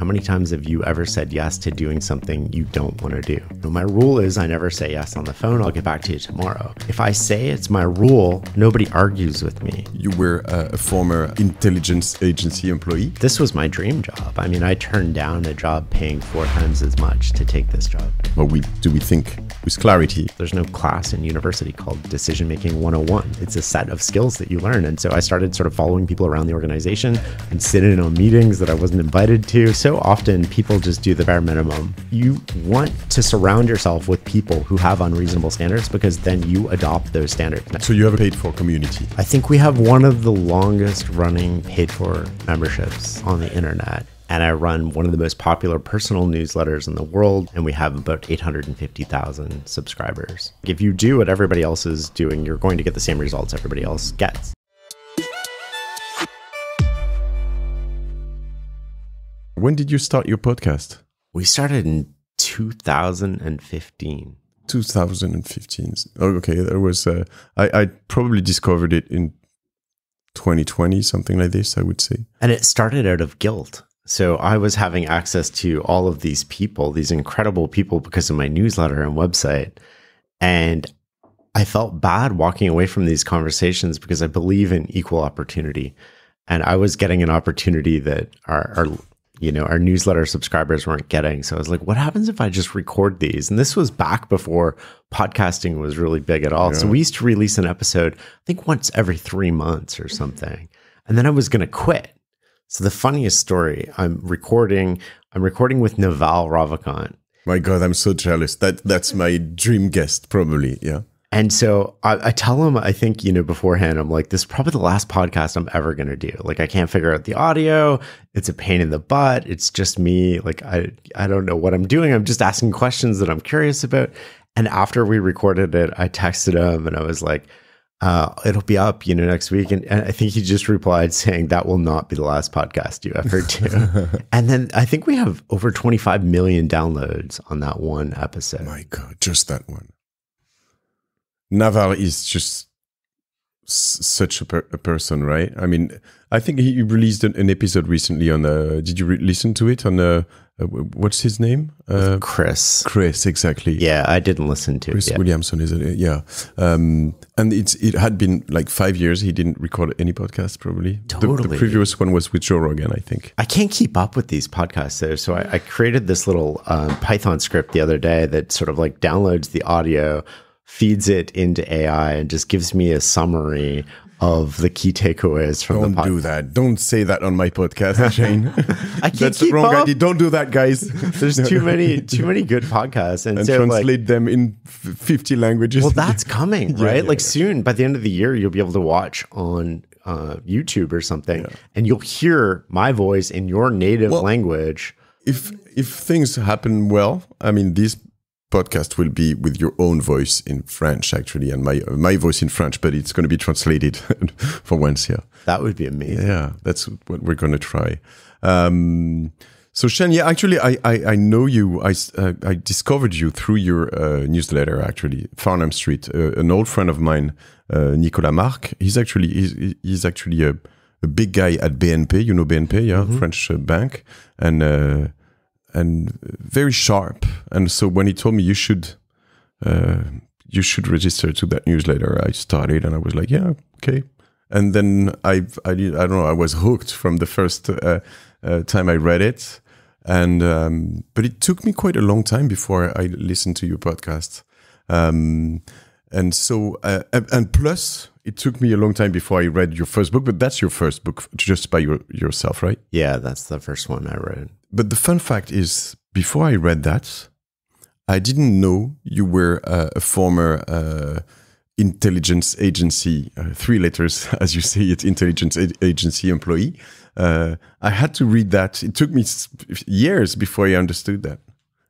How many times have you ever said yes to doing something you don't want to do? My rule is I never say yes on the phone. I'll get back to you tomorrow. If I say it's my rule, nobody argues with me. You were a former intelligence agency employee. This was my dream job. I mean, I turned down a job paying 4 times as much to take this job. Well, we think with clarity. There's no class in university called Decision Making 101. It's a set of skills that you learn. And so I started sort of following people around the organization and sitting in on meetings that I wasn't invited to. So often people just do the bare minimum. You want to surround yourself with people who have unreasonable standards because then you adopt those standards. So you have a paid for community. I think we have one of the longest running paid for memberships on the internet. And I run one of the most popular personal newsletters in the world, and we have about 850,000 subscribers. If you do what everybody else is doing, you're going to get the same results everybody else gets. When did you start your podcast? We started in 2015. 2015. Oh, okay. There was I probably discovered it in 2020, something like this, I would say. And it started out of guilt. So I was having access to all of these people, these incredible people, because of my newsletter and website. And I felt bad walking away from these conversations because I believe in equal opportunity. And I was getting an opportunity that our newsletter subscribers weren't getting. So I was like, what happens if I just record these? And this was back before podcasting was really big at all. Yeah. So we used to release an episode, I think once every 3 months or something. And then I was going to quit. So the funniest story, I'm recording with Naval Ravikant. My God, I'm so jealous. That's my dream guest, probably. Yeah. And so I tell him, I think, beforehand, I'm like, this is probably the last podcast I'm ever going to do. Like, I can't figure out the audio. It's a pain in the butt. It's just me. Like, I don't know what I'm doing. I'm just asking questions that I'm curious about. And after we recorded it, I texted him and I was like, it'll be up, next week. And I think he just replied saying that will not be the last podcast you ever do. And then I think we have over 25 million downloads on that one episode. My God, just that one. Naval is just such a person, right? I mean, I think he released an episode recently on did you listen to it on what's his name? Chris. Chris, exactly. Yeah, I didn't listen to Chris it. Chris Williamson, is it? Yeah. And it had been like 5 years. He didn't record any podcast, probably. Totally. The previous one was with Joe Rogan, I think. I can't keep up with these podcasts though. So I created this little Python script the other day that sort of like downloads the audio, feeds it into AI, and just gives me a summary of the key takeaways from the podcast. Don't do that. Don't say that on my podcast, Shane. I can't That's keep the wrong up. idea. Don't do that, guys. There's too many good podcasts, and so translate them in 50 languages. Well, that's coming, right? Yeah. Soon, by the end of the year, you'll be able to watch on YouTube or something, and you'll hear my voice in your native language. If things happen well, I mean, this podcast will be with your own voice in French, actually, and my voice in French, but it's going to be translated for once. Yeah, that would be amazing. Yeah, that's what we're going to try. So Shane, yeah, actually, I know you. I discovered you through your newsletter, actually, Farnam Street. An old friend of mine, Nicolas Marc. He's actually a big guy at BNP. You know BNP, yeah, French bank, and very sharp. And so when he told me you should register to that newsletter, I started and I was like, yeah, okay. And then I don't know, I was hooked from the first time I read it. And but it took me quite a long time before I listened to your podcast. And so and plus it took me a long time before I read your first book, but that's your first book just by yourself, right? Yeah, that's the first one I read. But the fun fact is, before I read that, I didn't know you were a former intelligence agency, 3 letters, as you say it, intelligence agency employee. I had to read that. It took me years before I understood that.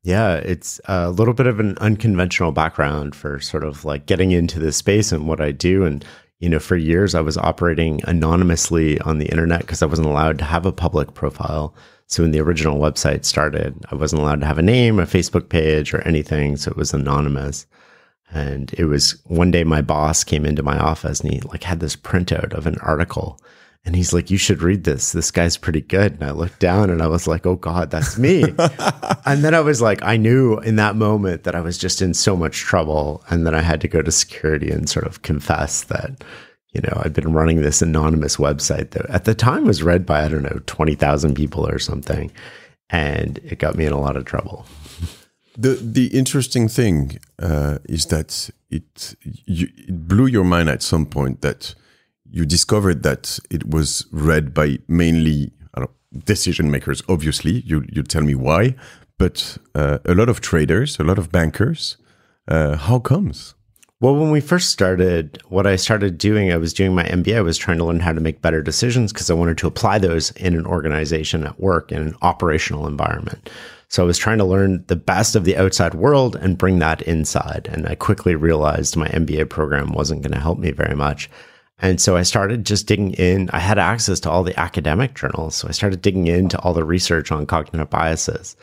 Yeah, it's a little bit of an unconventional background for sort of like getting into this space and what I do. And, for years I was operating anonymously on the internet because I wasn't allowed to have a public profile. So when the original website started, I wasn't allowed to have a name, a Facebook page, or anything. So it was anonymous. And it was one day my boss came into my office and he had this printout of an article. And he's like, you should read this. This guy's pretty good. And I looked down and I was like, oh God, that's me. And then I was like, I knew in that moment that I was just in so much trouble. And then I had to go to security and sort of confess that, I'd been running this anonymous website that at the time was read by, 20,000 people or something. And it got me in a lot of trouble. The interesting thing is that it blew your mind at some point that you discovered that it was read by mainly decision makers. Obviously, you tell me why, but a lot of traders, a lot of bankers. How comes? Well, when we first started, what I started doing, I was doing my MBA. I was trying to learn how to make better decisions because I wanted to apply those in an organization at work in an operational environment. So I was trying to learn the best of the outside world and bring that inside. And I quickly realized my MBA program wasn't going to help me very much. And so I started just digging in. I had access to all the academic journals. So I started digging into all the research on cognitive biases.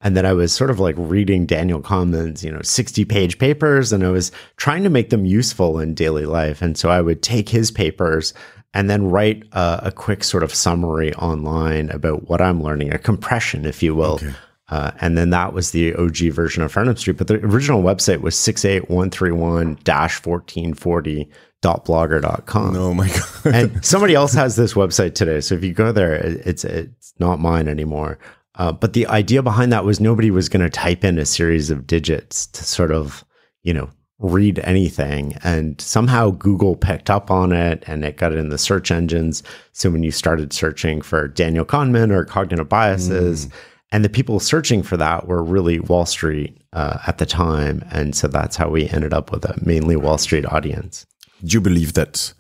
And then I was sort of like reading Daniel Kahneman's, 60-page papers, and I was trying to make them useful in daily life. And so I would take his papers and then write a quick sort of summary online about what I'm learning, a compression, if you will. Okay. And then that was the OG version of Farnam Street. But the original website was 68131-1440.blogger.com. Oh my God. And somebody else has this website today. So if you go there, it's not mine anymore. But the idea behind that was nobody was going to type in a series of digits to sort of, read anything. And somehow Google picked up on it and it got in the search engines. So when you started searching for Daniel Kahneman or cognitive biases, and the people searching for that were really Wall Street at the time. And so that's how we ended up with a mainly Wall Street audience. Do you believe that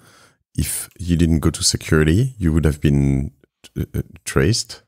if you didn't go to security, you would have been traced?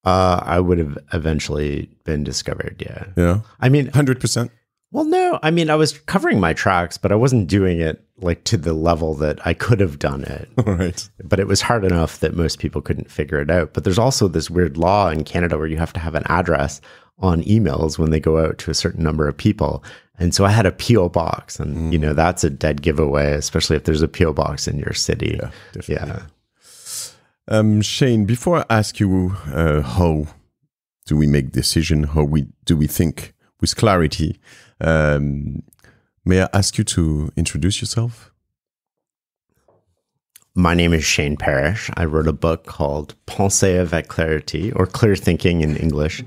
I would have eventually been discovered. Yeah. Yeah. I mean, 100%. Well, no, I mean, I was covering my tracks, but I wasn't doing it like to the level that I could have done it. Right. But it was hard enough that most people couldn't figure it out. But there's also this weird law in Canada where you have to have an address on emails when they go out to a certain number of people. And so I had a PO box, and that's a dead giveaway, especially if there's a PO box in your city. Yeah, definitely. Yeah. Shane, before I ask you how do we make decision, how do we think with clarity, may I ask you to introduce yourself? My name is Shane Parrish. I wrote a book called Pensez avec clarité, or Clear Thinking in English.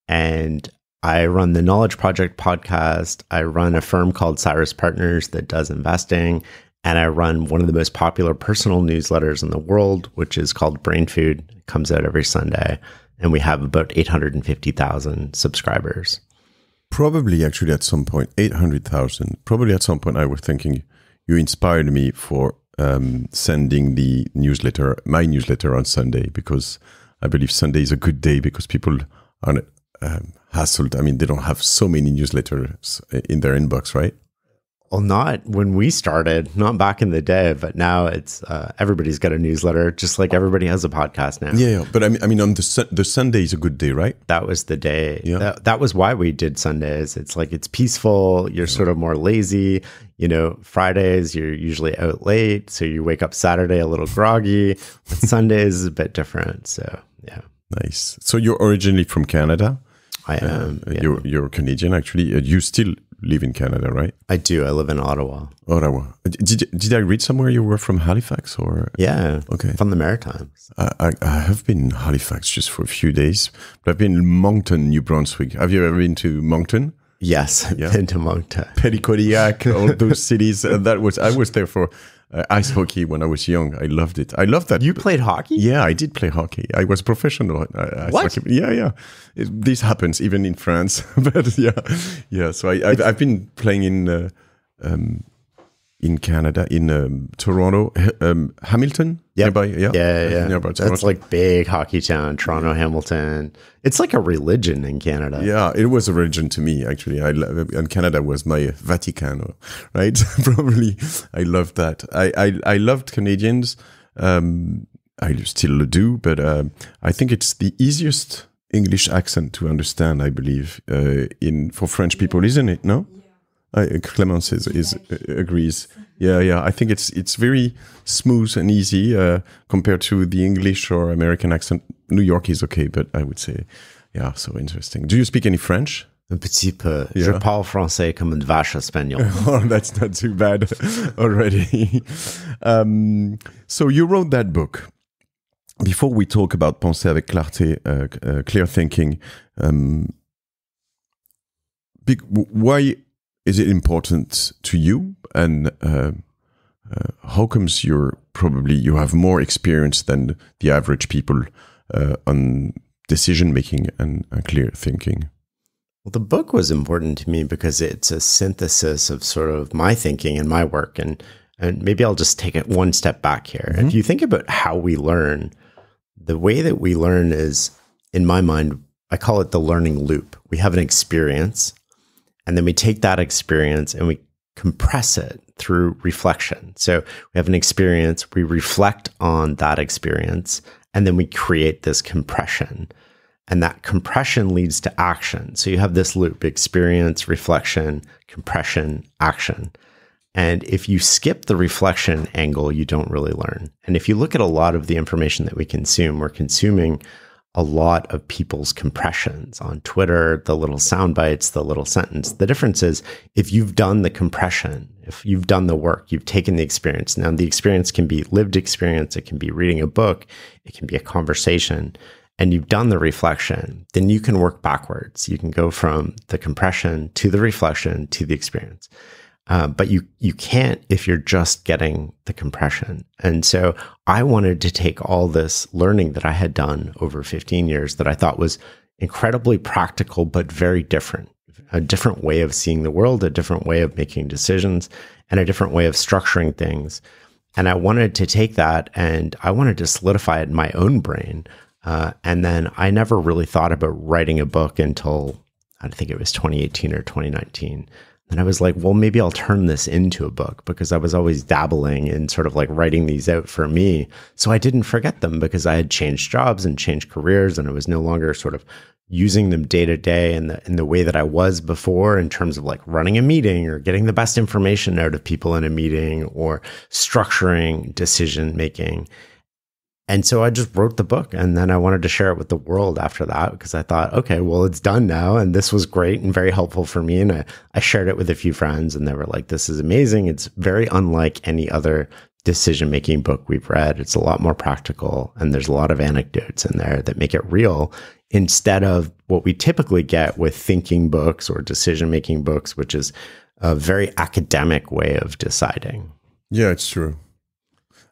And I run the Knowledge Project podcast. I run a firm called Cyrus Partners that does investing. And I run one of the most popular personal newsletters in the world, which is called Brain Food. It comes out every Sunday. And we have about 850,000 subscribers. Probably actually at some point, 800,000. Probably at some point I was thinking you inspired me for sending my newsletter on Sunday, because I believe Sunday is a good day because people are hassled. I mean, they don't have so many newsletters in their inbox, right? Well, not when we started, not back in the day, but now it's everybody's got a newsletter, just like everybody has a podcast now. Yeah. But I mean, on the Sunday is a good day, right? That was the day. Yeah. That was why we did Sundays. It's like it's peaceful. You're sort of more lazy. Fridays you're usually out late, so you wake up Saturday a little groggy. But Sundays is a bit different. So yeah. Nice. So you're originally from Canada. I am. Yeah. You're Canadian, actually. You still live in Canada, right? I do. I live in Ottawa. Ottawa. Did I read somewhere you were from Halifax, or? Yeah. Okay. From the Maritimes. I have been in Halifax just for a few days, but I've been in Moncton, New Brunswick. Have you ever been to Moncton? Yes, I've been to Moncton. Petitcodiac, all those cities. I was there for ice hockey when I was young. I loved it. I loved that. You played hockey? Yeah, I did play hockey. I was professional. What? Hockey. Yeah. This happens even in France. But yeah. So I've been playing in Canada, in Toronto, Hamilton. Yep. Nearby. Yeah. Nearby That's like big hockey town, Toronto, Hamilton. It's like a religion in Canada. Yeah, it was a religion to me, actually. And Canada was my Vatican, right? Probably. I loved that. I loved Canadians. I still do, but I think it's the easiest English accent to understand, I believe, for French people, isn't it? No? Clemence agrees. Yeah. I think it's very smooth and easy compared to the English or American accent. New York is okay, but I would say, yeah, so interesting. Do you speak any French? Un petit peu. Yeah. Je parle français comme une vache espagnole. Oh, that's not too bad already. So you wrote that book. Before we talk about Penser avec clarté, clear thinking, why is it important to you? And how comes you have more experience than the average people on decision making and clear thinking? Well, the book was important to me because it's a synthesis of sort of my thinking and my work. And maybe I'll just take it one step back here. If you think about how we learn, the way that we learn is, in my mind, I call it the learning loop. We have an experience, and then we take that experience and we compress it through reflection. So we have an experience, we reflect on that experience, and then we create this compression. And that compression leads to action. So you have this loop: experience, reflection, compression, action. And if you skip the reflection angle, you don't really learn. And if you look at a lot of the information that we consume, we're consuming a lot of people's compressions on Twitter, the little sound bites, the little sentence. The difference is, if you've done the compression, if you've done the work, you've taken the experience. Now, the experience can be lived experience. It can be reading a book. It can be a conversation. And you've done the reflection, then you can work backwards. You can go from the compression to the reflection to the experience. But you can't if you're just getting the compression. And so I wanted to take all this learning that I had done over 15 years that I thought was incredibly practical, but very different. A different way of seeing the world, a different way of making decisions, and a different way of structuring things. And I wanted to take that and I wanted to solidify it in my own brain. And then I never really thought about writing a book until, I think it was 2018 or 2019. And I was like, well, maybe I'll turn this into a book, because I was always dabbling in sort of like writing these out for me. So I didn't forget them, because I had changed jobs and changed careers, and I was no longer sort of using them day to day in the way that I was before, in terms of like running a meeting or getting the best information out of people in a meeting or structuring decision making. And so I just wrote the book, and then I wanted to share it with the world after that, because I thought, okay, well, it's done now. And this was great and very helpful for me. And I shared it with a few friends, and they were like, this is amazing. It's very unlike any other decision-making book we've read. It's a lot more practical, and there's a lot of anecdotes in there that make it real, instead of what we typically get with thinking books or decision-making books, which is a very academic way of deciding. Yeah, it's true.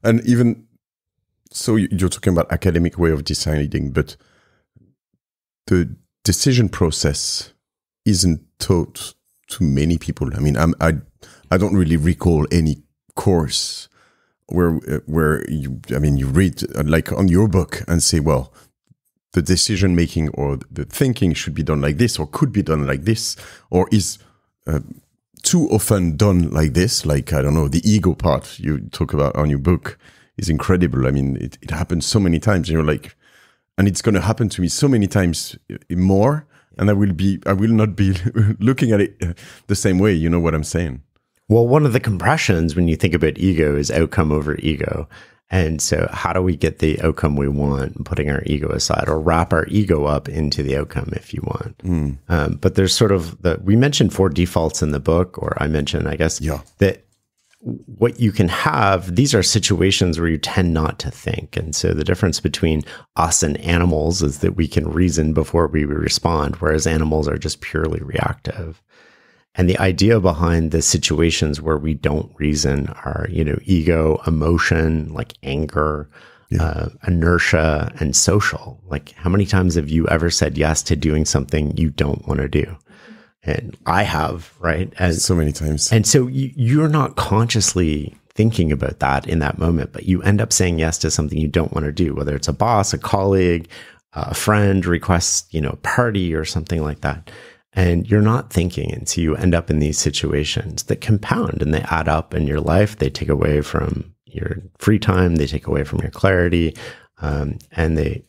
And even so, you're talking about academic way of deciding, but the decision process isn't taught to many people. I mean, I don't really recall any course where you read like on your book and say, well, the decision making or the thinking should be done like this, or could be done like this, or is too often done like this. Like, I don't know, the ego part you talk about on your book is incredible. I mean, it happens so many times, and you're like, and it's going to happen to me so many times more, and I will not be looking at it the same way. You know what I'm saying? Well, one of the compressions when you think about ego is outcome over ego. And so how do we get the outcome we want, putting our ego aside, or wrap our ego up into the outcome if you want? But there's sort of we mentioned 4 defaults in the book, or I mentioned, I guess, that what you can have, these are situations where you tend not to think. And so the difference between us and animals is that we can reason before we respond, whereas animals are just purely reactive. And the idea behind the situations where we don't reason are, ego, emotion, like anger, inertia, and social. Like, how many times have you ever said yes to doing something you don't want to do? And I have, right? So many times. And so you're not consciously thinking about that in that moment, but you end up saying yes to something you don't want to do, whether it's a boss, a colleague, a friend requests, a party or something like that. And you're not thinking. And so you end up in these situations that compound, and they add up in your life. They take away from your free time. They take away from your clarity. And they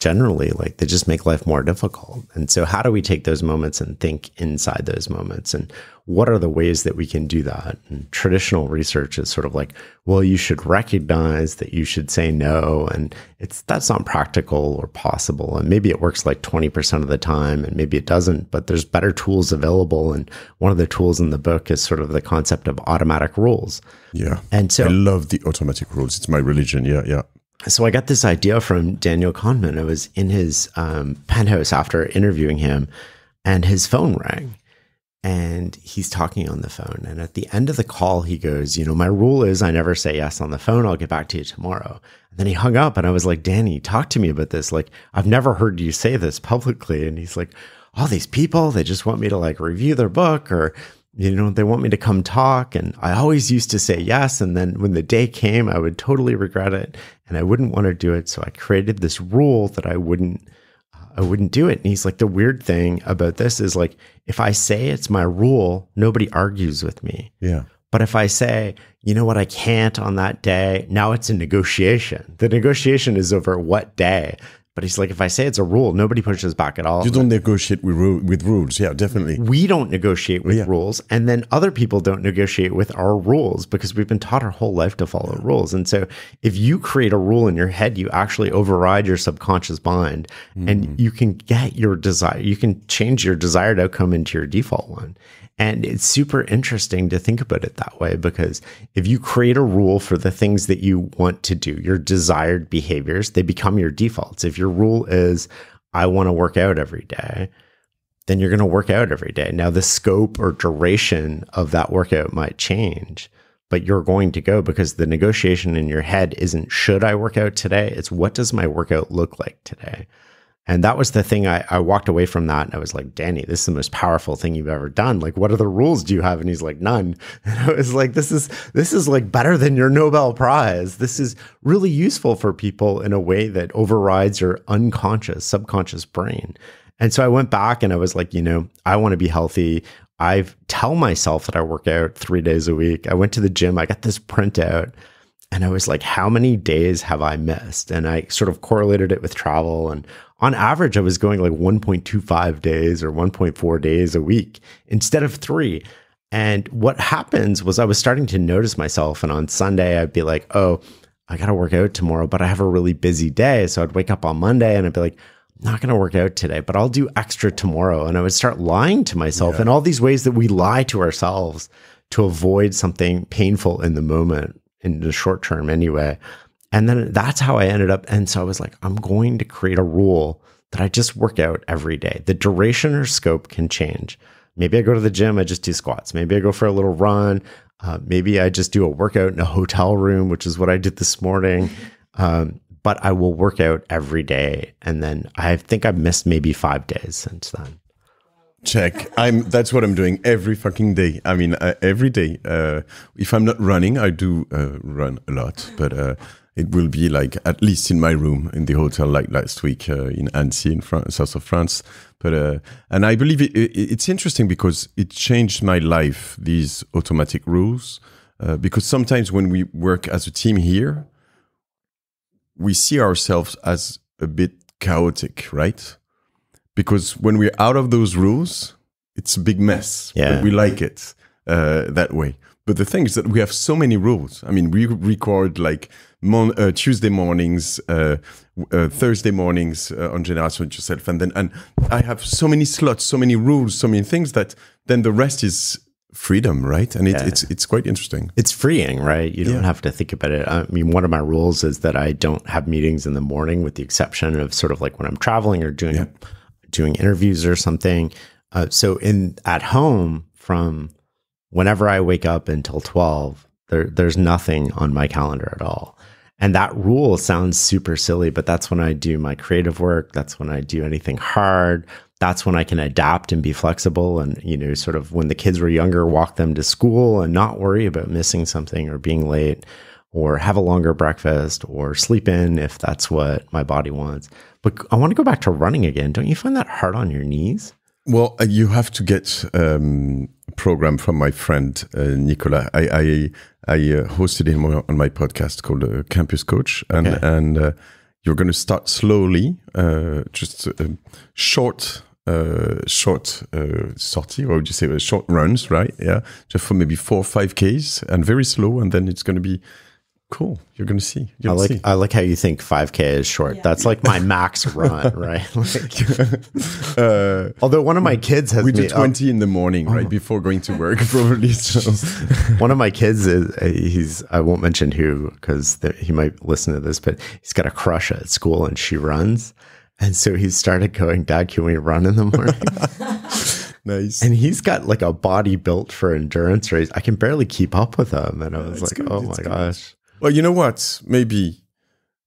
generally, like they just make life more difficult. And so how do we take those moments and think inside those moments? And what are the ways that we can do that? And traditional research is sort of like, well, you should recognize that you should say no. And that's not practical or possible. And maybe it works like 20% of the time and maybe it doesn't, but there's better tools available. And one of the tools in the book is sort of the concept of automatic rules. Yeah. And so I love the automatic rules. It's my religion. Yeah. Yeah. So I got this idea from Daniel Kahneman. I was in his penthouse after interviewing him, and his phone rang, and he's talking on the phone. And at the end of the call, he goes, my rule is I never say yes on the phone. I'll get back to you tomorrow. And then he hung up, and I was like, Danny, talk to me about this. Like, I've never heard you say this publicly. And he's like, all these people, they just want me to like review their book, or they want me to come talk. And I always used to say yes. And then when the day came, I would totally regret it and I wouldn't want to do it. So I created this rule that I wouldn't do it. And he's like, the weird thing about this is like, if I say it's my rule, nobody argues with me. Yeah. But if I say, you know what, I can't on that day, now it's a negotiation. The negotiation is over what day. But he's like, if I say it's a rule, nobody pushes back at all. You don't negotiate with rules. Yeah, definitely. We don't negotiate with rules. And then other people don't negotiate with our rules because we've been taught our whole life to follow rules. And so if you create a rule in your head, you actually override your subconscious mind and you can get your desire. You can change your desired outcome into your default one. And it's super interesting to think about it that way, because if you create a rule for the things that you want to do, your desired behaviors, they become your defaults. If your rule is, I want to work out every day, then you're going to work out every day. Now, the scope or duration of that workout might change, but you're going to go, because the negotiation in your head isn't, should I work out today? It's, what does my workout look like today? And that was the thing. I walked away from that and I was like, Danny, this is the most powerful thing you've ever done. Like, what other rules do you have? And he's like, none. And I was like, this is like better than your Nobel Prize. This is really useful for people in a way that overrides your unconscious, subconscious brain. And so I went back and I was like, I want to be healthy. I tell myself that I work out 3 days a week. I went to the gym. I got this printout. And I was like, how many days have I missed? And I sort of correlated it with travel. And on average, I was going like 1.25 days or 1.4 days a week instead of 3. And what happens was I was starting to notice myself. And on Sunday, I'd be like, oh, I got to work out tomorrow, but I have a really busy day. So I'd wake up on Monday and I'd be like, I'm not going to work out today, but I'll do extra tomorrow. And I would start lying to myself in all these ways that we lie to ourselves to avoid something painful in the moment, in the short term anyway. And then that's how I ended up. And so I was like, I'm going to create a rule that I just work out every day. The duration or scope can change. Maybe I go to the gym, I just do squats. Maybe I go for a little run. Maybe I just do a workout in a hotel room, which is what I did this morning. But I will work out every day. And then I think I've missed maybe 5 days since then. Check. That's what I'm doing every fucking day. I mean, every day. If I'm not running, I do run a lot, but it will be like at least in my room in the hotel, like last week in Annecy, in south of France. But and I believe it's interesting because it changed my life. These automatic rules, because sometimes when we work as a team here, we see ourselves as a bit chaotic, right? Because when we're out of those rules, it's a big mess. Yeah. But we like it that way. But the thing is that we have so many rules. I mean, we record like Tuesday mornings, Thursday mornings on Génération with yourself. And I have so many slots, so many rules, so many things that then the rest is freedom, right? And it's quite interesting. It's freeing, right? You don't have to think about it. I mean, one of my rules is that I don't have meetings in the morning, with the exception of sort of like when I'm traveling or doing interviews or something. So at home, from whenever I wake up until 12, there's nothing on my calendar at all. And that rule sounds super silly, but that's when I do my creative work. That's when I do anything hard. That's when I can adapt and be flexible. And, sort of when the kids were younger, walk them to school and not worry about missing something or being late, or have a longer breakfast, or sleep in if that's what my body wants. But I want to go back to running again. Don't you find that hard on your knees? Well, you have to get a program from my friend Nicolas. I hosted him on my podcast called Campus Coach, and you're going to start slowly, just short sortie, or would you say short runs, right? Yeah, just for maybe 4 or 5Ks, and very slow, and then it's going to be cool. You're going to see. I like how you think 5K is short. Yeah. That's like my max run, right? Although one of my kids has we do 20 in the morning, right, before going to work, probably. So. One of my kids is I won't mention who because he might listen to this, but he's got a crush at school, and she runs, and so he started going, "Dad, can we run in the morning?" Nice. And he's got like a body built for endurance race. I can barely keep up with him, and I was like, good. "Oh my gosh." Well, you know what? Maybe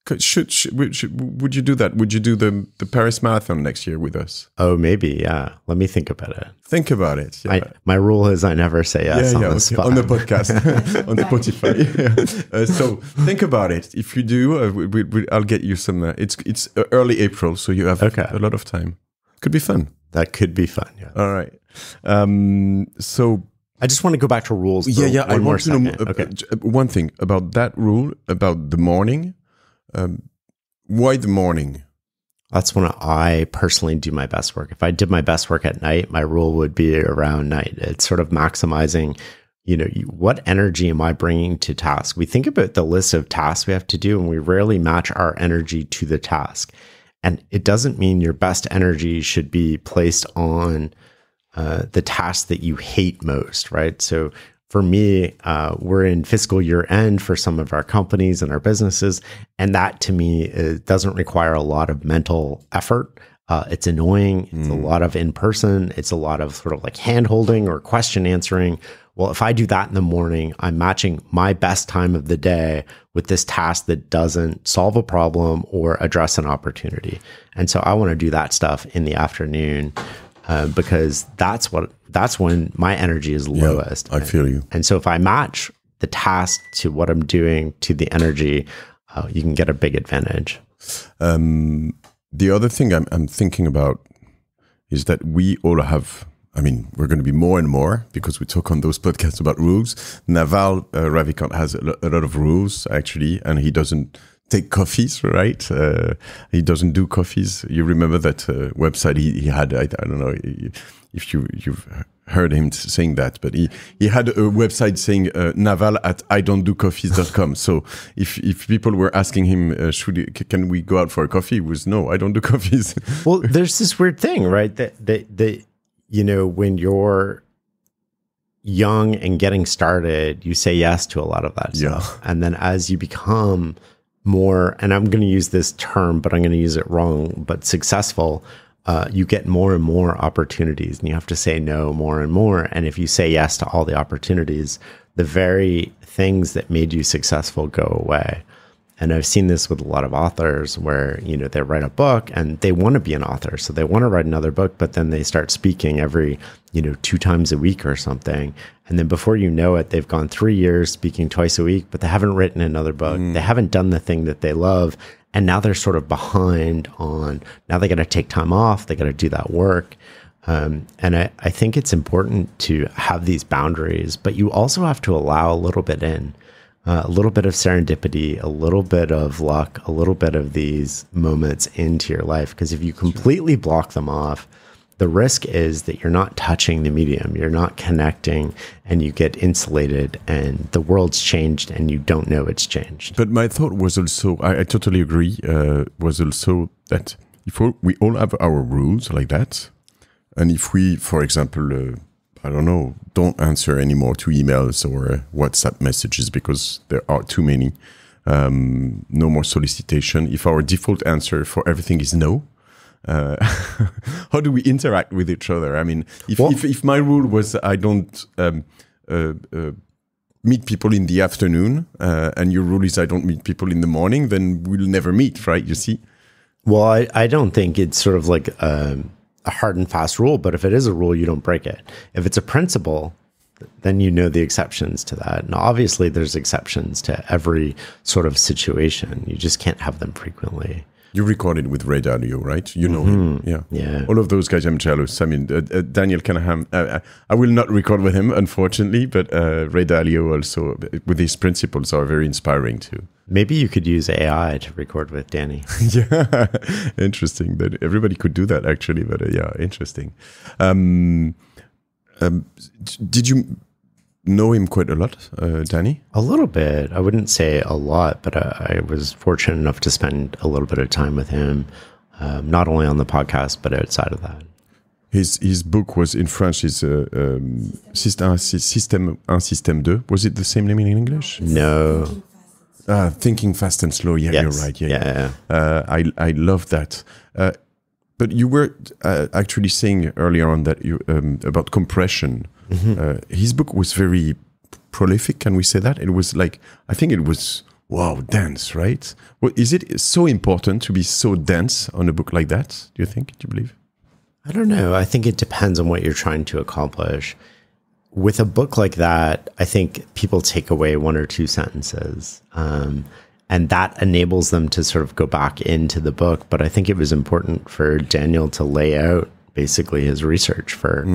would you do that? Would you do the Paris Marathon next year with us? Oh, maybe. Yeah. Let me think about it. Think about it. Yeah. My rule is I never say yes on the spot. On the podcast, on Spotify. Yeah. So think about it. If you do, I'll get you some. It's early April, so you have a lot of time. Could be fun. That could be fun. Yeah. All right. So. I just want to go back to rules. I want to know one thing about that rule about the morning. Why the morning? That's when I personally do my best work. If I did my best work at night, my rule would be around night. It's sort of maximizing, what energy am I bringing to task? We think about the list of tasks we have to do, and we rarely match our energy to the task. And it doesn't mean your best energy should be placed on the tasks that you hate most, right? So for me, we're in fiscal year end for some of our companies and our businesses. And that to me doesn't require a lot of mental effort. It's annoying. It's a lot of in-person. It's a lot of sort of like hand-holding or question answering. Well, if I do that in the morning, I'm matching my best time of the day with this task that doesn't solve a problem or address an opportunity. And so I want to do that stuff in the afternoon. Because that's when my energy is lowest. I feel you. And so if I match the task to what I'm doing to the energy, you can get a big advantage. The other thing I'm thinking about is that we all have, we're going to be more and more because we talk on those podcasts about rules. Naval Ravikant has a lot of rules actually, and he doesn't take coffees, right? He doesn't do coffees. You remember that website he had? I don't know if you've heard him saying that, but he had a website saying Naval at idon'tdocoffees.com. So if people were asking him, can we go out for a coffee? He was no, I don't do coffees. Well, there's this weird thing, right? That when you're young and getting started, you say yes to a lot of that stuff, and then as you become more, and I'm going to use this term, but I'm going to use it wrong, but successful, you get more and more opportunities, and you have to say no more and more. And if you say yes to all the opportunities, the very things that made you successful go away. And I've seen this with a lot of authors where, they write a book and they want to be an author. So they want to write another book, but then they start speaking every, 2 times a week or something. And then before you know it, they've gone 3 years speaking twice a week, but they haven't written another book. They haven't done the thing that they love. And now they're sort of behind on, now they got to take time off. They got to do that work. And I think it's important to have these boundaries, but you also have to allow a little bit in. A little bit of serendipity, a little bit of luck, a little bit of these moments into your life. Because if you completely block them off, the risk is that you're not touching the medium, you're not connecting, and you get insulated, and the world's changed, and you don't know it's changed. But my thought was also, I totally agree, was also that if we all have our rules like that, and if we, for example, I don't know, don't answer anymore to emails or WhatsApp messages because there are too many. No more solicitation. If our default answer for everything is no, how do we interact with each other? If my rule was I don't meet people in the afternoon, and your rule is I don't meet people in the morning, then we'll never meet, right? You see? Well, I don't think it's sort of like a hard and fast rule, but if it is a rule, you don't break it. If it's a principle, then you know the exceptions to that. And obviously there's exceptions to every sort of situation. You just can't have them frequently. You recorded with Ray Dalio, right? You know him. Yeah. All of those guys, I'm jealous. Daniel Cunningham, I will not record with him, unfortunately, but Ray Dalio also, with his principles, are very inspiring too. Maybe you could use AI to record with Danny. Yeah, interesting. That everybody could do that actually, but yeah, interesting. Did you know him quite a lot, Danny? A little bit. I wouldn't say a lot, but I was fortunate enough to spend a little bit of time with him, not only on the podcast, but outside of that. His book was in French, is Système 1, Système 2. Was it the same name in English? No. Thinking Fast and Slow. Yeah, yes. You're right. Yeah. I love that. But you were actually saying earlier on that you about compression. Mm-hmm. His book was very prolific. Can we say that? It was like, I think it was, wow, dense, right? Well, is it so important to be so dense on a book like that? Do you think? Do you believe? I don't know. I think it depends on what you're trying to accomplish. With a book like that, I think people take away one or two sentences, and that enables them to sort of go back into the book. But I think it was important for Daniel to lay out basically his research for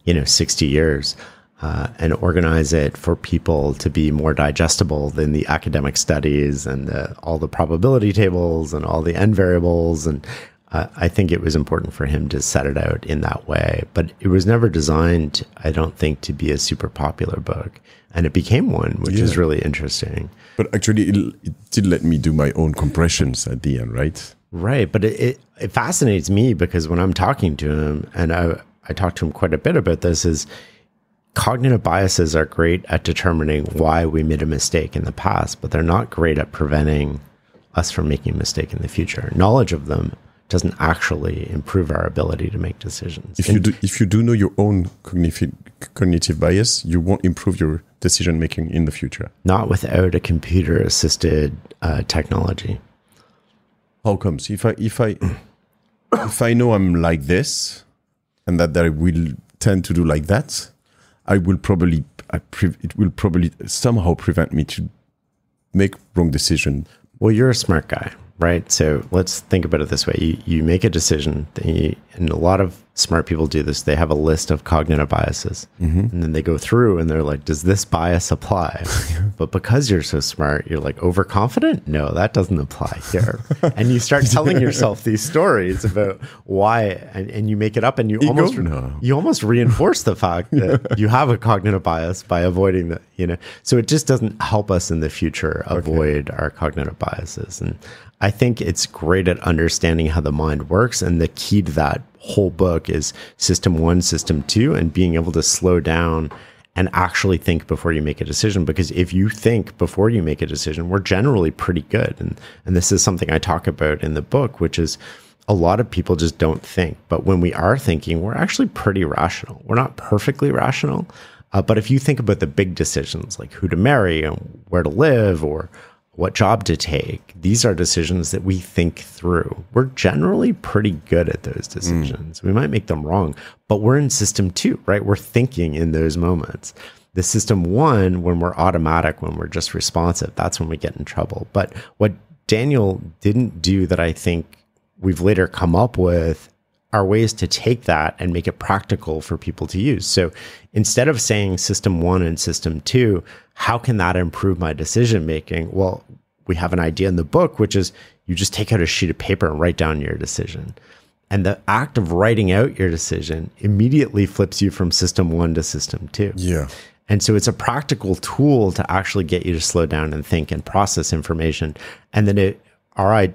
60 years and organize it for people to be more digestible than the academic studies and all the probability tables and all the n variables. And I think it was important for him to set it out in that way. But it was never designed, I don't think, to be a super popular book. And it became one, which is really interesting. But actually, it did let me do my own compressions at the end, right? Right. But it fascinates me because when I'm talking to him, and I talk to him quite a bit about this, is cognitive biases are great at determining why we made a mistake in the past, but they're not great at preventing us from making a mistake in the future. Knowledge of them doesn't actually improve our ability to make decisions. If you do know your own cognitive bias, you won't improve your decision making in the future. Not without a computer assisted technology. How comes? If I know I'm like this, and that I will tend to do like that, it will probably somehow prevent me to make wrong decision. Well, you're a smart guy, right? So let's think about it this way. You make a decision, and a lot of smart people do this. They have a list of cognitive biases, and then they go through and they're like, does this bias apply? But because you're so smart, you're like, overconfident? No, that doesn't apply here. And you start telling yourself these stories about why, and you make it up, and you almost reinforce the fact that you have a cognitive bias by avoiding that, So it just doesn't help us in the future avoid our cognitive biases. And I think it's great at understanding how the mind works. And the key to that whole book is system 1, system 2, and being able to slow down and actually think before you make a decision. Because if you think before you make a decision, we're generally pretty good. And this is something I talk about in the book, which is a lot of people just don't think. But when we are thinking, we're actually pretty rational. We're not perfectly rational. But if you think about the big decisions, like who to marry and where to live or what job to take, these are decisions that we think through. We're generally pretty good at those decisions. We might make them wrong, but we're in system 2, right? We're thinking in those moments. The system 1, when we're automatic, when we're just responsive, that's when we get in trouble. But what Daniel didn't do that I think we've later come up with are ways to take that and make it practical for people to use. So instead of saying system 1 and system 2, how can that improve my decision making? Well, we have an idea in the book, which is you just take out a sheet of paper and write down your decision. And the act of writing out your decision immediately flips you from system 1 to system 2. Yeah. And so it's a practical tool to actually get you to slow down and think and process information. And then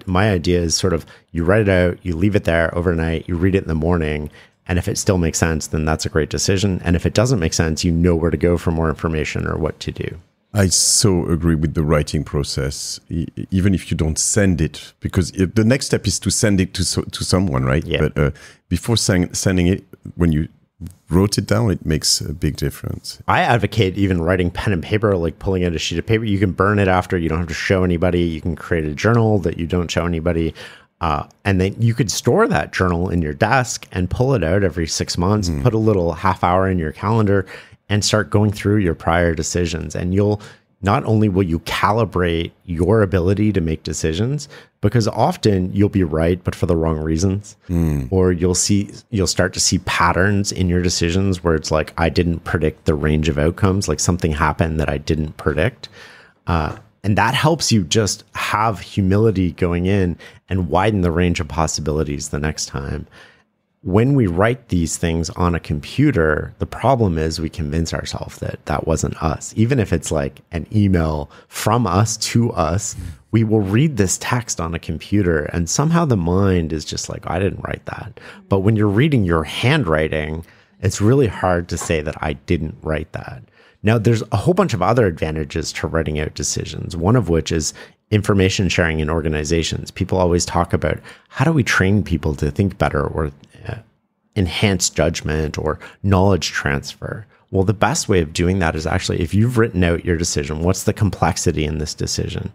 my idea is sort of, you write it out, you leave it there overnight, you read it in the morning, and if it still makes sense, then that's a great decision. And if it doesn't make sense, you know where to go for more information or what to do. I so agree with the writing process, even if you don't send it, because the next step is to send it to someone, right? Yeah. But before sending it, when you wrote it down, it makes a big difference. I advocate even writing pen and paper, like pulling out a sheet of paper. You can burn it after. You don't have to show anybody. You can create a journal that you don't show anybody. And then you could store that journal in your desk and pull it out every 6 months, put a little half hour in your calendar and start going through your prior decisions. And not only will you calibrate your ability to make decisions, because often you'll be right, but for the wrong reasons, or you'll start to see patterns in your decisions where it's like, I didn't predict the range of outcomes, like something happened that I didn't predict. And that helps you just have humility going in and widen the range of possibilities the next time. When we write these things on a computer, the problem is we convince ourselves that that wasn't us. Even if it's like an email from us to us, we will read this text on a computer and somehow the mind is just like, I didn't write that. But when you're reading your handwriting, it's really hard to say that I didn't write that. Now, there's a whole bunch of other advantages to writing out decisions, one of which is information sharing in organizations. People always talk about how do we train people to think better or enhance judgment or knowledge transfer. Well, the best way of doing that is actually, if you've written out your decision, what's the complexity in this decision?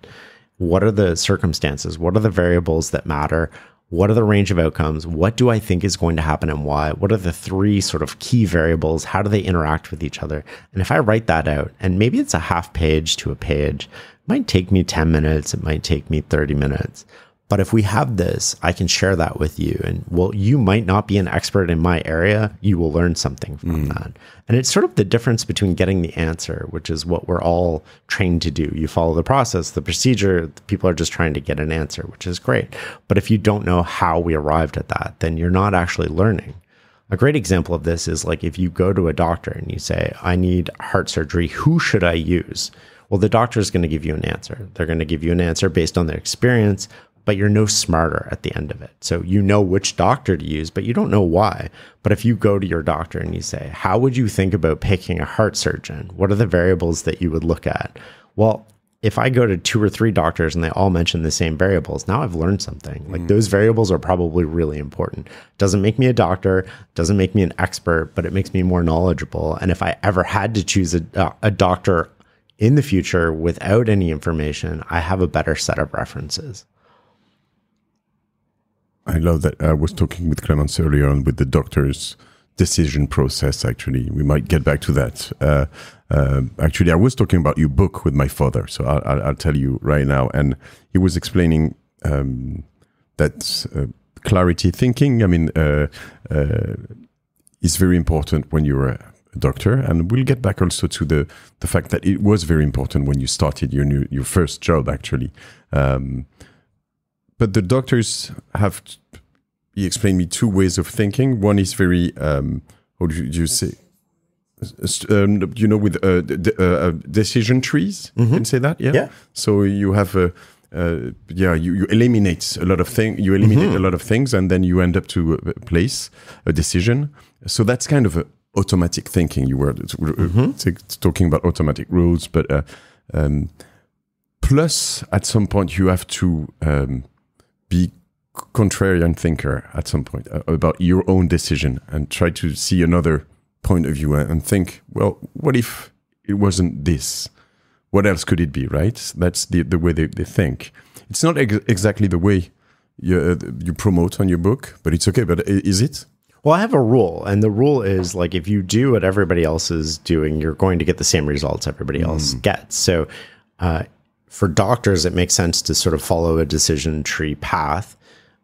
What are the circumstances? What are the variables that matter? What are the range of outcomes? What do I think is going to happen and why? What are the three sort of key variables? How do they interact with each other? And if I write that out, and maybe it's a half page to a page, it might take me 10 minutes, it might take me 30 minutes. But if we have this, I can share that with you. And well, you might not be an expert in my area. You will learn something from that. And it's sort of the difference between getting the answer, which is what we're all trained to do. You follow the process, the procedure, people are just trying to get an answer, which is great. But if you don't know how we arrived at that, then you're not actually learning. A great example of this is like if you go to a doctor and you say, I need heart surgery, who should I use? Well, the doctor is going to give you an answer. They're going to give you an answer based on their experience, but you're no smarter at the end of it. So you know which doctor to use, but you don't know why. But if you go to your doctor and you say, how would you think about picking a heart surgeon? What are the variables that you would look at? Well, if I go to 2 or 3 doctors and they all mention the same variables, now I've learned something. Like those variables are probably really important. Doesn't make me a doctor, doesn't make me an expert, but it makes me more knowledgeable. And if I ever had to choose a doctor in the future without any information, I have a better set of references. I love that. I was talking with Clemence earlier on with the doctor's decision process, actually. We might get back to that. Actually, I was talking about your book with my father, so I'll tell you right now. And he was explaining that clarity thinking, is very important when you're a doctor. And we'll get back also to the fact that it was very important when you started your first job, actually. But the doctors have, he explained me 2 ways of thinking. One is very, how do you say? With decision trees, you can say that, yeah? So you have, you eliminate a lot of things. You eliminate a lot of things, and then you end up to place a decision. So that's kind of automatic thinking. You were talking about automatic rules, but plus at some point you have to be contrarian thinker at some point about your own decision and try to see another point of view and think, well, what if it wasn't this? What else could it be, right? That's the way they think. It's not exactly the way you promote on your book, but it's okay. But is it? Well, I have a rule, and the rule is like if you do what everybody else is doing, you're going to get the same results everybody else gets. So for doctors, it makes sense to sort of follow a decision tree path,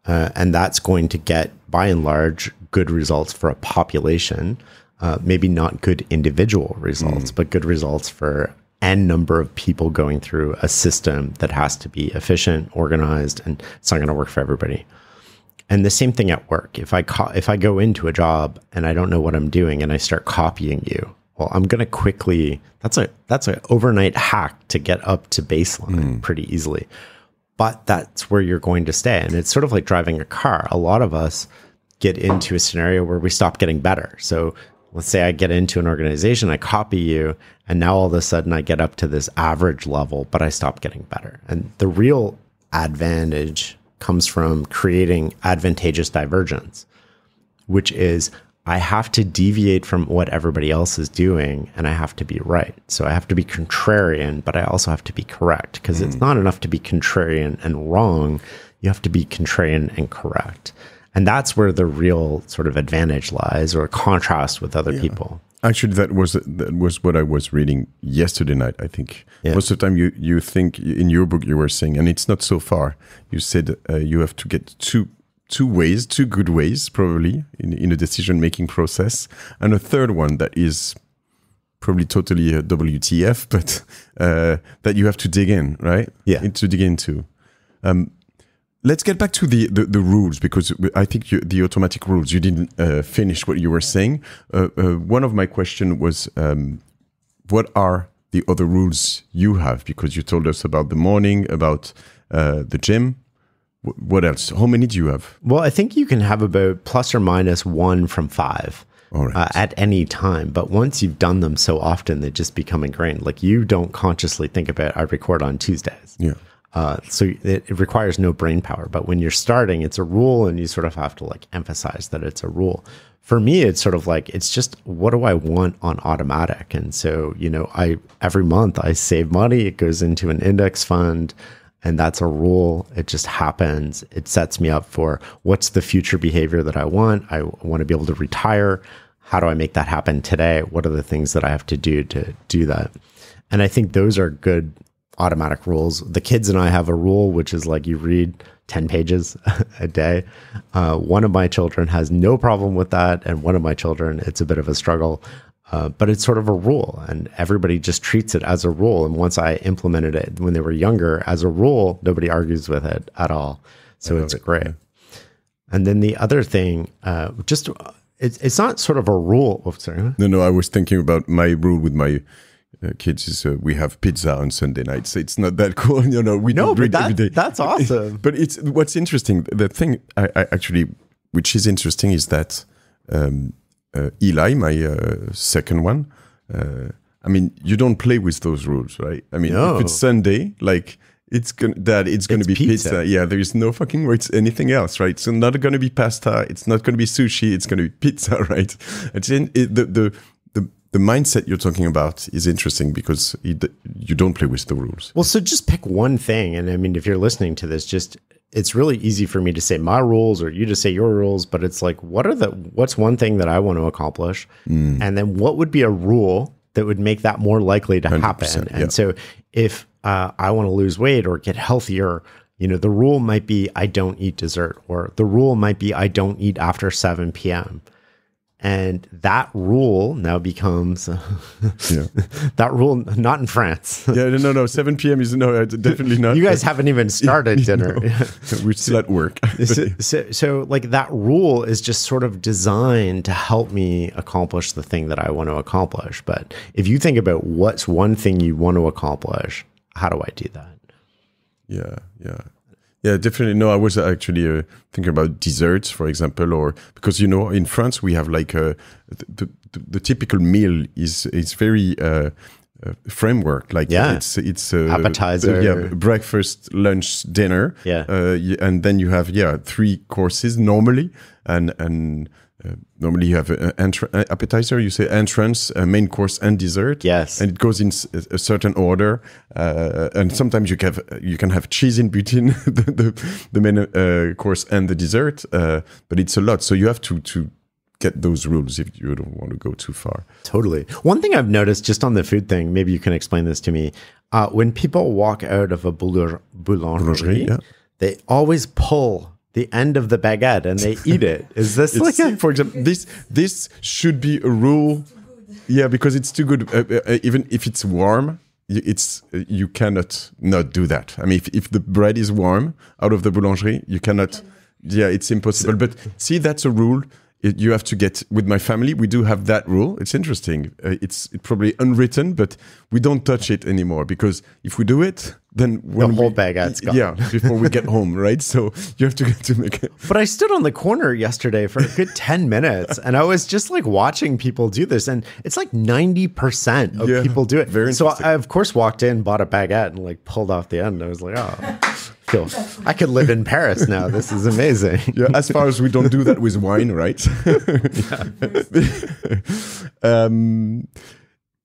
and that's going to get, by and large, good results for a population. Maybe not good individual results, but good results for n number of people going through a system that has to be efficient, organized, and it's not going to work for everybody. And the same thing at work. If I go into a job and I don't know what I'm doing and I start copying you, well, I'm going to quickly, that's an overnight hack to get up to baseline pretty easily. But that's where you're going to stay. And it's sort of like driving a car. A lot of us get into a scenario where we stop getting better. So let's say I get into an organization, I copy you, and now all of a sudden I get up to this average level, but I stop getting better. And the real advantage comes from creating advantageous divergence, which is I have to deviate from what everybody else is doing, and I have to be right. So I have to be contrarian, but I also have to be correct, because it's not enough to be contrarian and wrong. You have to be contrarian and correct. And that's where the real sort of advantage lies, or contrast with other people. Actually, that was what I was reading yesterday night, I think. Yeah. Most of the time you think, in your book you were saying, and it's not so far, you said you have to get two good ways, probably, in a decision-making process, and a third one that is probably totally WTF, but that you have to dig in, right? Yeah. To dig into. Let's get back to the rules, because I think the automatic rules, you didn't finish what you were saying. One of my questions was, what are the other rules you have? Because you told us about the morning, about the gym. What else? How many do you have? Well, I think you can have about plus or minus 1 from 5 at any time. But once you've done them so often, they just become ingrained. Like you don't consciously think about, I record on Tuesdays. Yeah. So it requires no brain power. But when you're starting, it's a rule, and you sort of have to like emphasize that it's a rule. For me, it's sort of like, it's just, what do I want on automatic? And so, every month I save money. It goes into an index fund, and that's a rule. It just happens. It sets me up for what's the future behavior that I want. I want to be able to retire. How do I make that happen today? What are the things that I have to do that? And I think those are good automatic rules. The kids and I have a rule, which is like, you read 10 pages a day. One of my children has no problem with that. And one of my children, it's a bit of a struggle, but it's sort of a rule, and everybody just treats it as a rule. And once I implemented it when they were younger as a rule, nobody argues with it at all. So it's great. Yeah. And then the other thing, it's not sort of a rule. Oh, sorry. No, I was thinking about my rule with my kids is we have pizza on Sunday nights. So it's not that cool, We don't read every day. That's awesome. But it's what's interesting. The thing I actually, which is interesting, is that Eli, my second one. I mean, you don't play with those rules, right? I mean, if it's Sunday, like it's gonna be pizza. Yeah, there is no fucking words anything else, right? So not going to be pasta. It's not going to be sushi. It's going to be pizza, right? The mindset you're talking about is interesting, because you don't play with the rules. Well, so just pick one thing. And I mean, if you're listening to this, it's really easy for me to say my rules or you to say your rules, but it's like, what's one thing that I want to accomplish? And then what would be a rule that would make that more likely to happen? And so if I want to lose weight or get healthier, the rule might be I don't eat dessert, or the rule might be I don't eat after 7 p.m. And that rule now becomes that rule, not in France. Yeah, no. 7 p.m. is definitely not. You guys haven't even started dinner. We're still at work. So like that rule is just sort of designed to help me accomplish the thing that I want to accomplish. But if you think about what's one thing you want to accomplish, how do I do that? Yeah, definitely. No, I was actually thinking about desserts, for example, or because in France we have like the typical meal is very framework. Like it's appetizer, breakfast, lunch, dinner. And then you have 3 courses normally, and normally you have an appetizer, you say entrance, a main course, and dessert. Yes, and it goes in a certain order. And sometimes you can have cheese in between the main course and the dessert. But it's a lot, so you have to get those rules if you don't want to go too far. Totally. One thing I've noticed just on the food thing, maybe you can explain this to me. When people walk out of a boulangerie, they always pull the end of the baguette and they eat it. Is this for example, this should be a rule? Yeah, because it's too good. Even if it's warm, you cannot not do that. I mean, if the bread is warm out of the boulangerie, you cannot. Yeah, it's impossible. But see, that's a rule. You have to get with my family. We do have that rule. It's interesting. It's probably unwritten, but we don't touch it anymore, because if we do it, then the whole baguette's gone. Yeah, before we get home, right? So you have to get to make it. But I stood on the corner yesterday for a good 10 minutes, and I was just like watching people do this, and it's like 90% of people do it. Very so I, of course, walked in, bought a baguette, and like pulled off the end. I was like, I could live in Paris now. This is amazing. Yeah, as far as we don't do that with wine, right?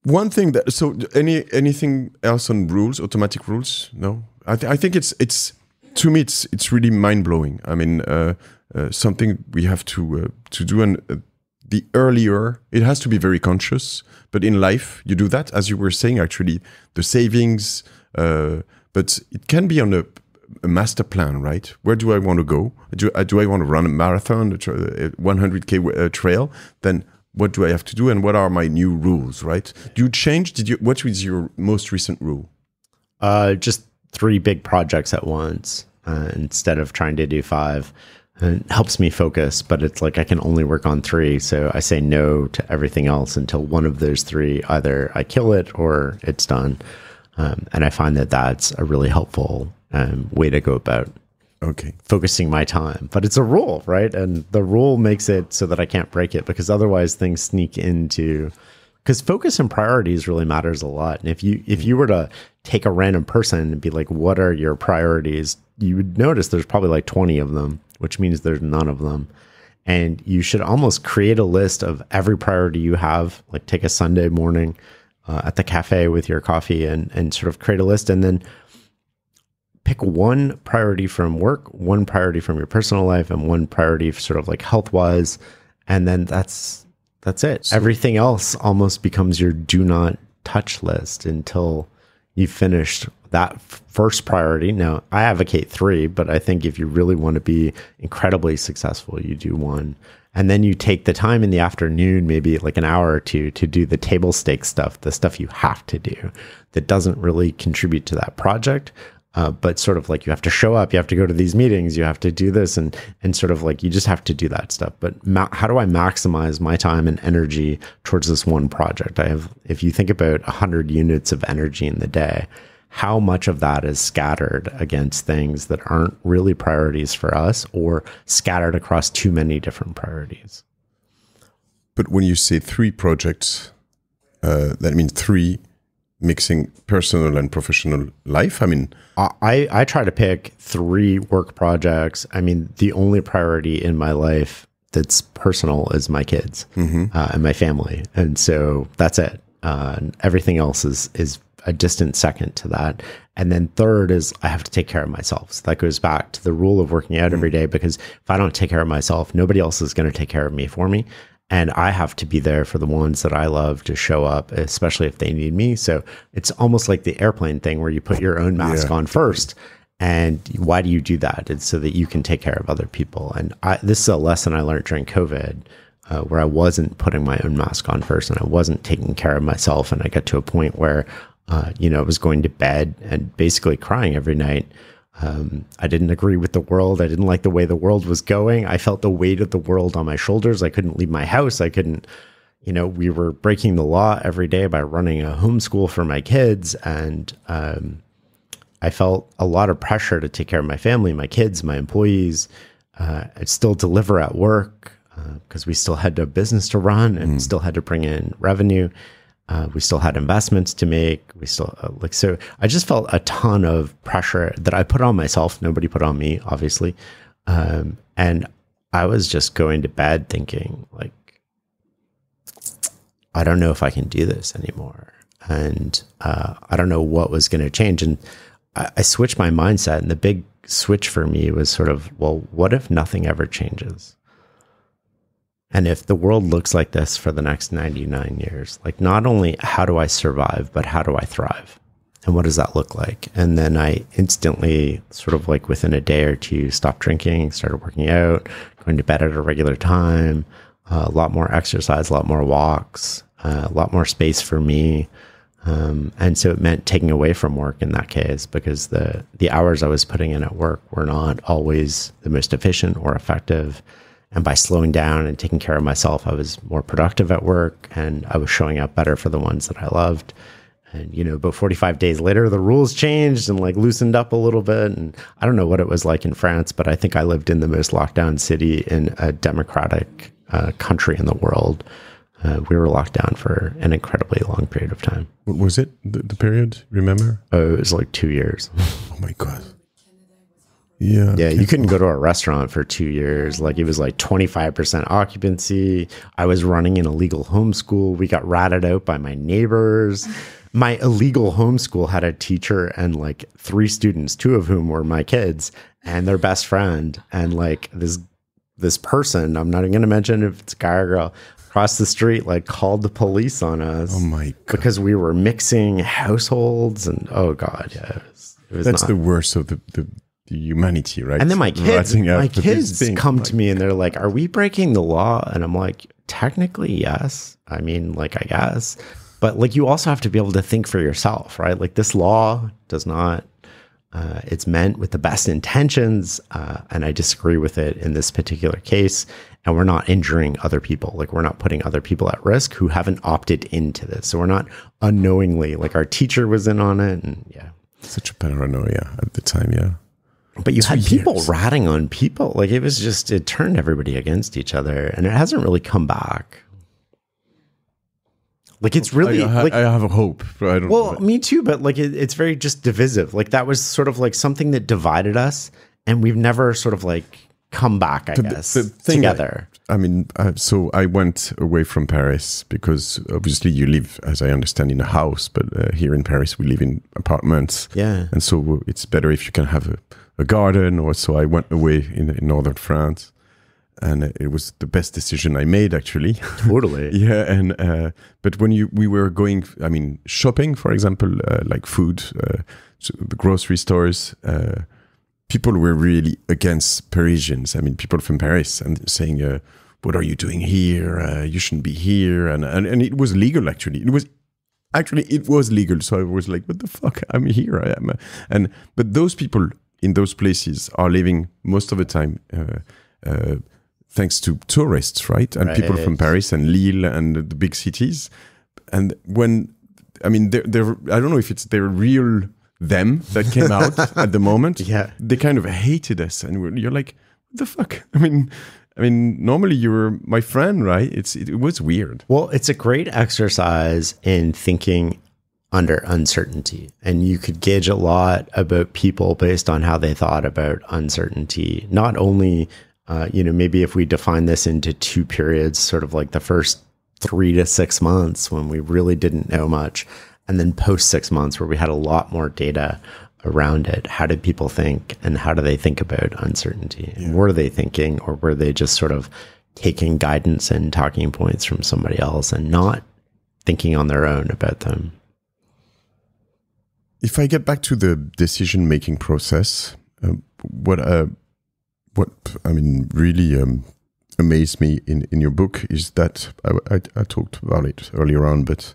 One thing that, so anything else on rules, automatic rules? No, I think it's to me it's really mind blowing. I mean, something we have to do, and the earlier it has to be very conscious. But in life, you do that, as you were saying. Actually, the savings, but it can be on a master plan, right? Where do I want to go? Do I want to run a marathon, a 100K trail? Then what do I have to do and what are my new rules, right? Do you change? What was your most recent rule? Just 3 big projects at once instead of trying to do 5. And it helps me focus, but it's like I can only work on 3. So I say no to everything else until one of those 3, either I kill it or it's done. And I find that that's a really helpful way to go about focusing my time. But it's a rule, right? And the rule makes it so that I can't break it, because otherwise things sneak into... Because focus and priorities really matters a lot. And if you were to take a random person and be like, what are your priorities? You would notice there's probably like 20 of them, which means there's none of them. And you should almost create a list of every priority you have, like take a Sunday morning at the cafe with your coffee and sort of create a list, and then pick one priority from work, one priority from your personal life, and one priority sort of like health-wise. And then that's it. So everything else almost becomes your do not touch list until you've finished that first priority. Now, I advocate 3, but I think if you really want to be incredibly successful, you do 1. And then you take the time in the afternoon, maybe like an hour or 2, to do the table stakes stuff, the stuff you have to do that doesn't really contribute to that project. But sort of like you have to show up, you have to go to these meetings, you have to do this, and sort of like you just have to do that stuff. But how do I maximize my time and energy towards this one project? If you think about 100 units of energy in the day, how much of that is scattered against things that aren't really priorities for us, or scattered across too many different priorities? But when you say 3 projects, that means 3 mixing personal and professional life? I mean, I try to pick 3 work projects. I mean, the only priority in my life that's personal is my kids and my family. And so that's it. Everything else is a distant second to that. And then third is I have to take care of myself. So that goes back to the rule of working out every day, because if I don't take care of myself, nobody else is going to take care of me for me. And I have to be there for the ones that I love to show up, especially if they need me. So it's almost like the airplane thing where you put your own mask on first. And why do you do that? It's so that you can take care of other people. And this is a lesson I learned during COVID, where I wasn't putting my own mask on first, and I wasn't taking care of myself. And I got to a point where, I was going to bed and basically crying every night. I didn't agree with the world. I didn't like the way the world was going. I felt the weight of the world on my shoulders. I couldn't leave my house. I couldn't, we were breaking the law every day by running a homeschool for my kids. And I felt a lot of pressure to take care of my family, my kids, my employees. I'd still deliver at work because we still had a business to run and still had to bring in revenue. We still had investments to make. We still so I just felt a ton of pressure that I put on myself. Nobody put on me, obviously. And I was just going to bed thinking like, I don't know if I can do this anymore. And I don't know what was going to change. And I switched my mindset. And the big switch for me was sort of, well, what if nothing ever changes? And if the world looks like this for the next 99 years, like not only how do I survive, but how do I thrive? And what does that look like? And then I instantly sort of like within a day or two, stopped drinking, started working out, going to bed at a regular time, a lot more exercise, a lot more walks, a lot more space for me. And so it meant taking away from work in that case, because the hours I was putting in at work were not always the most efficient or effective. And by slowing down and taking care of myself, I was more productive at work, and I was showing up better for the ones that I loved. And, about 45 days later, the rules changed and like loosened up a little bit. And I don't know what it was like in France, but I think I lived in the most locked down city in a democratic country in the world. We were locked down for an incredibly long period of time. What was it, the period? Remember? Oh, it was like 2 years. Oh my God. Yeah. Yeah, you couldn't go to a restaurant for 2 years. Like it was like 25% occupancy. I was running an illegal homeschool. We got ratted out by my neighbors. My illegal homeschool had a teacher and like 3 students, 2 of whom were my kids and their best friend. And like this person, I'm not even going to mention if it's a guy or girl, across the street, like called the police on us. Oh my God. Because we were mixing households and oh God, yeah. It was That's the worst of the humanity, right? And then my kids come to me and they're like, are we breaking the law? And I'm like, technically, yes. I mean, like, I guess. But like, you also have to be able to think for yourself, right? Like, this law does not, it's meant with the best intentions. And I disagree with it in this particular case. And we're not injuring other people. Like, we're not putting other people at risk who haven't opted into this. So we're not unknowingly, like, our teacher was in on it. And yeah. Such a paranoia at the time, yeah. But you had people ratting on people. Like, it was just, it turned everybody against each other. And it hasn't really come back. Like, it's really, I have a hope. I don't know. Me too. But like, it's very just divisive. Like, that was sort of like something that divided us. And we've never sort of like come back, I guess, together. So I went away from Paris because obviously you live, as I understand, in a house. But here in Paris, we live in apartments. Yeah. And so it's better if you can have a garden. Or so I went away in northern France. And it was the best decision I made, actually. Totally. Yeah. And but when we were going, shopping, for example, like food, so the grocery stores, people were really against Parisians. I mean, people from Paris, and saying, "What are you doing here? You shouldn't be here." And it was legal, actually. It was legal. So I was like, "What the fuck? I'm here. I am." But those people in those places are living most of the time. Thanks to tourists, right? And people from Paris and Lille and the big cities. And I don't know if it's their real them that came out at the moment. Yeah. They kind of hated us. And you're like, what the fuck? I mean, normally you were my friend, right? It was weird. Well, it's a great exercise in thinking under uncertainty. And you could gauge a lot about people based on how they thought about uncertainty. Not only maybe if we define this into two periods, sort of like the first 3 to 6 months when we really didn't know much, and then post 6 months where we had a lot more data around it. How did people think, and how do they think about uncertainty? And were they thinking, or were they just sort of taking guidance and talking points from somebody else and not thinking on their own about them? If I get back to the decision-making process, what really amazed me in your book is that I talked about it earlier on, but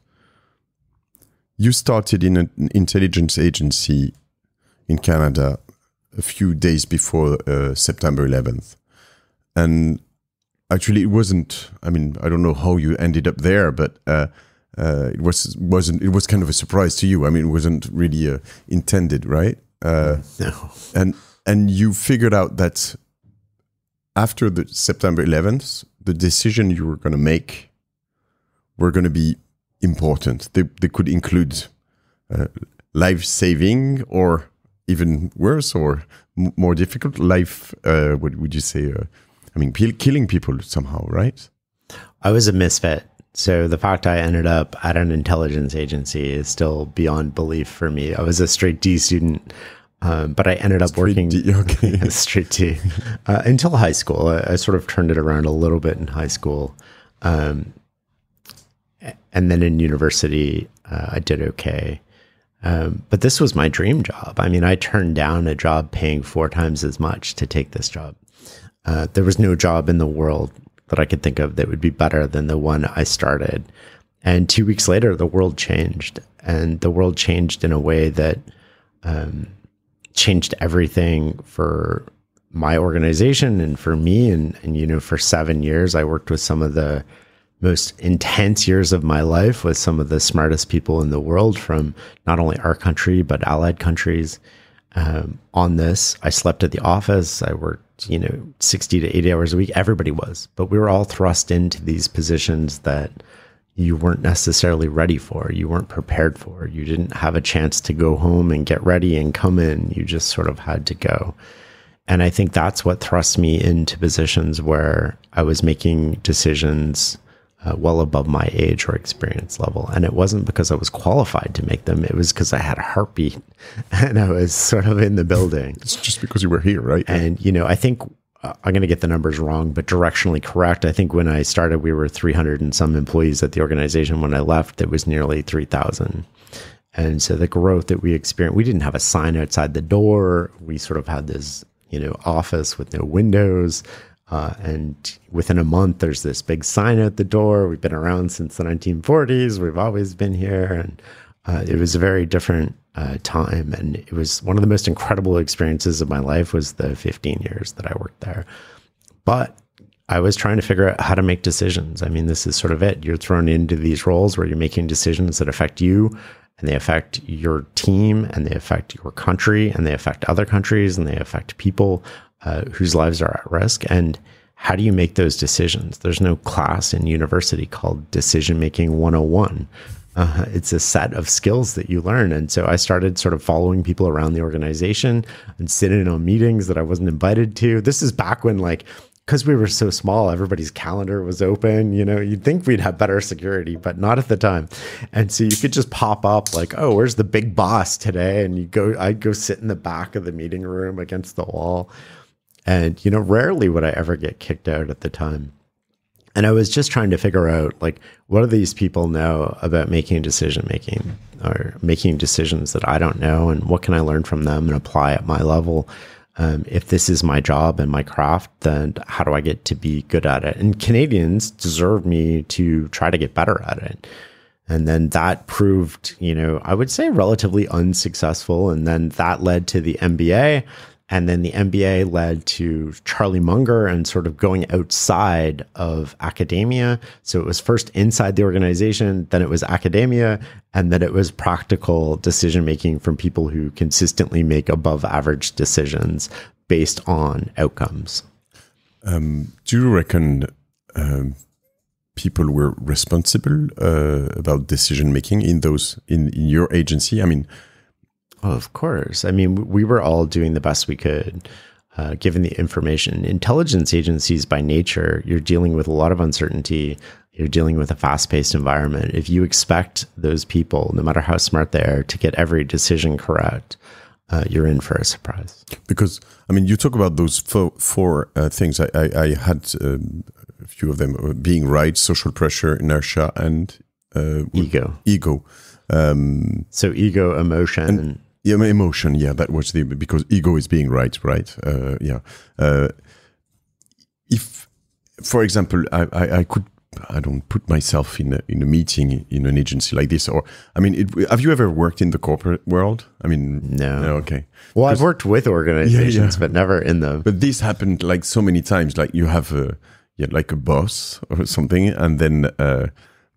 you started in an intelligence agency in Canada a few days before September 11th. And actually it wasn't, I don't know how you ended up there, but it was kind of a surprise to you. It wasn't really intended, right? No. And you figured out that after the September 11th, the decision you were going to make were going to be important. They could include life-saving, or even worse, or more difficult, what would you say? Killing people somehow, right? I was a misfit. So the fact I ended up at an intelligence agency is still beyond belief for me. I was a straight D student. But I ended up working straight D until high school. I sort of turned it around a little bit in high school. And then in university, I did okay. But this was my dream job. I turned down a job paying 4 times as much to take this job. There was no job in the world that I could think of that would be better than the one I started. And 2 weeks later, the world changed. And the world changed in a way that changed everything for my organization and for me. And for 7 years, I worked with some of the most intense years of my life with some of the smartest people in the world from not only our country, but allied countries. On this, I slept at the office. I worked, 60 to 80 hours a week. Everybody was, but we were all thrust into these positions that you weren't necessarily ready for. You weren't prepared for. You didn't have a chance to go home and get ready and come in. You just sort of had to go. And I think that's what thrust me into positions where I was making decisions well above my age or experience level. And it wasn't because I was qualified to make them. It was because I had a heartbeat and I was sort of in the building. It's just because you were here, right? And, I think I'm going to get the numbers wrong, but directionally correct. I think when I started, we were 300 and some employees at the organization. When I left, it was nearly 3,000. And so the growth that we experienced, we didn't have a sign outside the door. We sort of had this, office with no windows. And within a month, there's this big sign out the door. We've been around since the 1940s. We've always been here. And it was a very different time. And it was one of the most incredible experiences of my life was the 15 years that I worked there. But I was trying to figure out how to make decisions. I mean, this is sort of it. You're thrown into these roles where you're making decisions that affect you, and they affect your team, and they affect your country, and they affect other countries, and they affect people whose lives are at risk. And how do you make those decisions? There's no class in university called Decision Making 101. It's a set of skills that you learn. And so I started sort of following people around the organization and sitting on meetings that I wasn't invited to. This is back when, like, because we were so small, everybody's calendar was open. You know, you'd think we'd have better security, but not at the time. And so you could just pop up like, oh, where's the big boss today? And I'd go sit in the back of the meeting room against the wall. And, you know, rarely would I ever get kicked out at the time. And I was just trying to figure out, like, what do these people know about making decision-making or making decisions that I don't know? And what can I learn from them and apply at my level? If this is my job and my craft, then how do I get to be good at it? And Canadians deserve me to try to get better at it. And then that proved, you know, I would say relatively unsuccessful. And then that led to the MBA. And then the MBA led to Charlie Munger and sort of going outside of academia. So it was first inside the organization, then it was academia, and then it was practical decision making from people who consistently make above average decisions based on outcomes. Do you reckon people were responsible about decision making in your agency? I mean, oh, of course. I mean, we were all doing the best we could, given the information. Intelligence agencies, by nature, you're dealing with a lot of uncertainty. You're dealing with a fast-paced environment. If you expect those people, no matter how smart they are, to get every decision correct, you're in for a surprise. Because, I mean, you talk about those four things. I had a few of them being right, social pressure, inertia, and ego. So ego, emotion. Yeah, emotion. Yeah, that was because ego is being right. If, for example, I don't put myself in a meeting in an agency like this, or I mean, have you ever worked in the corporate world? I mean, no. Okay. Well, I've worked with organizations, but never in them. But this happened like so many times. Like you have like a boss or something, and then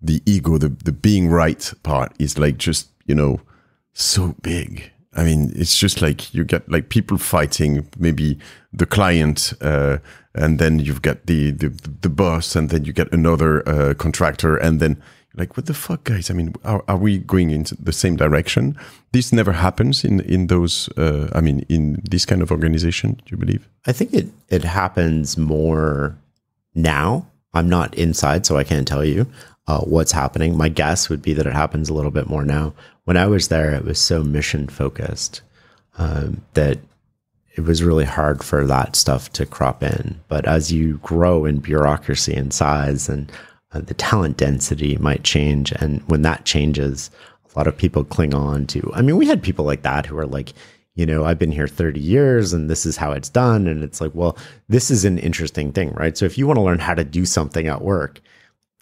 the ego, the being right part is like just, you know, so big. I mean, it's just like you get like people fighting, maybe the client, and then you've got the boss, and then you get another contractor, and then like, what the fuck, guys? I mean, are we going into the same direction? This never happens in those. I mean, in this kind of organization, do you believe? I think it happens more now. I'm not inside, so I can't tell you what's happening. My guess would be that it happens a little bit more now. When I was there, it was so mission focused that it was really hard for that stuff to crop in. But as you grow in bureaucracy and size, and the talent density might change, and when that changes, a lot of people cling on to. I mean, we had people like that who are like, you know, I've been here 30 years and this is how it's done. And it's like, well, this is an interesting thing, right? So if you want to learn how to do something at work,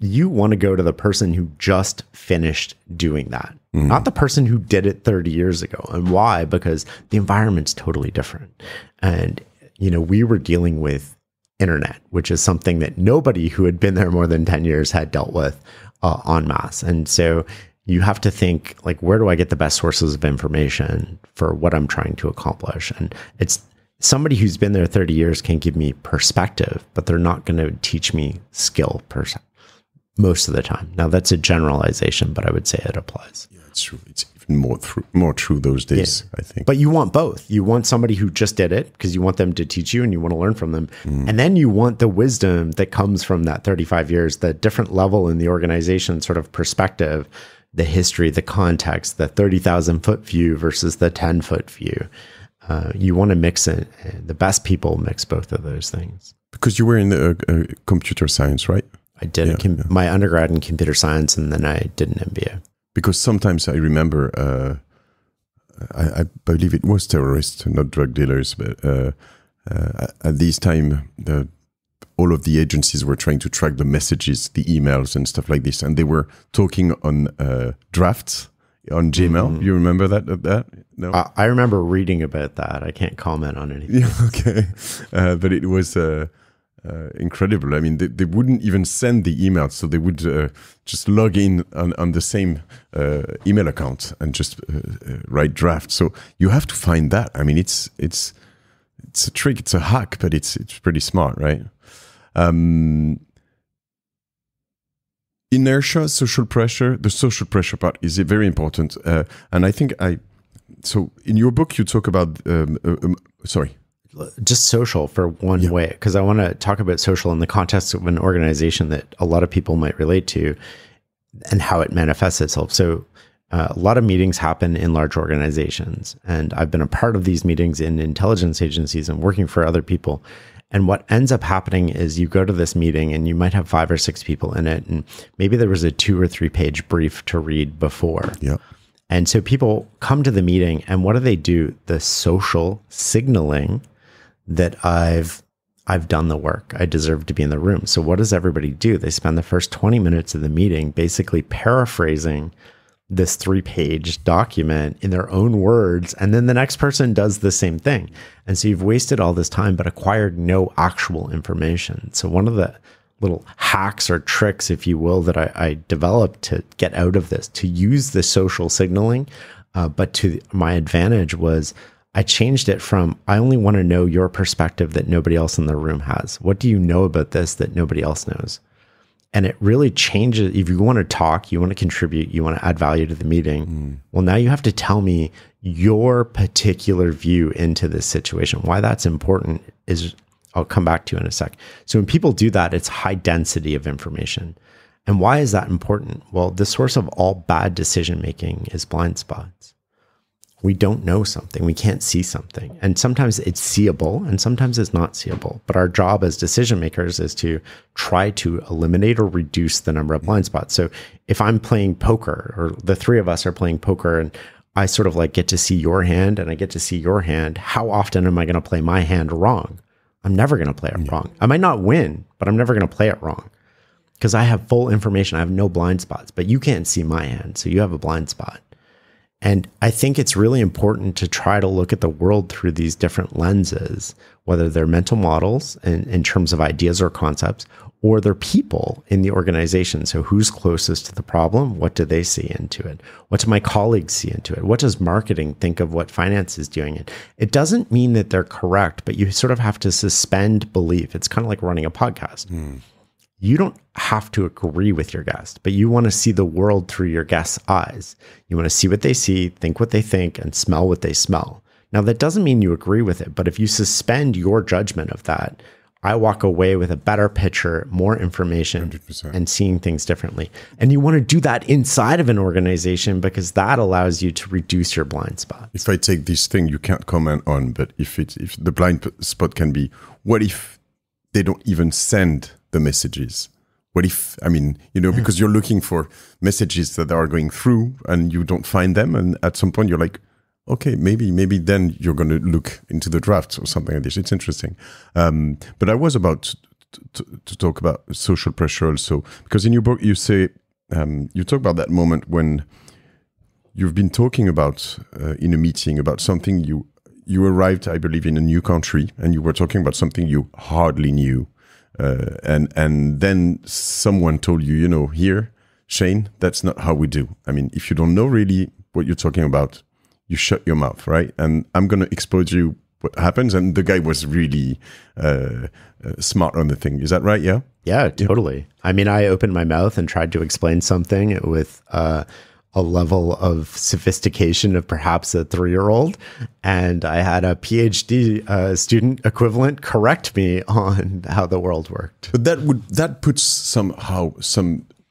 you want to go to the person who just finished doing that, not the person who did it 30 years ago. And why? Because the environment's totally different. And, you know, we were dealing with internet, which is something that nobody who had been there more than 10 years had dealt with en masse. And so you have to think, like, where do I get the best sources of information for what I'm trying to accomplish? And it's somebody who's been there 30 years can give me perspective, but they're not going to teach me skill most of the time. Now, that's a generalization, but I would say it applies. Yeah, it's true. It's even more true those days, yeah. I think. But you want both. You want somebody who just did it because you want them to teach you and you want to learn from them. And then you want the wisdom that comes from that 35 years, the different level in the organization sort of perspective, the history, the context, the 30,000 foot view versus the 10-foot view. You want to mix it. The best people mix both of those things. Because you were in computer science, right? I did my undergrad in computer science, and then I did an MBA. Because sometimes I remember, I believe it was terrorists, not drug dealers, but at this time, all of the agencies were trying to track the messages, the emails and stuff like this. And they were talking on drafts on Gmail. Mm-hmm. You remember that? No? I remember reading about that. I can't comment on anything. Yeah, okay. But it was incredible. I mean, they wouldn't even send the emails. So they would just log in on the same email account and just write drafts. So you have to find that. I mean, it's a trick, it's a hack, but it's pretty smart, right? Inertia, social pressure. The social pressure part is very important. And I think so in your book, you talk about, just social for one way, because I want to talk about social in the context of an organization that a lot of people might relate to and how it manifests itself. So a lot of meetings happen in large organizations, and I've been a part of these meetings in intelligence agencies and working for other people. And what ends up happening is you go to this meeting and you might have 5 or 6 people in it, and maybe there was a 2 or 3 page brief to read before. Yeah. And so people come to the meeting, and what do? The social signaling that I've done the work. I deserve to be in the room. So what does everybody do? They spend the first 20 minutes of the meeting basically paraphrasing this 3-page document in their own words, and then the next person does the same thing. And so you've wasted all this time, but acquired no actual information. So one of the little hacks or tricks, if you will, that I developed to get out of this, to use the social signaling, but to my advantage was I changed it from, I only want to know your perspective that nobody else in the room has. What do you know about this that nobody else knows? And it really changes. If you want to talk, you want to contribute, you want to add value to the meeting. Well, now you have to tell me your particular view into this situation. Why that's important is, I'll come back to in a sec. So when people do that, it's high density of information. And why is that important? Well, the source of all bad decision-making is blind spots. We don't know something. We can't see something. And sometimes it's seeable and sometimes it's not seeable. But our job as decision makers is to try to eliminate or reduce the number of blind spots. So if I'm playing poker, or the 3 of us are playing poker, and I sort of like get to see your hand and I get to see your hand, how often am I going to play my hand wrong? I'm never going to play it wrong. I might not win, but I'm never going to play it wrong because I have full information. I have no blind spots, but you can't see my hand. So you have a blind spot. And I think it's really important to try to look at the world through these different lenses, whether they're mental models in terms of ideas or concepts, or they're people in the organization. So who's closest to the problem? What do they see into it? What do my colleagues see into it? What does marketing think of what finance is doing? It doesn't mean that they're correct, but you sort of have to suspend belief. It's kind of like running a podcast. You don't have to agree with your guest, but you want to see the world through your guest's eyes. You want to see what they see, think what they think, and smell what they smell. Now, that doesn't mean you agree with it, but if you suspend your judgment of that, I walk away with a better picture, more information, 100%. And seeing things differently. And you want to do that inside of an organization because that allows you to reduce your blind spots. If I take this thing you can't comment on, but if the blind spot can be, what if they don't even send the messages? What if, because you're looking for messages that are going through and you don't find them. And at some point you're like, okay, maybe then you're going to look into the drafts or something like this. It's interesting. But I was about to talk about social pressure also, because in your book you say, you talk about that moment when you've been talking about in a meeting about something you arrived, I believe, in a new country, and you were talking about something you hardly knew. And then someone told you, here, Shane, that's not how we do. I mean, if you don't know really what you're talking about, you shut your mouth, right? And I'm going to expose you what happens. And the guy was really smart on the thing. Is that right? Yeah? Yeah, totally. I mean, I opened my mouth and tried to explain something with a level of sophistication of perhaps a 3-year-old. And I had a PhD student equivalent correct me on how the world worked. But that puts some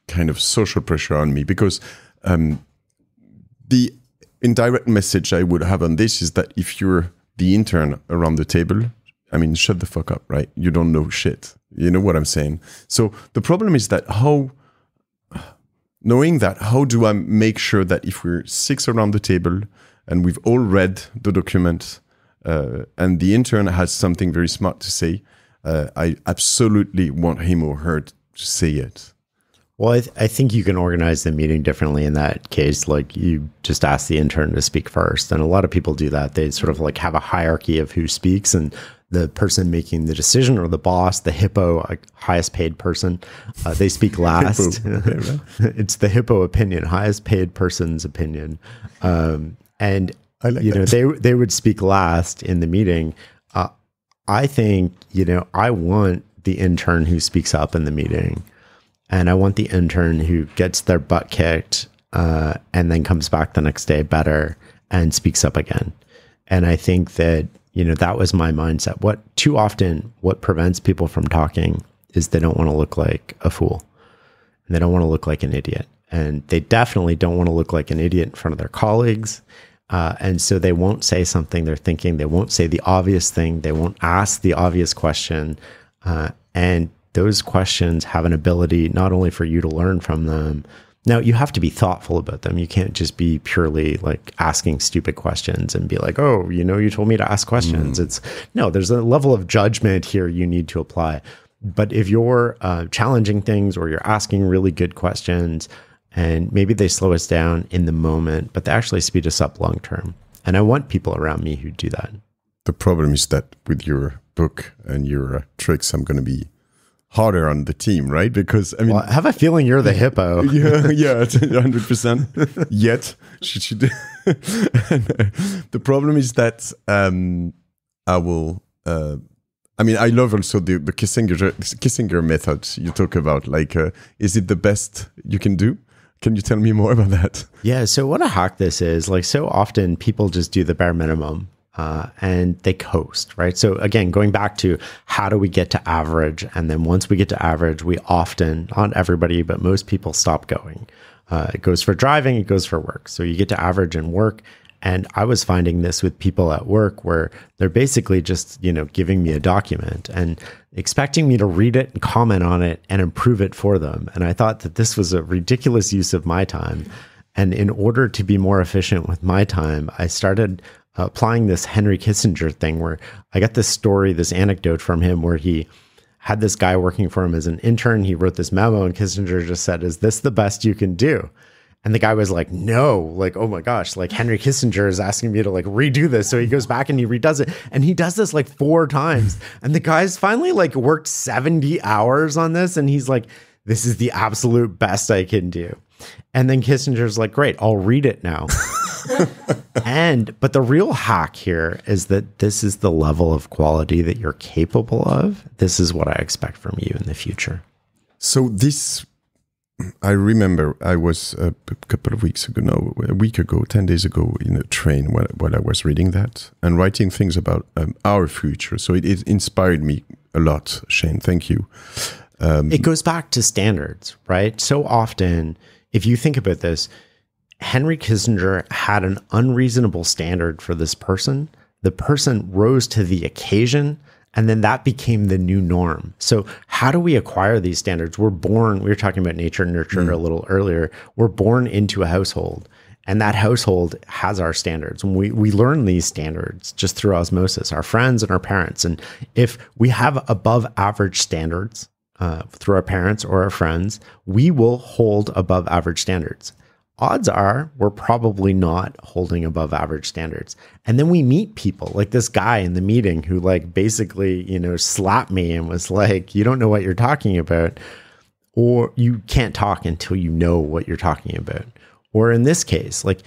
kind of social pressure on me, because the indirect message I would have on this is that if you're the intern around the table, shut the fuck up, right? You don't know shit. You know what I'm saying? So the problem is that knowing that, how do I make sure that if we're 6 around the table and we've all read the document and the intern has something very smart to say, I absolutely want him or her to say it. Well, I think you can organize the meeting differently in that case. Like you just ask the intern to speak first. And a lot of people do that. They sort of like have a hierarchy of who speaks, and the person making the decision, or the boss, the HiPPO, like highest paid person, they speak last. It's the HiPPO opinion, highest paid person's opinion. And I like they would speak last in the meeting. I think, I want the intern who speaks up in the meeting. And I want the intern who gets their butt kicked and then comes back the next day better and speaks up again. And I think that, that was my mindset. Too often, what prevents people from talking is they don't want to look like a fool. And they don't want to look like an idiot. And they definitely don't want to look like an idiot in front of their colleagues. And so they won't say something they're thinking. They won't say the obvious thing. They won't ask the obvious question. And those questions have an ability not only for you to learn from them. Now, you have to be thoughtful about them. You can't just be purely like asking stupid questions and be like, oh, you told me to ask questions. There's a level of judgment here you need to apply. But if you're challenging things, or you're asking really good questions, and maybe they slow us down in the moment, but they actually speed us up long term. And I want people around me who do that. The problem is that with your book and your tricks, I'm going to be harder on the team, right? Because I I have a feeling you're the HiPPO. yeah, 100%. Yet, the problem is that I will. I love also the Kissinger method you talk about. Like, is it the best you can do? Can you tell me more about that? Yeah. So what a hack this is, like, so often people just do the bare minimum. And they coast, right? So again, going back to how do we get to average? And then once we get to average, we often, not everybody, but most people stop going. It goes for driving, it goes for work. So you get to average in work. And I was finding this with people at work where they're basically just, giving me a document and expecting me to read it and comment on it and improve it for them. And I thought that this was a ridiculous use of my time. And in order to be more efficient with my time, I started applying this Henry Kissinger thing, where I got this story, this anecdote from him, where he had this guy working for him as an intern. He wrote this memo, and Kissinger just said, "Is this the best you can do?" And the guy was like, "No, like, oh my gosh, like Henry Kissinger is asking me to like redo this." So he goes back and he redoes it, and he does this like 4 times. And the guy's finally like worked 70 hours on this, and he's like, "This is the absolute best I can do." And then Kissinger's like, "Great, I'll read it now." But the real hack here is that this is the level of quality that you're capable of. This is what I expect from you in the future. So I remember I was a week ago, 10 days ago, in a train while I was reading that and writing things about our future. So it inspired me a lot, Shane. Thank you. It goes back to standards, right? So often, if you think about this, Henry Kissinger had an unreasonable standard for this person. The person rose to the occasion, and then that became the new norm. So how do we acquire these standards? We were talking about nature and nurture a little earlier. We're born into a household, and that household has our standards. And we learn these standards just through osmosis, our friends and our parents. And if we have above average standards through our parents or our friends, we will hold above average standards. Odds are we're probably not holding above average standards. And then we meet people like this guy in the meeting who like basically, slapped me and was like, "You don't know what you're talking about," or "You can't talk until you know what you're talking about." Or in this case, like,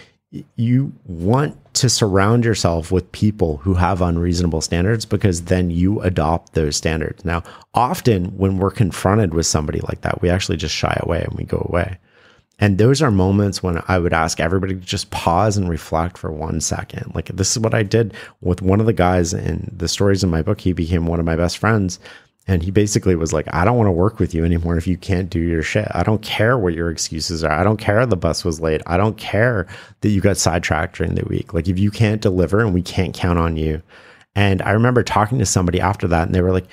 you want to surround yourself with people who have unreasonable standards, because then you adopt those standards. Now, often when we're confronted with somebody like that, we actually just shy away and we go away. And those are moments when I would ask everybody to just pause and reflect for 1 second. Like, this is what I did with one of the guys in the stories in my book. He became one of my best friends. And he basically was like, "I don't want to work with you anymore if you can't do your shit. I don't care what your excuses are. I don't care the bus was late. I don't care that you got sidetracked during the week. Like, if you can't deliver and we can't count on you." And I remember talking to somebody after that, and they were like,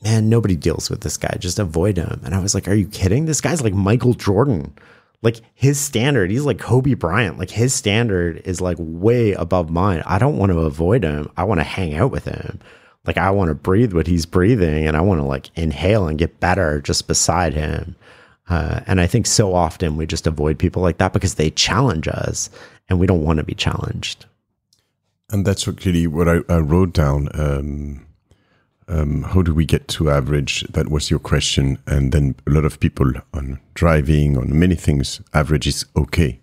"Man, nobody deals with this guy. Just avoid him." And I was like, "Are you kidding? This guy's like Michael Jordan. Like, his standard, he's like Kobe Bryant. Like, his standard is like way above mine. I don't want to avoid him. I want to hang out with him. Like, I want to breathe what he's breathing, and I want to like inhale and get better just beside him. And I think so often we just avoid people like that because they challenge us, and we don't want to be challenged. And that's actually what I wrote down. How do we get to average? That was your question. And then a lot of people on driving, on many things, average is okay.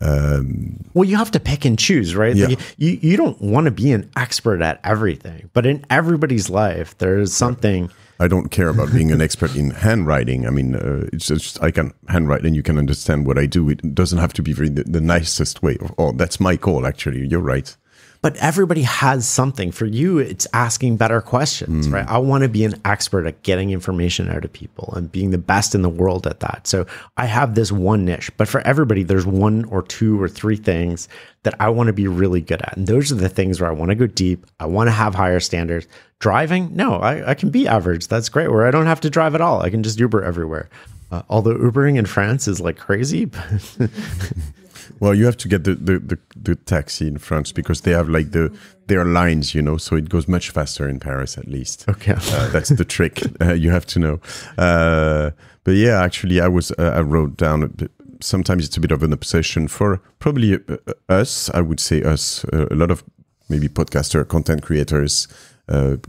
Well, you have to pick and choose, right? Yeah. Like, you don't want to be an expert at everything, but in everybody's life, there's something. I don't care about being an expert in handwriting. I mean, it's just I can handwrite and you can understand what I do. It doesn't have to be the nicest way. Oh, that's my call, actually. You're right. But everybody has something. For you, it's asking better questions, right? I want to be an expert at getting information out of people and being the best in the world at that. So I have this one niche, but for everybody, there's one or two or three things that I want to be really good at. And those are the things where I want to go deep. I want to have higher standards. Driving, no, I can be average. That's great. Where I don't have to drive at all. I can just Uber everywhere. Although Ubering in France is like crazy. Well, you have to get the taxi in France because they have like their lines, you know, so it goes much faster in Paris at least. Okay. That's the trick. You have to know. But yeah, actually, I wrote down, sometimes it's a bit of an obsession for probably us, I would say us, a lot of maybe podcaster, content creators,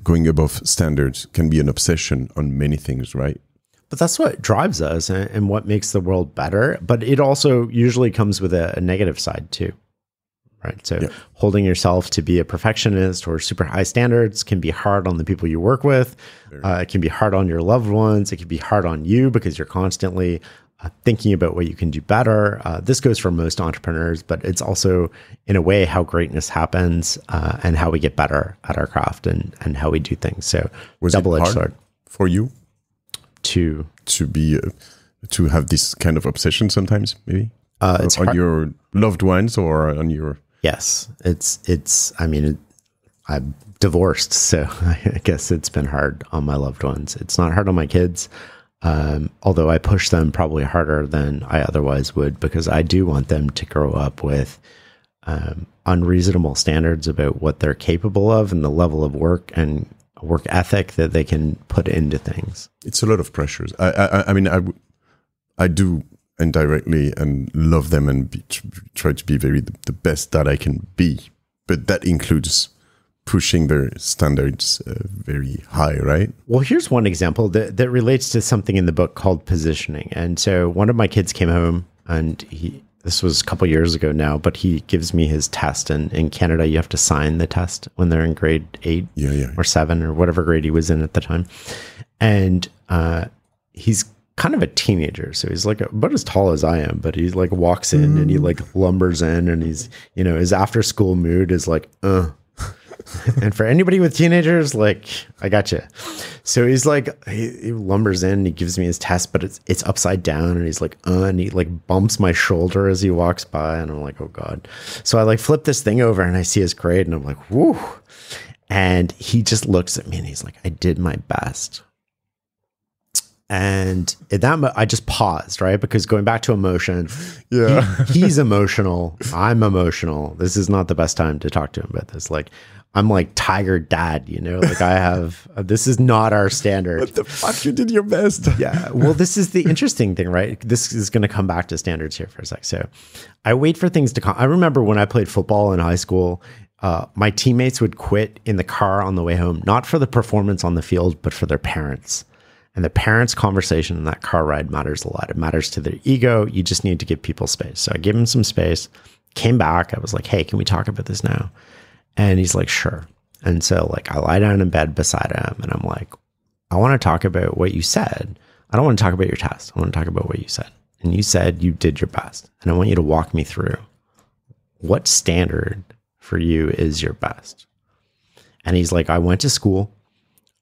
going above standards can be an obsession on many things, right? But that's what drives us and what makes the world better. But it also usually comes with a negative side too, right? So holding yourself to be a perfectionist or super high standards can be hard on the people you work with. It can be hard on your loved ones. It can be hard on you because you're constantly thinking about what you can do better. This goes for most entrepreneurs, but it's also in a way how greatness happens and how we get better at our craft and how we do things. So double-edged sword for you. To have this kind of obsession sometimes, maybe it's on your loved ones or on your. Yes, it's. I mean, I'm divorced, so I guess it's been hard on my loved ones. It's not hard on my kids, although I push them probably harder than I otherwise would because I do want them to grow up with unreasonable standards about what they're capable of and the level of work and work ethic that they can put into things. It's a lot of pressures. I mean, I do indirectly and love them and try to be the best that I can be. But that includes pushing their standards very high, right? Well, here's one example that relates to something in the book called positioning. And so one of my kids came home and this was a couple years ago now, but he gives me his test. And in Canada, you have to sign the test when they're in grade 8 or 7 or whatever grade he was in at the time. And he's kind of a teenager. So he's like about as tall as I am, but he like walks in and he like lumbers in and he's, you know, his after school mood is like, And for anybody with teenagers, like, I got you. So he's like, he lumbers in and he gives me his test, but it's upside down. And he's like, and he like bumps my shoulder as he walks by. And I'm like, oh God. So I like flip this thing over and I see his grade and I'm like, whoo. And he just looks at me and he's like, I did my best. And at that, I just paused, right? Because going back to emotion, he's emotional. I'm emotional. This is not the best time to talk to him about this. Like, I'm like tiger dad, you know, like I have, this is not our standard. What the fuck? You did your best. Yeah. Well, this is the interesting thing, right? This is going to come back to standards here for a sec. So I wait for things to come. I remember when I played football in high school, my teammates would quit in the car on the way home, not for the performance on the field, but for their parents. And the parents' conversation in that car ride matters a lot. It matters to their ego. You just need to give people space. So I gave him some space, came back. I was like, hey, can we talk about this now? And he's like, sure. And so like I lie down in bed beside him and I'm like, I want to talk about what you said. I don't want to talk about your test. I want to talk about what you said. And you said you did your best. And I want you to walk me through what standard for you is your best. And he's like, I went to school.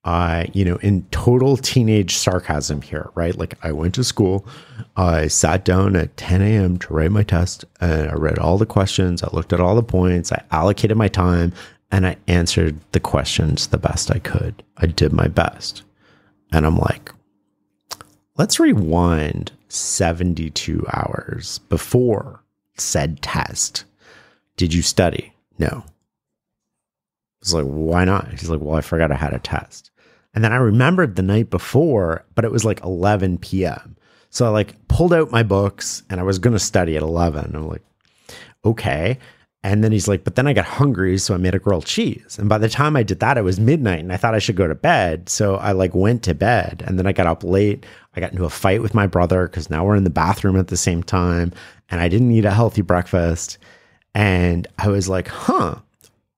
In total teenage sarcasm here, right? Like I went to school, I sat down at 10 a.m. to write my test and I read all the questions. I looked at all the points. I allocated my time and I answered the questions the best I could. I did my best. And I'm like, let's rewind 72 hours before said test. Did you study? No. was like, why not? He's like, well, I forgot I had a test. And then I remembered the night before, but it was like 11 p.m. So I like pulled out my books and I was going to study at 11. I'm like, okay. And then he's like, but then I got hungry, so I made a grilled cheese. And by the time I did that, it was midnight and I thought I should go to bed. So I like went to bed, and then I got up late. I got into a fight with my brother because now we're in the bathroom at the same time, and I didn't eat a healthy breakfast. And I was like,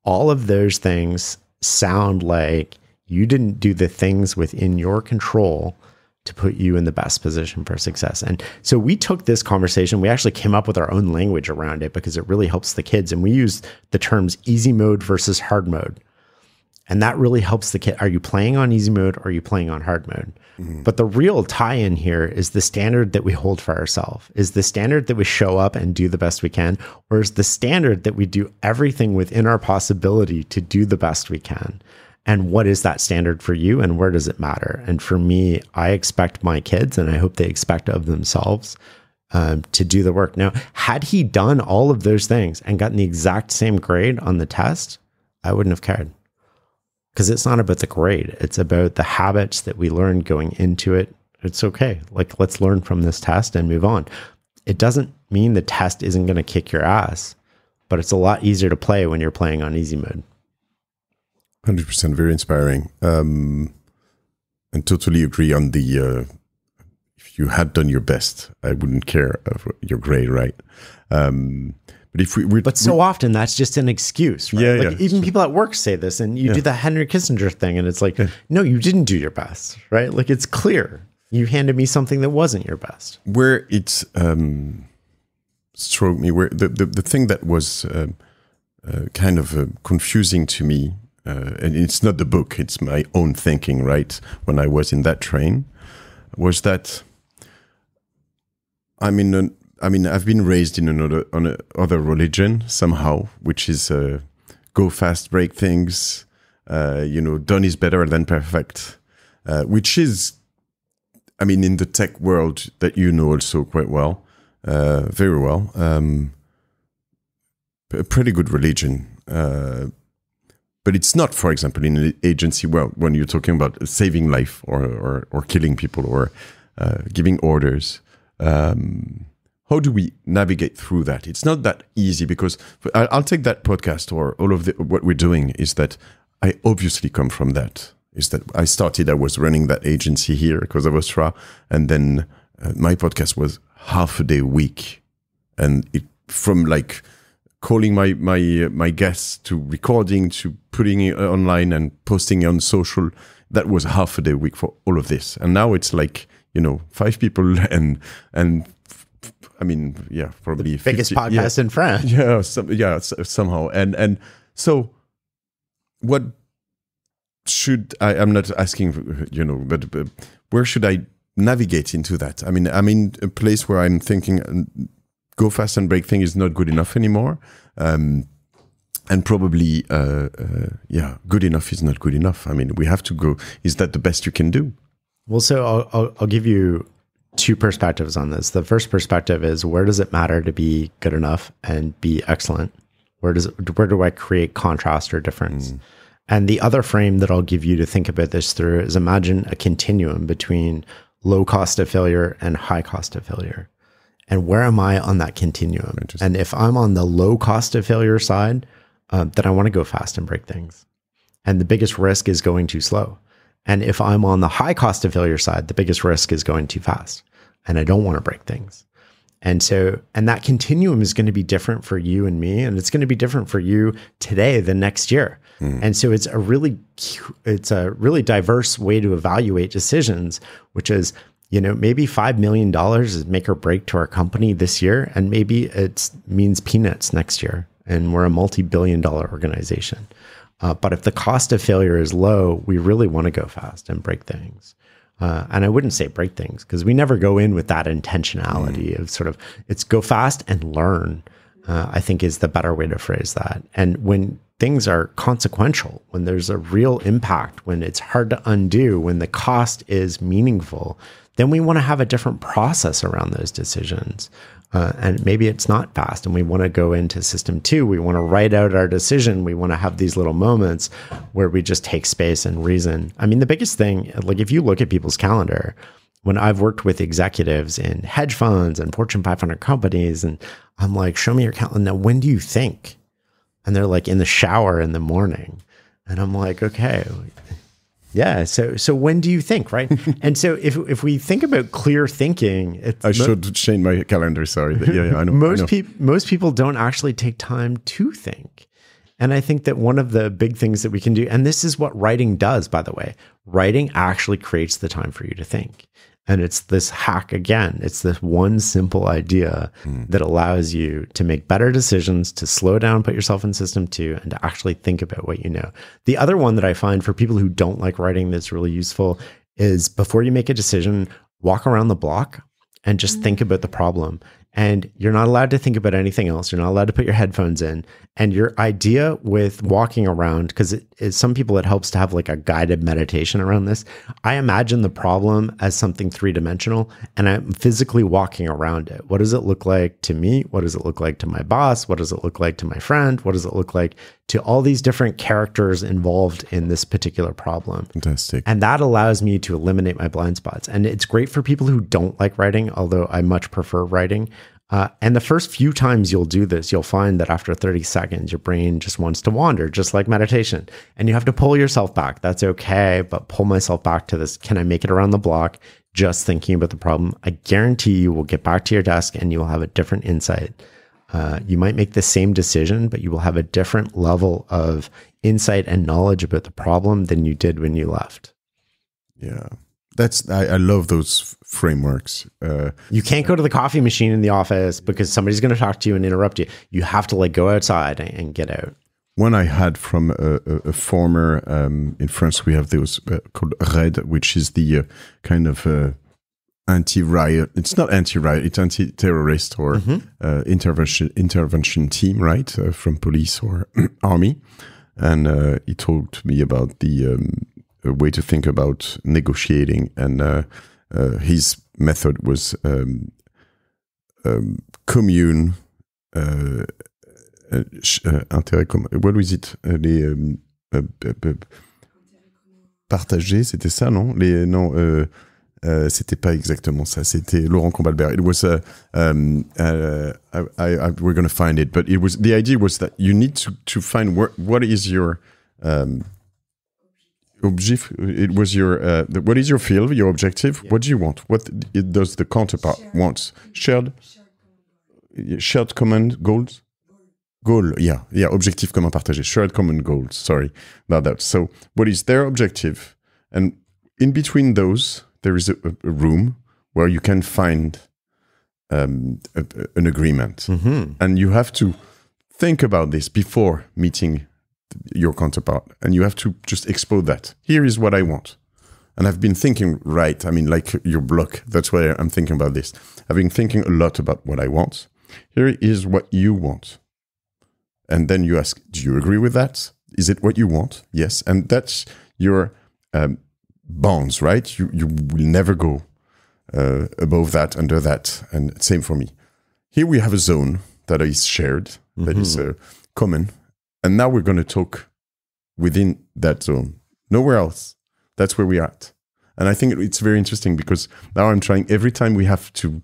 all of those things sound like you didn't do the things within your control to put you in the best position for success. And so we took this conversation, we actually came up with our own language around it because it really helps the kids. And we use the terms easy mode versus hard mode. And that really helps the kid. Are you playing on easy mode or are you playing on hard mode? Mm-hmm. But the real tie-in here is the standard that we hold for ourselves. Is the standard that we show up and do the best we can, or is the standard that we do everything within our possibility to do the best we can? And what is that standard for you, and where does it matter? And for me, I expect my kids, and I hope they expect of themselves, to do the work. Now, had he done all of those things and gotten the exact same grade on the test, I wouldn't have cared. Because it's not about the grade. It's about the habits that we learned going into it. It's okay. Like, let's learn from this test and move on. It doesn't mean the test isn't going to kick your ass, but it's a lot easier to play when you're playing on easy mode. 100%, very inspiring. And totally agree on the, if you had done your best, I wouldn't care of your grade, right? But if but so often that's just an excuse, right? Yeah, like even people at work say this, and you do the Henry Kissinger thing, and it's like, no, you didn't do your best, right? Like, it's clear. You handed me something that wasn't your best. Where it's struck me, where the thing that was kind of confusing to me, and it's not the book, it's my own thinking, right? When I was in that train, was that, I've been raised in another religion somehow, which is go fast, break things, done is better than perfect, which is, in the tech world that you know also quite well, very well, a pretty good religion. But it's not, for example, in the agency world, when you're talking about saving life or killing people or giving orders. How do we navigate through that? It's not that easy, because I'll take that podcast, or all of what we're doing is that I obviously come from that. Is that I was running that agency here because of Austria, and then my podcast was half a day a week. And from like calling my guests to recording to putting it online and posting it on social, that was half a day a week for all of this. And now it's like, 5 people and probably the biggest podcast in France. Somehow. And so what should I'm not asking, but where should I navigate into that? I'm in a place where I'm thinking, go fast and break things is not good enough anymore. And probably, good enough is not good enough. We have to go. Is that the best you can do? Well, so I'll give you 2 perspectives on this. The first perspective is, where does it matter to be good enough and be excellent? Where do I create contrast or difference? And the other frame that I'll give you to think about this through is, imagine a continuum between low cost of failure and high cost of failure. And where am I on that continuum? And if I'm on the low cost of failure side, then I want to go fast and break things. And the biggest risk is going too slow. And if I'm on the high cost of failure side, the biggest risk is going too fast. And I don't want to break things. And that continuum is going to be different for you and me. And it's going to be different for you today than next year. And so it's a really diverse way to evaluate decisions, which is, maybe $5 million is make or break to our company this year. And maybe it means peanuts next year. And we're a multi-billion-dollar organization. But if the cost of failure is low, we really want to go fast and break things. And I wouldn't say break things, because we never go in with that intentionality of sort of, it's go fast and learn. I think is the better way to phrase that. And when things are consequential, when there's a real impact, when it's hard to undo, when the cost is meaningful, then we want to have a different process around those decisions. And maybe it's not fast and we want to go into system 2. We want to write out our decision. We want to have these little moments where we just take space and reason. I mean, the biggest thing, like if you look at people's calendar, when I've worked with executives in hedge funds and Fortune 500 companies, and I'm like, show me your calendar. Now, when do you think? And they're like, in the shower in the morning. And I'm like, okay, yeah. So when do you think, right? And so if we think about clear thinking, I should change my calendar. Sorry. Yeah, I know. Most people don't actually take time to think. And I think that one of the big things that we can do, and this is what writing does, by the way, writing actually creates the time for you to think. And it's this hack again. It's this one simple idea that allows you to make better decisions, to slow down, put yourself in system 2, and to actually think about what you know. The other one that I find for people who don't like writing that's really useful is before you make a decision, walk around the block and just think about the problem. And you're not allowed to think about anything else. You're not allowed to put your headphones in. And your idea with walking around, because some people it helps to have like a guided meditation around this. I imagine the problem as something 3-dimensional and I'm physically walking around it. What does it look like to me? What does it look like to my boss? What does it look like to my friend? What does it look like to all these different characters involved in this particular problem? Fantastic. And that allows me to eliminate my blind spots. And it's great for people who don't like writing, although I much prefer writing. And the first few times you'll do this, you'll find that after 30 seconds, your brain just wants to wander, just like meditation. And you have to pull yourself back. That's okay, but pull myself back to this. Can I make it around the block? Just thinking about the problem. I guarantee you will get back to your desk and you will have a different insight. You might make the same decision, but you will have a different level of insight and knowledge about the problem than you did when you left. Yeah. I love those frameworks. You can't go to the coffee machine in the office because somebody's going to talk to you and interrupt you. You have to like go outside and get out. One I had from a former, in France, we have those called RAID, which is the kind of anti-riot. It's not anti-riot, it's anti-terrorist or intervention team, right? From police or army. And he talked to me about the a way to think about negotiating, and his method was commune, intérêt commun. What was it? Les partagés, c'était ça, non? C'était pas exactement ça. C'était Laurent Combalbert. It was we're going to find it, but it was the idea was that you need to find what is your it was your what is your field, your objective? Yeah. What do you want? What does the counterpart want? Shared common goals? Goal, yeah, objectif commun partagé. Shared common goals, sorry about that. So what is their objective? And in between those, there is a room where you can find an agreement. And you have to think about this before meeting your counterpart, and you have to just explode that. Here is what I want. And I've been thinking, right, I mean, like your block, that's why I'm thinking about this. I've been thinking a lot about what I want. Here is what you want. And then you ask, do you agree with that? Is it what you want? Yes. And that's your bonds, right? You will never go above that, under that. And same for me. Here we have a zone that is shared, that is common. And now we're going to talk within that zone. Nowhere else. That's where we're at. And I think it's very interesting because now I'm trying, every time we have to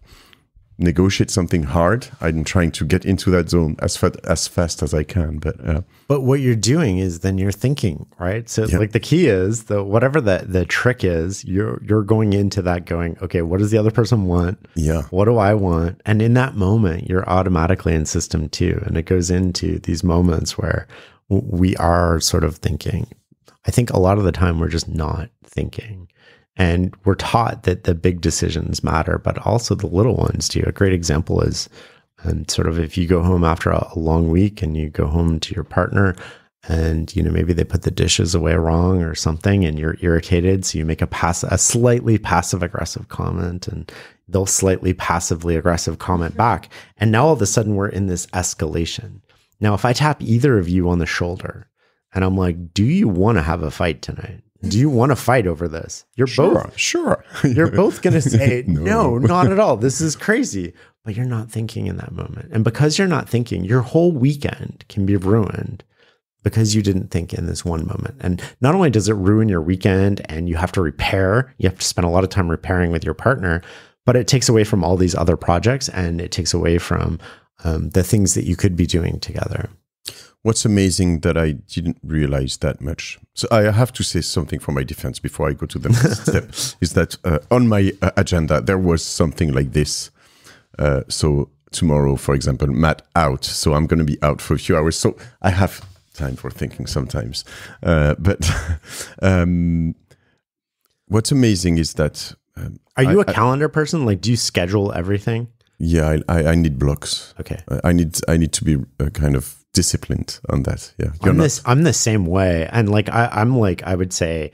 negotiate something hard, I'm trying to get into that zone as fast as I can. But what you're doing is then you're thinking, right? So like the key is whatever the trick is, you're going into that going, okay, what does the other person want? Yeah. What do I want? And in that moment, you're automatically in system 2. And it goes into these moments where we are sort of thinking. I think a lot of the time we're just not thinking. And we're taught that the big decisions matter, but also the little ones too. A great example is sort of if you go home after a long week and you go home to your partner and maybe they put the dishes away wrong or something, and you're irritated, so you make a slightly passive aggressive comment, and they'll slightly passively aggressive comment back, and now all of a sudden we're in this escalation. Now, if I tap either of you on the shoulder and I'm like, do you want to have a fight tonight? Do you want to fight over this? You're both going to say, no, not at all. This is crazy. But you're not thinking in that moment. And because you're not thinking, your whole weekend can be ruined because you didn't think in this one moment. And not only does it ruin your weekend and you have to spend a lot of time repairing with your partner, but it takes away from all these other projects, and it takes away from the things that you could be doing together. What's amazing that I didn't realize that much. So I have to say something for my defense before I go to the next step, is that on my agenda, there was something like this. So tomorrow, for example, Matt out. So I'm going to be out for a few hours. So I have time for thinking sometimes. But what's amazing is that... Are you a calendar person? Like, do you schedule everything? Yeah, I need blocks. Okay. I need to be kind of disciplined on that. Yeah, I'm the same way, and like I would say,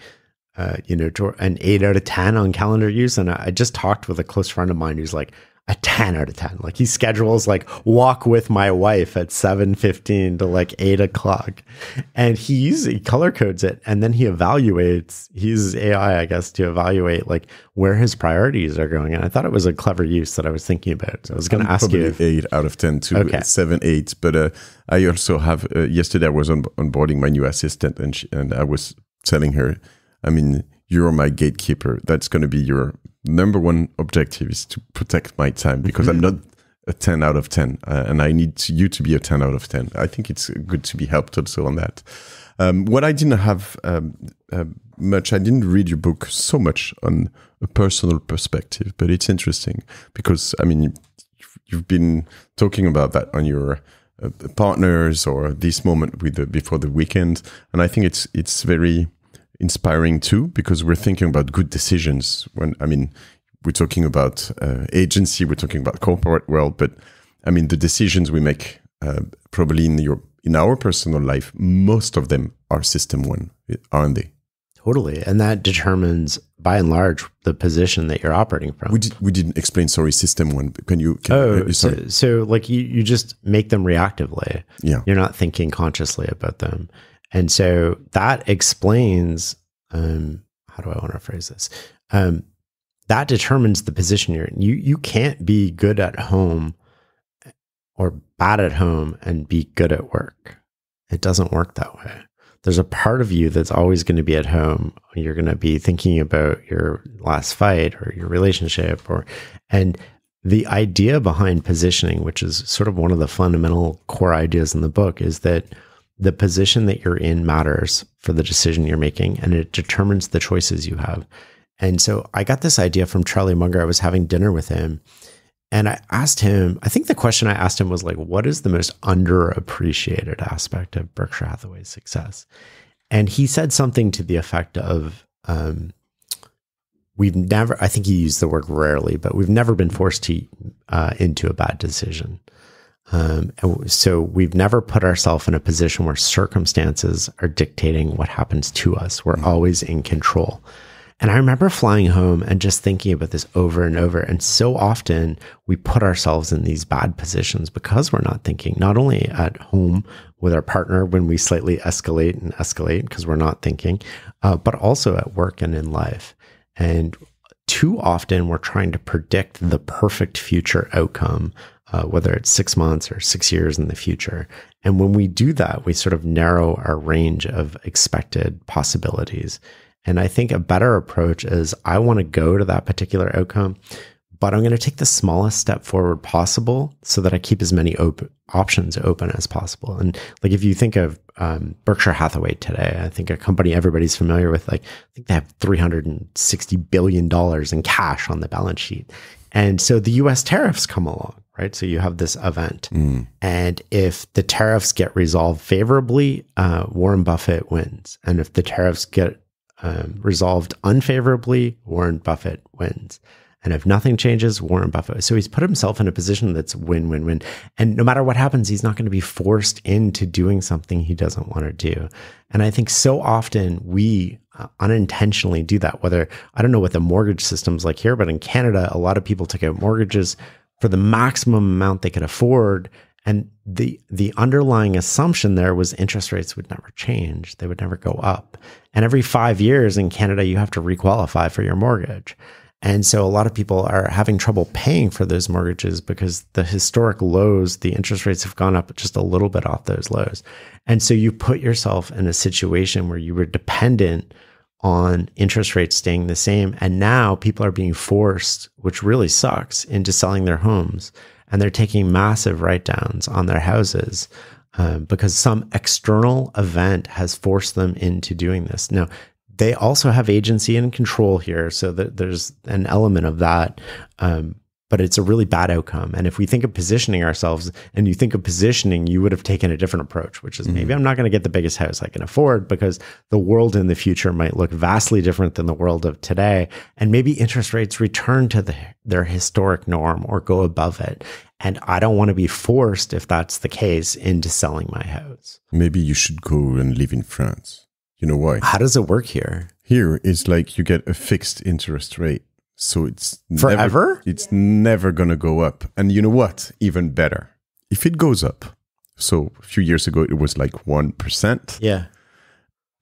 an 8 out of 10 on calendar use. And I just talked with a close friend of mine who's like a 10 out of 10. Like, he schedules like walk with my wife at 7:15 to like 8 o'clock, and he color codes it, and then he uses AI, I guess, to evaluate like where his priorities are going. And I thought it was a clever use that I was thinking about. So I was going to ask you if 8 out of 10 to 7, 8. But I also have yesterday I was onboarding my new assistant, and I was telling her, I mean, you're my gatekeeper. That's going to be your number one objective, is to protect my time, because I'm not a 10 out of 10, and I need you to be a 10 out of 10. I think it's good to be helped also on that. What I didn't have much, I didn't read your book so much on a personal perspective, but it's interesting because, I mean, you've been talking about that on your partners, or this moment before the weekend, and I think it's very inspiring too, because we're thinking about good decisions. We're talking about agency, we're talking about corporate world, but I mean, the decisions we make probably in our personal life, most of them are system one, aren't they? Totally. And that determines, by and large, the position that you're operating from. We didn't explain, sorry, system one. Can you so like you just make them reactively. Yeah. You're not thinking consciously about them. And so that explains, how do I want to phrase this? That determines the position you're in. You can't be good at home or bad at home and be good at work. It doesn't work that way. There's a part of you that's always going to be at home. You're going to be thinking about your last fight or your relationship, and the idea behind positioning, which is sort of one of the fundamental core ideas in the book, is that the position that you're in matters for the decision you're making, and it determines the choices you have. And so I got this idea from Charlie Munger. I was having dinner with him, and I asked him, I think the question I asked him was like, what is the most underappreciated aspect of Berkshire Hathaway's success? And he said something to the effect of, we've never, I think he used the word rarely, but we've never been forced into a bad decision. And so we've never put ourselves in a position where circumstances are dictating what happens to us. We're always in control. And I remember flying home and just thinking about this over and over. And so often we put ourselves in these bad positions because we're not thinking, not only at home with our partner when we slightly escalate because we're not thinking, but also at work and in life. And too often we're trying to predict the perfect future outcome, whether it's 6 months or 6 years in the future. And when we do that, we sort of narrow our range of expected possibilities. And I think a better approach is, I want to go to that particular outcome, but I'm going to take the smallest step forward possible so that I keep as many options open as possible. And like, if you think of Berkshire Hathaway today, I think a company everybody's familiar with, like, I think they have $360 billion in cash on the balance sheet. And so the US tariffs come along, right? So you have this event. And if the tariffs get resolved favorably, Warren Buffett wins. And if the tariffs get resolved unfavorably, Warren Buffett wins. And if nothing changes, Warren Buffett. So he's put himself in a position that's win-win-win. And no matter what happens, he's not going to be forced into doing something he doesn't want to do. And I think so often we unintentionally do that. Whether, I don't know what the mortgage system's like here, but in Canada, a lot of people took out mortgages for the maximum amount they could afford. And the underlying assumption there was interest rates would never change. They would never go up. And every 5 years in Canada, you have to requalify for your mortgage. And so a lot of people are having trouble paying for those mortgages because the historic lows, the interest rates have gone up just a little bit off those lows. And so you put yourself in a situation where you were dependent on interest rates staying the same. And now people are being forced, which really sucks, into selling their homes. And they're taking massive write-downs on their houses because some external event has forced them into doing this. Now, they also have agency and control here, so that there's an element of that, but it's a really bad outcome. And if we think of positioning ourselves, and you think of positioning, you would have taken a different approach, which is maybe I'm not going to get the biggest house I can afford because the world in the future might look vastly different than the world of today. And maybe interest rates return to their historic norm or go above it. And I don't want to be forced, if that's the case, into selling my house. Maybe you should go and live in France. You know why? How does it work here? Here is like you get a fixed interest rate. So it's forever? It's never going to go up. And you know what? Even better. If it goes up. So a few years ago, it was like 1%. Yeah.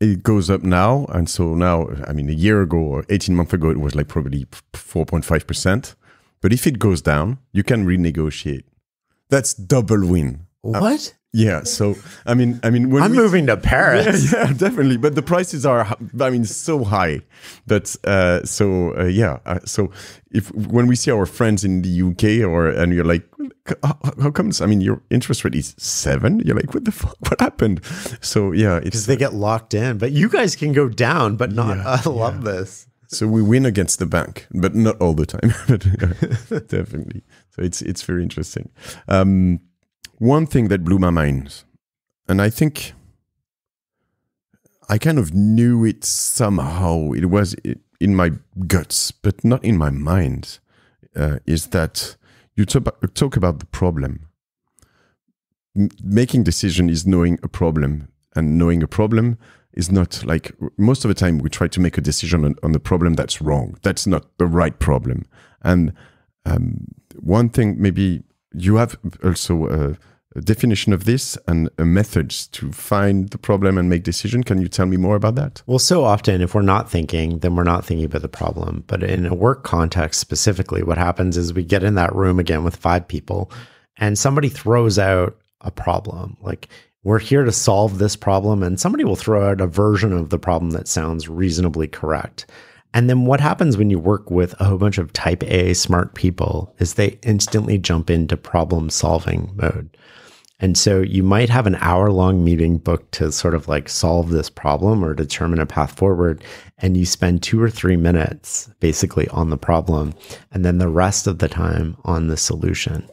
It goes up now. And so now, I mean, a year ago or 18 months ago, it was like probably 4.5%. But if it goes down, you can renegotiate. That's double win. What? Yeah, so I mean, when I'm moving to Paris. Yeah, definitely. But the prices are, I mean, so high. But so if when we see our friends in the UK, and you're like, how comes? I mean, your interest rate is 7%. You're like, what the fuck? What happened? So yeah, because they get locked in. But you guys can go down, but not. Yeah, I love this. So we win against the bank, but not all the time. But definitely. So it's very interesting. One thing that blew my mind, and I think I kind of knew it somehow, it was in my guts, but not in my mind, is that you talk about the problem. Making decision is knowing a problem, and knowing a problem is not like, most of the time we try to make a decision on the problem that's wrong. That's not the right problem. And one thing, maybe you have also a definition of this and methods to find the problem and make decision. Can you tell me more about that? Well, so often if we're not thinking, then we're not thinking about the problem. But in a work context specifically, what happens is we get in that room again with 5 people and somebody throws out a problem. Like, we're here to solve this problem, and somebody will throw out a version of the problem that sounds reasonably correct. And then what happens when you work with a whole bunch of type A smart people is they instantly jump into problem solving mode. And so you might have an hour-long meeting booked to sort of like solve this problem or determine a path forward. And you spend 2 or 3 minutes basically on the problem, and then the rest of the time on the solution.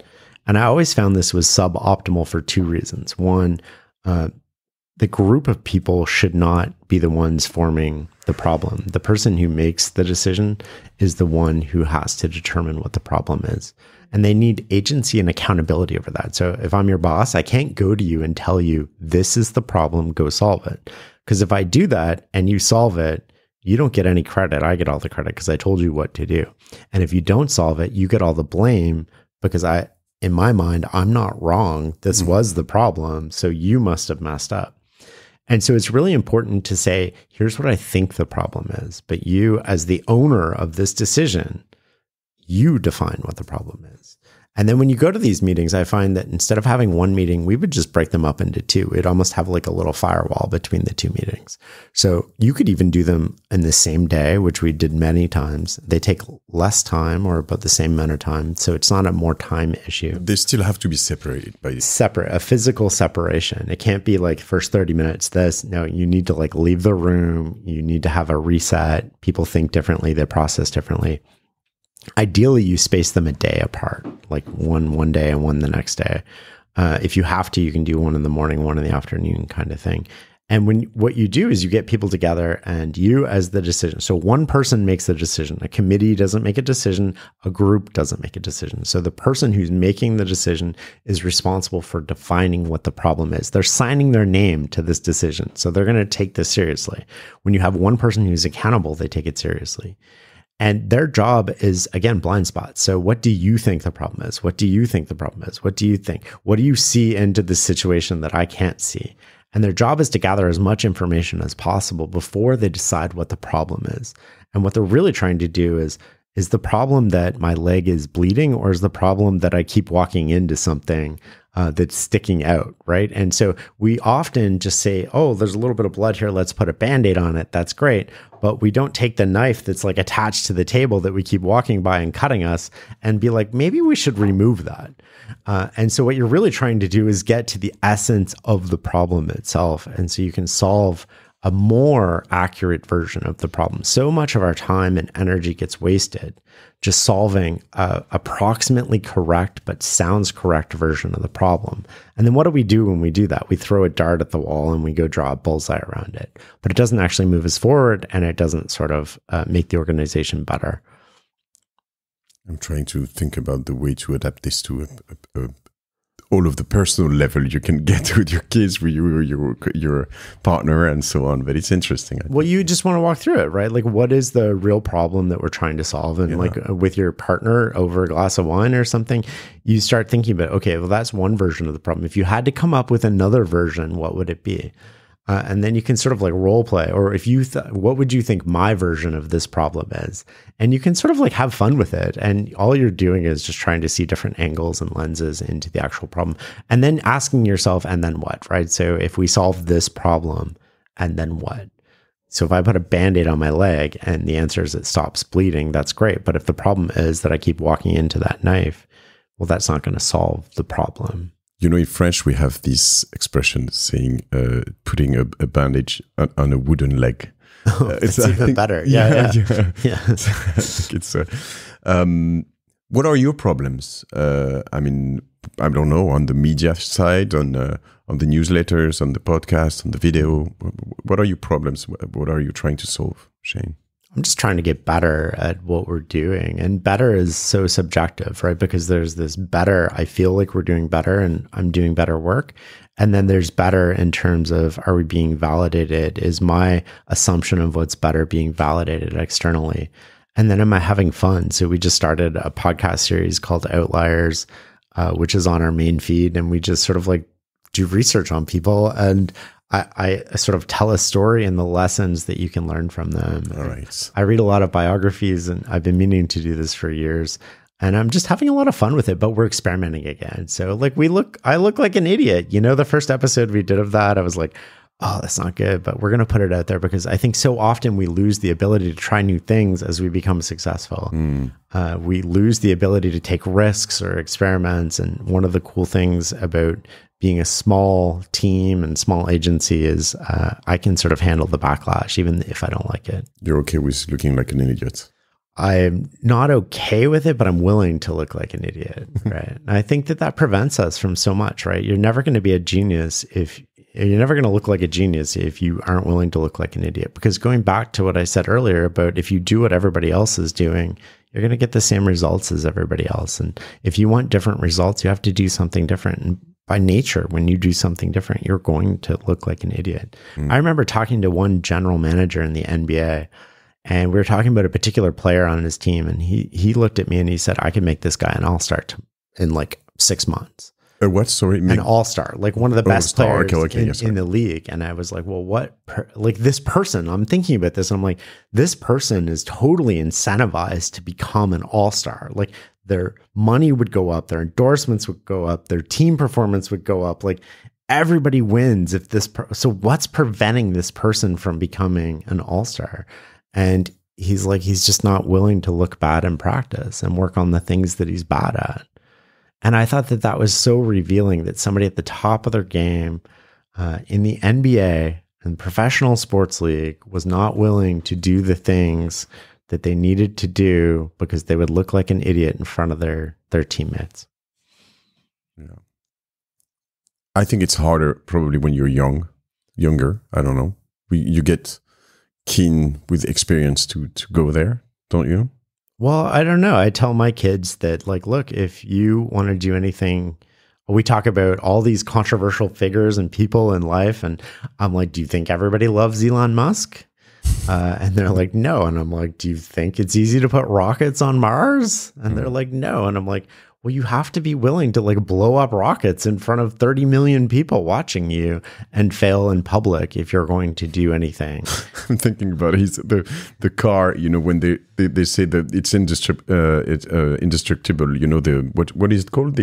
And I always found this was suboptimal for 2 reasons. One, the group of people should not be the ones forming the problem. The person who makes the decision is the one who has to determine what the problem is. And they need agency and accountability over that. So if I'm your boss, I can't go to you and tell you, this is the problem, go solve it. Because if I do that and you solve it, you don't get any credit. I get all the credit because I told you what to do. And if you don't solve it, you get all the blame because in my mind, I'm not wrong. This was the problem. So you must have messed up. And so it's really important to say, here's what I think the problem is. But you, as the owner of this decision, you define what the problem is. And then when you go to these meetings, I find that instead of having one meeting, we would just break them up into 2. We'd almost have like a little firewall between the 2 meetings. So you could even do them in the same day, which we did many times. They take less time or about the same amount of time. So it's not a more time issue. They still have to be separated by separate, a physical separation. It can't be like first 30 minutes this. No, you need to like leave the room. You need to have a reset. People think differently. They process differently. Ideally, you space them a day apart, like one day and one the next day. If you have to, you can do one in the morning, one in the afternoon kind of thing. And what you do is you get people together and you as the decision. So one person makes the decision. A committee doesn't make a decision. A group doesn't make a decision. So the person who's making the decision is responsible for defining what the problem is. They're signing their name to this decision. So they're going to take this seriously. When you have one person who's accountable, they take it seriously. And their job is, again, blind spots. So what do you think the problem is? What do you think the problem is? What do you think? What do you see into the situation that I can't see? And their job is to gather as much information as possible before they decide what the problem is. And what they're really trying to do is the problem that my leg is bleeding, or is the problem that I keep walking into something that's sticking out, right? And so we often just say, oh, there's a little bit of blood here. Let's put a Band-Aid on it. That's great. But we don't take the knife that's like attached to the table that we keep walking by and cutting us and be like, maybe we should remove that. And so what you're really trying to do is get to the essence of the problem itself. And so you can solve a more accurate version of the problem. So much of our time and energy gets wasted just solving a approximately correct but sounds correct version of the problem. And then what do we do when we do that? We throw a dart at the wall and we go draw a bullseye around it. But it doesn't actually move us forward, and it doesn't sort of make the organization better. I'm trying to think about the way to adapt this to all of the personal level you can get with your kids, with your partner, and so on. But it's interesting. Well, you just want to walk through it, right? Like, what is the real problem that we're trying to solve? And like with your partner over a glass of wine or something, you start thinking about, okay, well, that's one version of the problem. If you had to come up with another version, what would it be? And then you can sort of like role play, or if you, what would you think my version of this problem is? And you can sort of like have fun with it. And all you're doing is just trying to see different angles and lenses into the actual problem. And then asking yourself, and then what, right? So if we solve this problem, and then what? So if I put a Band-Aid on my leg and the answer is it stops bleeding, that's great. But if the problem is that I keep walking into that knife, well, that's not going to solve the problem. You know, in French, we have this expression saying putting a bandage on a wooden leg. Oh, it's even better. Yeah. I think it's, what are your problems? I mean, I don't know, on the media side, on the newsletters, on the podcast, on the video. What are your problems? What are you trying to solve, Shane? I'm just trying to get better at what we're doing. And better is so subjective, right? Because there's this better, I feel like we're doing better and I'm doing better work. And then there's better in terms of, are we being validated? Is my assumption of what's better being validated externally? And then am I having fun? So we just started a podcast series called Outliers, which is on our main feed. And we just sort of like do research on people, and I sort of tell a story and the lessons that you can learn from them. All right. I read a lot of biographies, and I've been meaning to do this for years, and I'm just having a lot of fun with it, but we're experimenting again. So like I look like an idiot. You know, the first episode we did of that, I was like, oh, that's not good, but we're going to put it out there because I think so often we lose the ability to try new things as we become successful. We lose the ability to take risks or experiments. And one of the cool things about being a small team and small agency is I can sort of handle the backlash, even if I don't like it. You're okay with looking like an idiot? I'm not okay with it, but I'm willing to look like an idiot, right? And I think that prevents us from so much, right? You're never going to be a genius if you're never going to look like a genius if you aren't willing to look like an idiot. Because going back to what I said earlier about if you do what everybody else is doing, you're going to get the same results as everybody else. And if you want different results, you have to do something different. And by nature, when you do something different, you're going to look like an idiot. I remember talking to one general manager in the NBA, and we were talking about a particular player on his team. And he looked at me and he said, I can make this guy an all-star in like 6 months. What? Sorry? An all-star, like one of the best players in the league. And I was like, well, like this person, I'm thinking about this. And I'm like, this person is totally incentivized to become an all-star. Like their money would go up, their endorsements would go up, their team performance would go up. Like everybody wins if so what's preventing this person from becoming an all-star? And he's like, he's just not willing to look bad in practice and work on the things that he's bad at. And I thought that was so revealing that somebody at the top of their game in the NBA and professional sports league was not willing to do the things that they needed to do because they would look like an idiot in front of their teammates. Yeah. I think it's harder probably when you're young. younger. I don't know. You get keen with experience to go there, don't you? Well, I don't know. I tell my kids that, like, look, if you want to do anything, we talk about all these controversial figures and people in life. And I'm like, do you think everybody loves Elon Musk? And they're like, no. And I'm like, do you think it's easy to put rockets on Mars? And they're like, no. And I'm like, well, you have to be willing to like blow up rockets in front of 30 million people watching you and fail in public if you're going to do anything. I'm thinking about the car, you know, when they say that it's indestructible, you know, what is it called?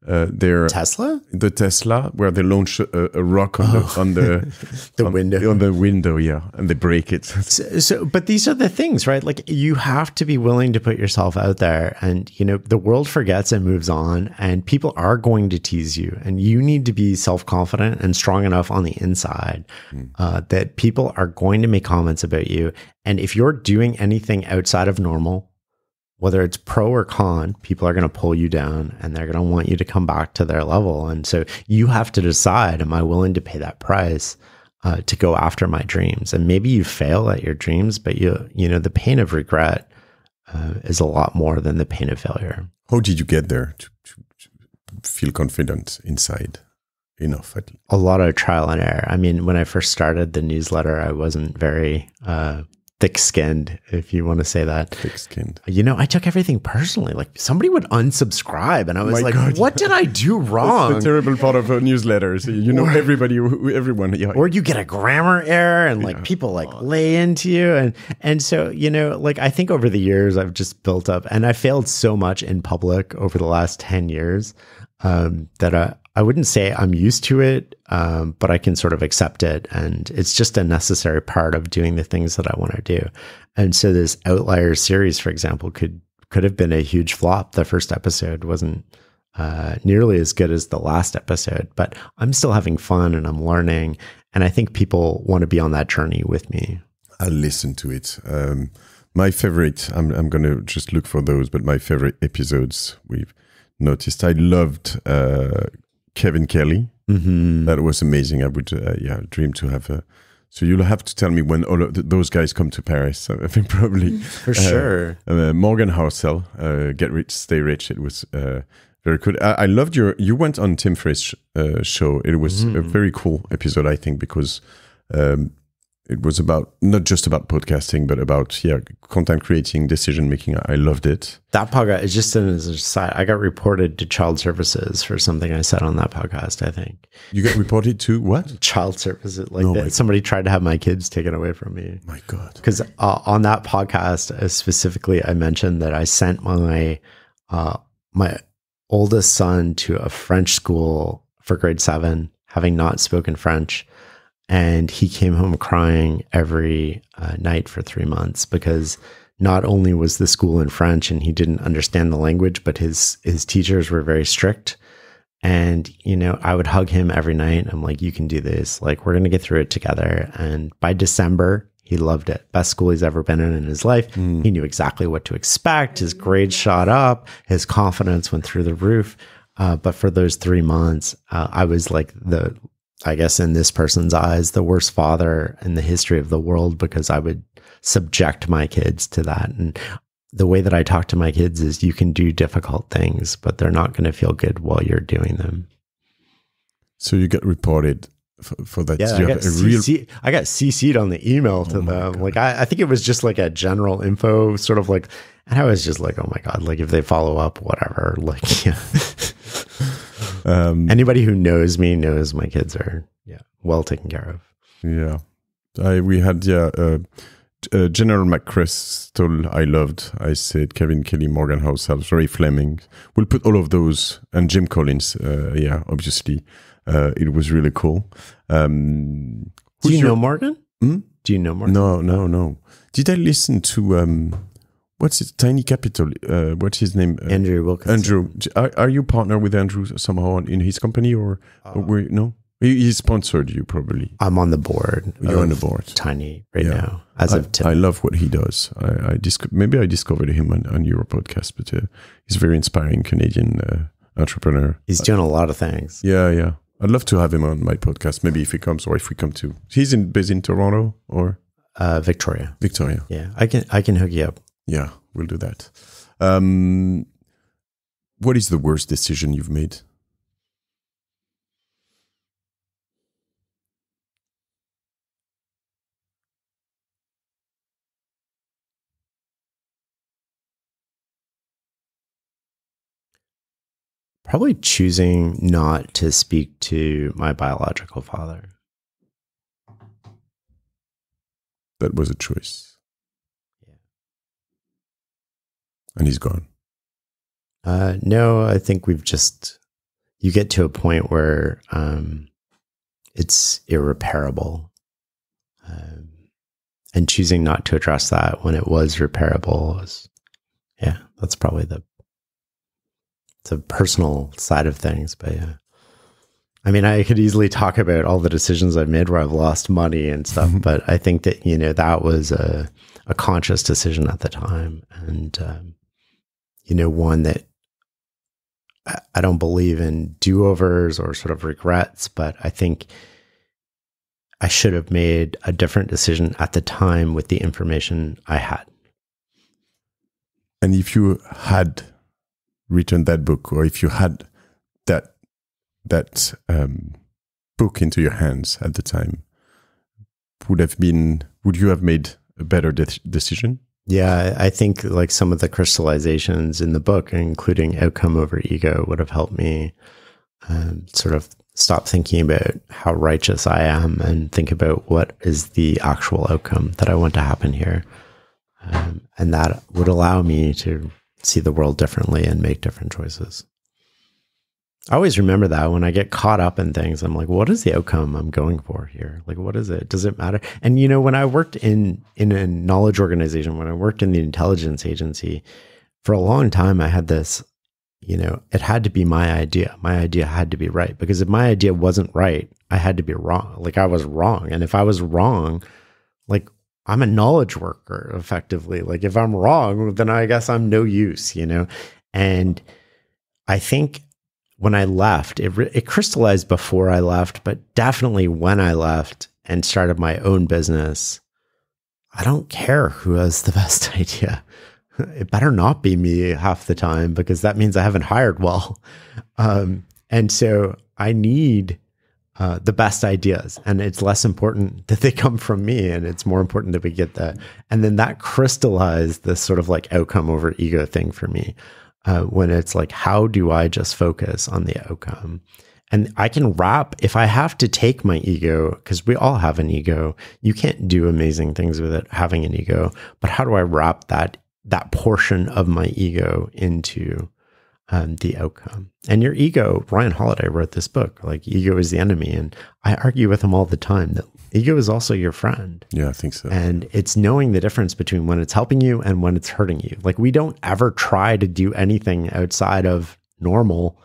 Their the Tesla, where they launch a rock on the window, yeah, and they break it. But these are the things, right? Like, you have to be willing to put yourself out there, and you know the world forgets and moves on, and people are going to tease you, and you need to be self-confident and strong enough on the inside that people are going to make comments about you, and if you're doing anything outside of normal, whether it's pro or con, people are going to pull you down and they're going to want you to come back to their level. And so you have to decide, am I willing to pay that price to go after my dreams? And maybe you fail at your dreams, but you know, the pain of regret is a lot more than the pain of failure. How did you get there to feel confident inside enough? A lot of trial and error. I mean, when I first started the newsletter, I wasn't very thick-skinned, if you want to say that. Thick-skinned. You know, I took everything personally. Like, somebody would unsubscribe, and I was God. What did I do wrong? That's the terrible part of newsletters. You know, everyone. Yeah. Or you get a grammar error, and like people like lay into you, and so, you know, like, I think over the years I've just built up, and I failed so much in public over the last 10 years that I wouldn't say I'm used to it, but I can sort of accept it. And it's just a necessary part of doing the things that I want to do. And so this Outliers series, for example, could have been a huge flop. The first episode wasn't nearly as good as the last episode, but I'm still having fun and I'm learning. And I think people want to be on that journey with me. I'll listen to it. My favorite, I'm going to just look for those, but my favorite episodes we've noticed. I loved Kevin Kelly. Mm-hmm. That was amazing. I would, dream to have so you'll have to tell me when all of those guys come to Paris. I think probably for sure. Morgan Housel, Get Rich, Stay Rich. It was very good. I loved you went on Tim Ferriss' show. It was a very cool episode, I think, because it was about not just about podcasting, but about content creating, decision making. I loved it. That podcast is just as a side. I got reported to child services for something I said on that podcast. I think you got reported to what? Child services. Like somebody tried to have my kids taken away from me. My God! Because on that podcast specifically, I mentioned that I sent my my oldest son to a French school for grade 7, having not spoken French. And he came home crying every night for 3 months because not only was the school in French and he didn't understand the language, but his teachers were very strict. And, you know, I would hug him every night. I'm like, you can do this. Like, we're going to get through it together. And by December, he loved it. Best school he's ever been in his life. He knew exactly what to expect. His grades shot up. His confidence went through the roof. But for those 3 months, I was like I guess in this person's eyes, the worst father in the history of the world, because I would subject my kids to that. And the way that I talk to my kids is, you can do difficult things, but they're not going to feel good while you're doing them. So you get reported for that. Yeah, I got CC'd on the email to them. God. Like, I think it was just like a general info sort of like, and I was just like, oh my God, like if they follow up, whatever, like, yeah. Anybody who knows me knows my kids are well taken care of. Yeah, we had General McChrystal. I loved. I said Kevin Kelly, Morgan Housel, Ray Fleming. We'll put all of those, and Jim Collins. Obviously, it was really cool. Do you know Morgan? Do you know Morgan? No. Did I listen to what's his Tiny Capital? What's his name? Andrew Wilkinson. Andrew, are you partner with Andrew somehow in his company, or no? He sponsored you probably. I'm on the board. You're on the board. Tiny now, as of today. I love what he does. Maybe I discovered him on your podcast, but he's a very inspiring Canadian entrepreneur. He's doing a lot of things. Yeah. I'd love to have him on my podcast. Maybe if he comes, or if we come to, based in Toronto or Victoria. Victoria. Yeah, I can hook you up. Yeah, we'll do that. What is the worst decision you've made? Probably choosing not to speak to my biological father. That was a choice. Yeah. And he's gone. No, I think you get to a point where it's irreparable. And choosing not to address that when it was repairable that's probably it's a personal side of things. But yeah, I mean, I could easily talk about all the decisions I've made where I've lost money and stuff, but I think that, that was a conscious decision at the time. And, one that I don't believe in do-overs or sort of regrets, but I think I should have made a different decision at the time with the information I had. And if you had written that book, or if you had that book into your hands at the time, would you have made a better decision? Yeah, I think like some of the crystallizations in the book, including outcome over ego, would have helped me sort of stop thinking about how righteous I am and think about what is the actual outcome that I want to happen here. And that would allow me to see the world differently and make different choices. I always remember that when I get caught up in things, I'm like, what is the outcome I'm going for here? Like, what is it? Does it matter? And, when I worked in a knowledge organization, when I worked in the intelligence agency, for a long time, I had this, it had to be my idea. My idea had to be right, because if my idea wasn't right, I had to be wrong. Like, I was wrong. And if I was wrong, like, I'm a knowledge worker effectively. Like, if I'm wrong, then I guess I'm no use, And I think when I left, it crystallized before I left, but definitely when I left and started my own business, I don't care who has the best idea. It better not be me half the time, because that means I haven't hired well. And so I need the best ideas, and it's less important that they come from me, and it's more important that we get that. And then that crystallized this sort of like outcome over ego thing for me. When it's like, how do I just focus on the outcome? And I can if I have to take my ego, because we all have an ego, you can't do amazing things with it having an ego, but how do I wrap that portion of my ego into the outcome? And your ego, Ryan Holiday wrote this book, like, ego is the enemy. And I argue with him all the time that ego is also your friend. Yeah, I think so. And it's knowing the difference between when it's helping you and when it's hurting you. Like, we don't ever try to do anything outside of normal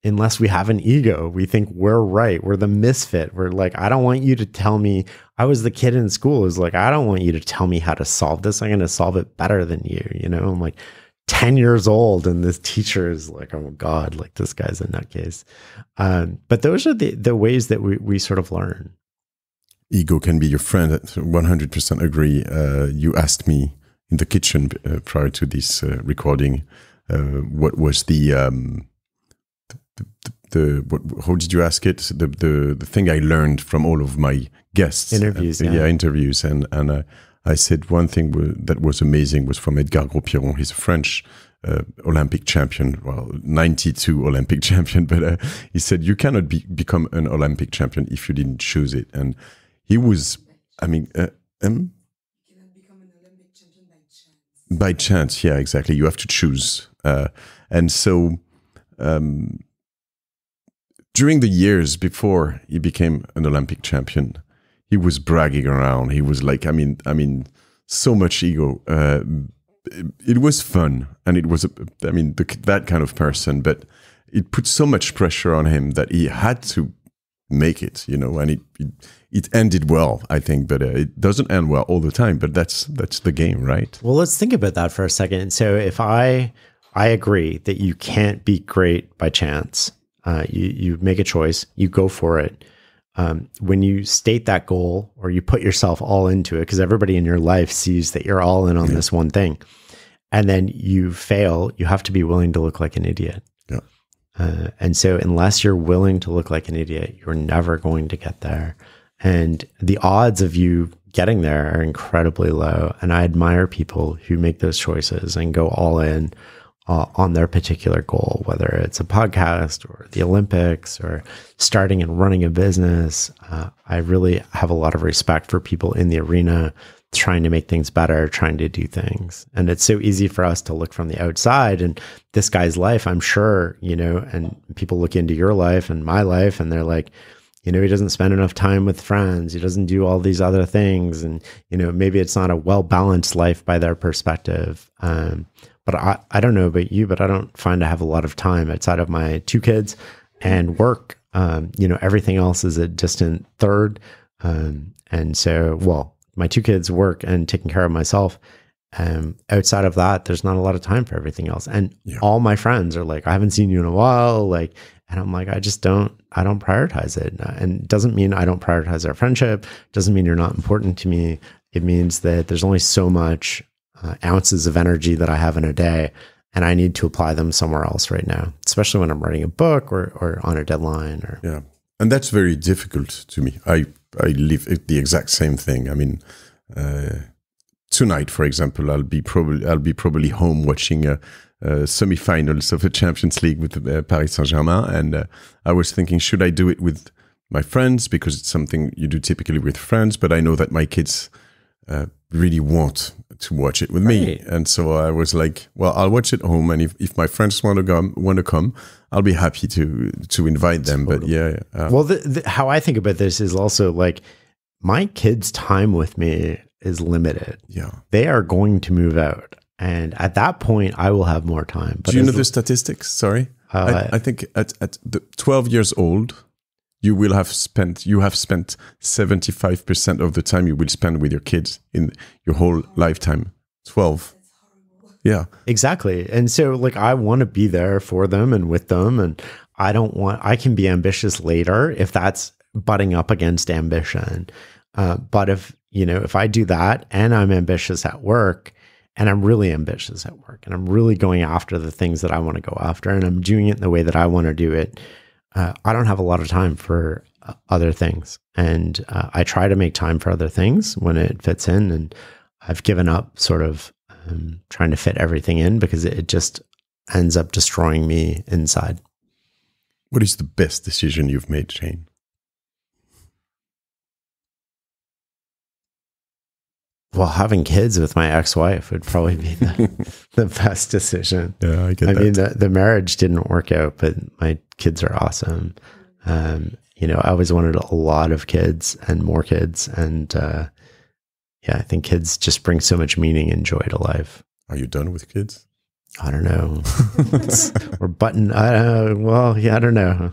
unless we have an ego. We think we're right. We're the misfit. We're like, I don't want you to tell me. I was the kid in school who's like, I don't want you to tell me how to solve this. I'm going to solve it better than you. I'm like 10 years old, and this teacher is like, oh God, like, this guy's a nutcase. But those are the ways that we sort of learn. Ego can be your friend. 100% agree. You asked me in the kitchen prior to this recording, what was how did you ask it? The thing I learned from all of my guests. Interviews. Interviews. And I said one thing that was amazing was from Edgar Gros-Piron. He's a French Olympic champion, 92 Olympic champion. But he said, you cannot become an Olympic champion if you didn't choose it. And he was, you cannot become an Olympic champion by chance. By chance, yeah, exactly. You have to choose. And so during the years before he became an Olympic champion, he was bragging around. He was like, so much ego. It was fun, and it was, that kind of person, but it put so much pressure on him that he had to make it, and it ended well, I think, but it doesn't end well all the time, but that's the game, right? Well, let's think about that for a second. So if I agree that you can't be great by chance, You make a choice, you go for it. When you state that goal or you put yourself all into it, because everybody in your life sees that you're all in on this one thing, and then you fail, you have to be willing to look like an idiot. Yeah. And so unless you're willing to look like an idiot, you're never going to get there. And the odds of you getting there are incredibly low. And I admire people who make those choices and go all in on their particular goal, whether it's a podcast or the Olympics or starting and running a business. I really have a lot of respect for people in the arena trying to make things better, trying to do things. And it's so easy for us to look from the outside and this guy's life, I'm sure, you know, and people look into your life and my life and they're like, you know, he doesn't spend enough time with friends. He doesn't do all these other things. And, you know, maybe it's not a well-balanced life by their perspective. But I don't know about you, but I don't find I have a lot of time outside of my 2 kids and work. You know, everything else is a distant third. And so, well, my 2 kids, work, and taking care of myself. Outside of that, there's not a lot of time for everything else. And all my friends are like, I haven't seen you in a while. Like, and I'm like, I don't prioritize it. And it doesn't mean I don't prioritize our friendship. It doesn't mean you're not important to me. It means that there's only so much ounces of energy that I have in a day, and I need to apply them somewhere else right now, especially when I'm writing a book or on a deadline. Yeah. And that's very difficult to me. I live the exact same thing. I mean, tonight, for example, I'll be probably home watching semi-finals of the Champions League with Paris Saint-Germain, and I was thinking, should I do it with my friends, because it's something you do typically with friends, but I know that my kids really want to watch it with me, and so I was like, well, I'll watch it home, and if my friends want to come, I'll be happy to invite them. Totally. But well, how I think about this is also like my kids' time with me is limited. Yeah, they are going to move out, and at that point, I will have more time. But do you know the statistics? Sorry, I think at the 12 years old, you have spent 75% of the time you will spend with your kids in your whole lifetime. 12. Yeah, exactly. And so like, I want to be there for them and with them. And I can be ambitious later if that's butting up against ambition. But if I do that and I'm ambitious at work, and I'm really ambitious at work, and I'm really going after the things that I want to go after, and I'm doing it in the way that I want to do it, I don't have a lot of time for other things. And I try to make time for other things when it fits in. And I've given up sort of trying to fit everything in, because it just ends up destroying me inside. What is the best decision you've made, Shane? Well, having kids with my ex-wife would probably be the best decision. Yeah, I get that. I mean, the marriage didn't work out, but my kids are awesome. I always wanted a lot of kids and more kids. And I think kids just bring so much meaning and joy to life. Are you done with kids? I don't know. We're button. I don't know.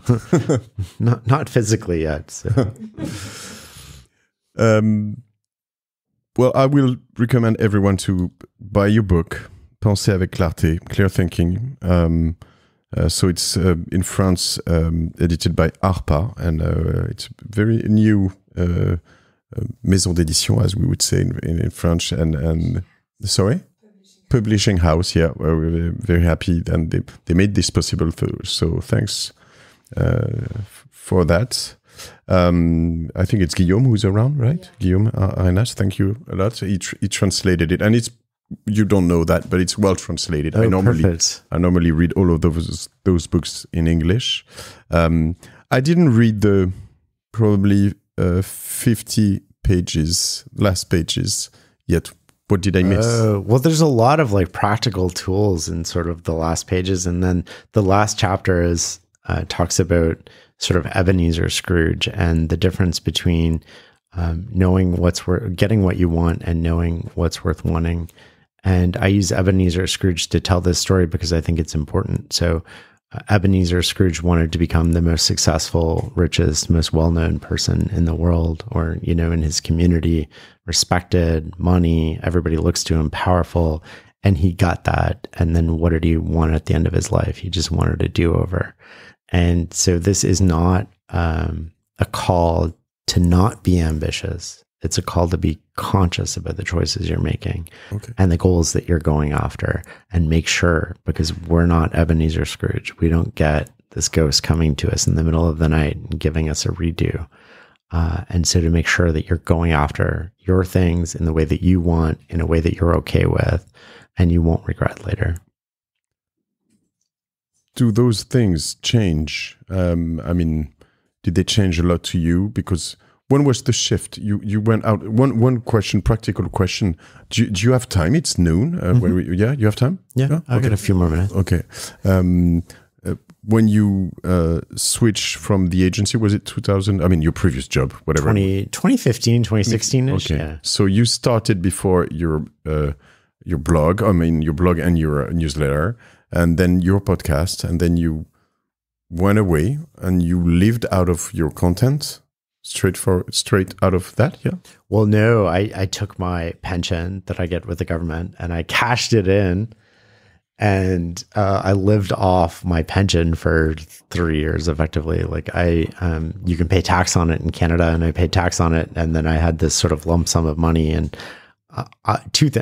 not physically yet. So. Well, I will recommend everyone to buy your book, Penser avec clarté, Clear Thinking. So it's in France, edited by HiPPO, and it's very new maison d'édition, as we would say in French. And sorry? Publishing house, yeah. We're very happy, and they made this possible. So thanks for that. I think it's Guillaume who's around, right? Yeah. Guillaume Arenas, thank you a lot. He translated it, and you don't know that, but it's well translated. Oh, I normally read all of those books in English. I didn't read the probably 50 last pages yet. What did I miss? Well, there's a lot of like practical tools in sort of the last pages, and then the last chapter talks about sort of Ebenezer Scrooge and the difference between knowing getting what you want and knowing what's worth wanting. And I use Ebenezer Scrooge to tell this story because I think it's important. So Ebenezer Scrooge wanted to become the most successful, richest, most well-known person in the world, or, in his community, respected, money, everybody looks to him, powerful. And he got that. And then what did he want at the end of his life? He just wanted a do-over. And so this is not a call to not be ambitious. It's a call to be conscious about the choices you're making and the goals that you're going after, and make sure, because we're not Ebenezer Scrooge. We don't get this ghost coming to us in the middle of the night and giving us a redo. And so to make sure that you're going after your things in the way that you want, in a way that you're okay with, and you won't regret later. Do those things change? I mean, did they change a lot to you? Because when was the shift? You went out. One question, practical question. Do you have time? It's noon. You have time? Yeah, I've got a few more minutes. Okay. When you switched from the agency, was it 2000? I mean, your previous job, whatever. 2015, 2016-ish. Okay. Yeah. So you started before your blog. I mean, your blog and your newsletter, and then your podcast, and then you went away and you lived out of your content. Straight out of that, yeah? Well, no, I took my pension that I get with the government and I cashed it in, and I lived off my pension for 3 years effectively. Like you can pay tax on it in Canada, and I paid tax on it, and then I had this sort of lump sum of money. And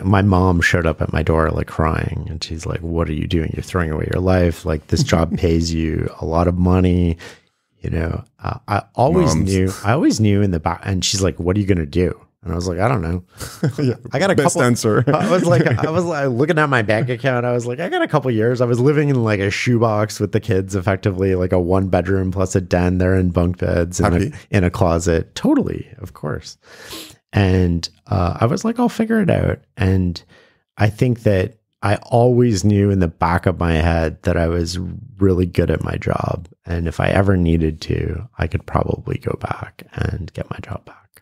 my mom showed up at my door like crying, and she's like, "What are you doing? You're throwing away your life. Like, this job pays you a lot of money." You know, I always knew in the back, and she's like, "What are you going to do?" And I was like, "I don't know." I got a best answer. I was like looking at my bank account. I was like, I got a couple years. I was living in like a shoebox with the kids, effectively like a 1-bedroom plus a den. They're in bunk beds in a closet. Totally, of course. And I was like, I'll figure it out. And I think that I always knew in the back of my head that I was really good at my job. And if I ever needed to, I could probably go back and get my job back.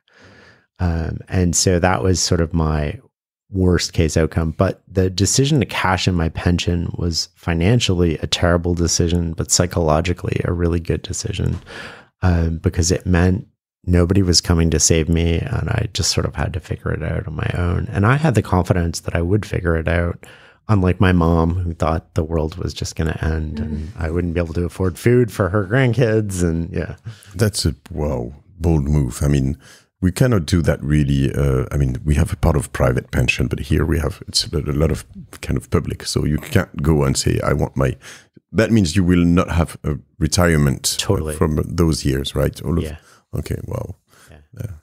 And so that was sort of my worst case outcome. But the decision to cash in my pension was financially a terrible decision, but psychologically a really good decision, because it meant nobody was coming to save me, and I just sort of had to figure it out on my own. And I had the confidence that I would figure it out, unlike my mom, who thought the world was just going to end and I wouldn't be able to afford food for her grandkids. And yeah. That's a bold move. I mean, we cannot do that really. I mean, we have a part of private pension, but here it's a lot of kind of public. So you can't go and say, I want my... That means you will not have a retirement from those years, right? Okay, wow. Yeah.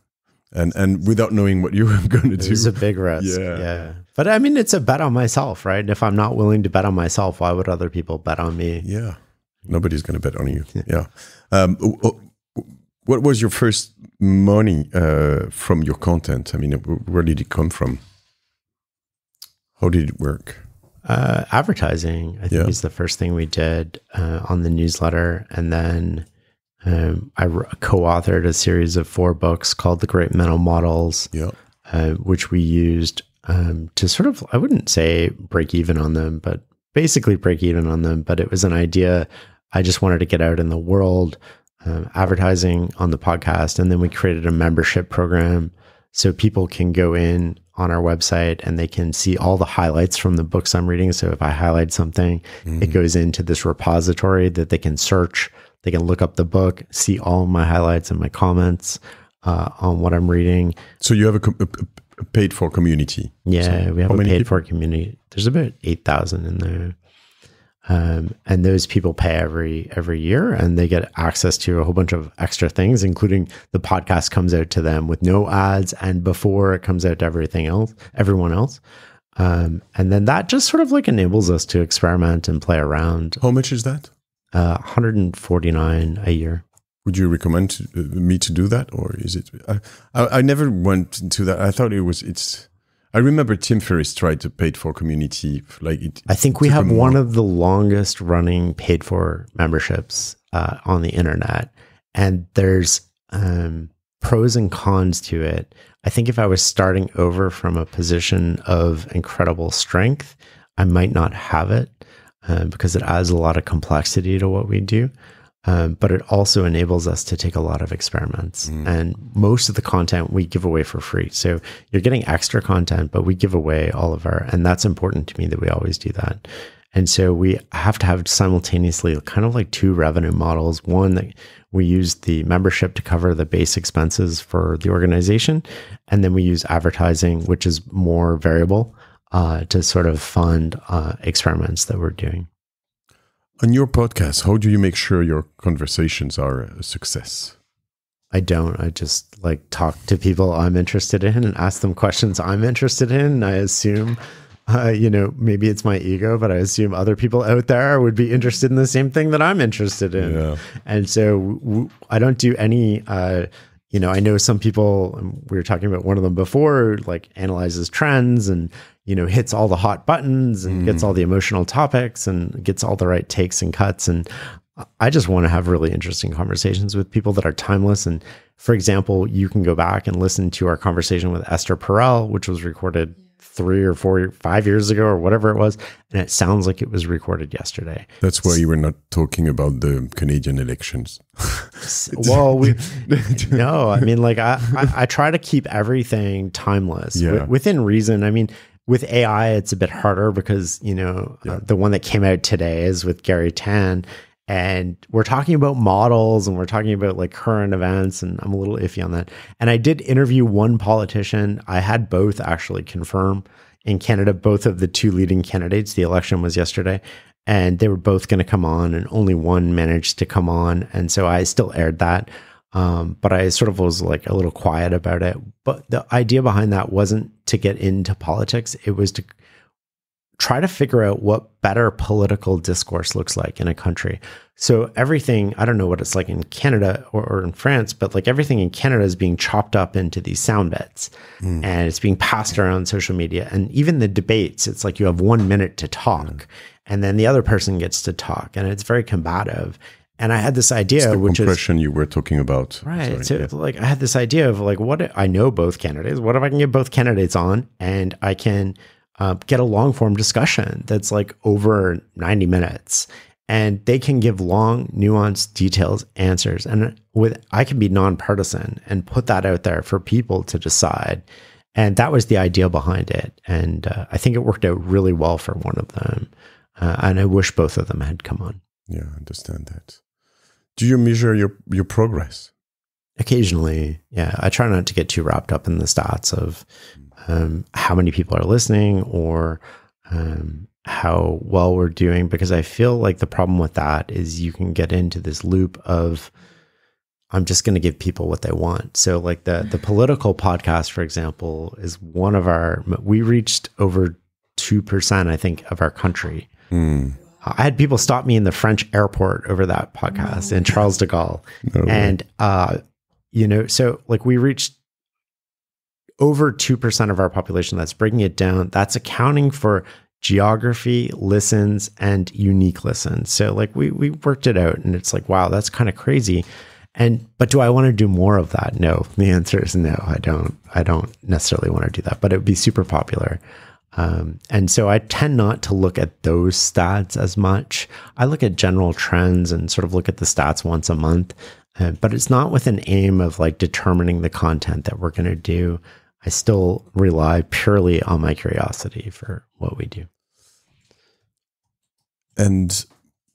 And without knowing what you were going to do. It's a big risk. Yeah. But I mean, it's a bet on myself, right? If I'm not willing to bet on myself, why would other people bet on me? Yeah. Nobody's going to bet on you. Yeah. What was your first money from your content? I mean, where did it come from? How did it work? Advertising, I think, is the first thing we did on the newsletter. And then I co-authored a series of 4 books called The Great Mental Models, which we used to sort of, I wouldn't say break even on them, but basically break even on them. But it was an idea I just wanted to get out in the world, advertising on the podcast. And then we created a membership program so people can go in on our website and they can see all the highlights from the books I'm reading. So if I highlight something, it goes into this repository that they can search. They can look up the book, see all of my highlights and my comments on what I'm reading. So you have a paid for community. Yeah, so we have a paid for community. There's about 8,000 in there. And those people pay every year, and they get access to a whole bunch of extra things, including the podcast comes out to them with no ads and before it comes out to everyone else. And then that just sort of like enables us to experiment and play around. How much is that? $149 a year. Would you recommend me to do that, or is it? I never went into that. I thought I remember Tim Ferriss tried to pay for community. I think we have one of the longest running paid for memberships on the internet, and there's pros and cons to it. I think if I was starting over from a position of incredible strength, I might not have it. Because it adds a lot of complexity to what we do. But it also enables us to take a lot of experiments. And most of the content we give away for free. So you're getting extra content, but we give away all of and that's important to me that we always do that. And so we have to have simultaneously kind of like two revenue models. One, that we use the membership to cover the base expenses for the organization. And then we use advertising, which is more variable, to sort of fund experiments that we're doing. On your podcast, how do you make sure your conversations are a success? I don't. I just like talk to people I'm interested in and ask them questions I'm interested in. I assume, maybe it's my ego, but I assume other people out there would be interested in the same thing that I'm interested in. Yeah. And so I don't do any, I know some people, we were talking about one of them before, like analyzes trends and, hits all the hot buttons and gets all the emotional topics and gets all the right takes and cuts. And I just want to have really interesting conversations with people that are timeless. And for example, you can go back and listen to our conversation with Esther Perel, which was recorded 3 or 4 or 5 years ago or whatever it was. And it sounds like it was recorded yesterday. That's why you were not talking about the Canadian elections. Well, no, I mean, like I try to keep everything timeless within reason. I mean, with AI, it's a bit harder because, the one that came out today is with Gary Tan. And we're talking about models and we're talking about like current events, and I'm a little iffy on that. And I did interview one politician. I had both actually confirm in Canada, both of the two leading candidates. The election was yesterday, and they were both going to come on, and only one managed to come on. And so I still aired that. But I sort of was like a little quiet about it. But the idea behind that wasn't to get into politics. It was to try to figure out what better political discourse looks like in a country. So everything, I don't know what it's like in Canada or in France, but like everything in Canada is being chopped up into these sound bits and it's being passed around social media. And even the debates, it's like you have 1 minute to talk and then the other person gets to talk, and it's very combative. And I had this idea, it's the which compression you were talking about. Right. Sorry, like I had this idea of like, I know both candidates. What if I can get both candidates on and I can get a long form discussion that's like over 90 minutes, and they can give long, nuanced, detailed answers. And I can be nonpartisan and put that out there for people to decide. And that was the idea behind it. And I think it worked out really well for one of them. And I wish both of them had come on. Yeah, I understand that. Do you measure your progress? Occasionally, yeah. I try not to get too wrapped up in the stats of how many people are listening or how well we're doing, because I feel like the problem with that is you can get into this loop of, I'm just going to give people what they want. So like the political podcast, for example, is one of we reached over 2%, I think, of our country. I had people stop me in the French airport over that podcast in Charles de Gaulle. And, so like we reached over 2% of our population. That's breaking it down. That's accounting for geography, listens, and unique listens. So like we worked it out, and it's like, wow, that's kind of crazy. But do I want to do more of that? No. The answer is no, I don't necessarily want to do that, but it would be super popular. And so I tend not to look at those stats as much. I look at general trends and sort of look at the stats once a month, but it's not with an aim of like determining the content that we're going to do. I still rely purely on my curiosity for what we do. And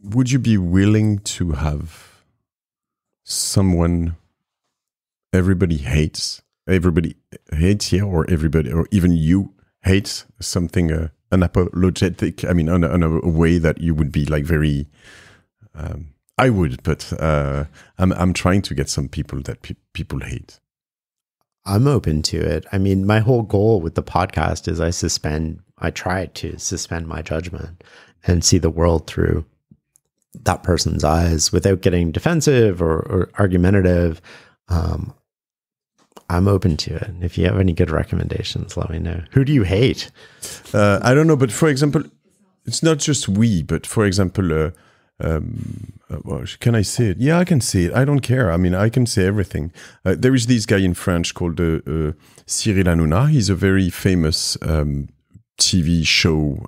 would you be willing to have someone everybody hates here, or everybody, or even you hates something unapologetic? I mean, on a way that you would be like very, I would, but I'm trying to get some people that people hate. I'm open to it. I mean, my whole goal with the podcast is I try to suspend my judgment and see the world through that person's eyes without getting defensive or argumentative. I'm open to it. If you have any good recommendations, let me know. Who do you hate? I don't know, but for example, it's not just we, but for example, well, can I say it? Yeah, I can say it. I don't care. I mean, I can say everything. There is this guy in French called Cyril Hanouna. He's a very famous TV show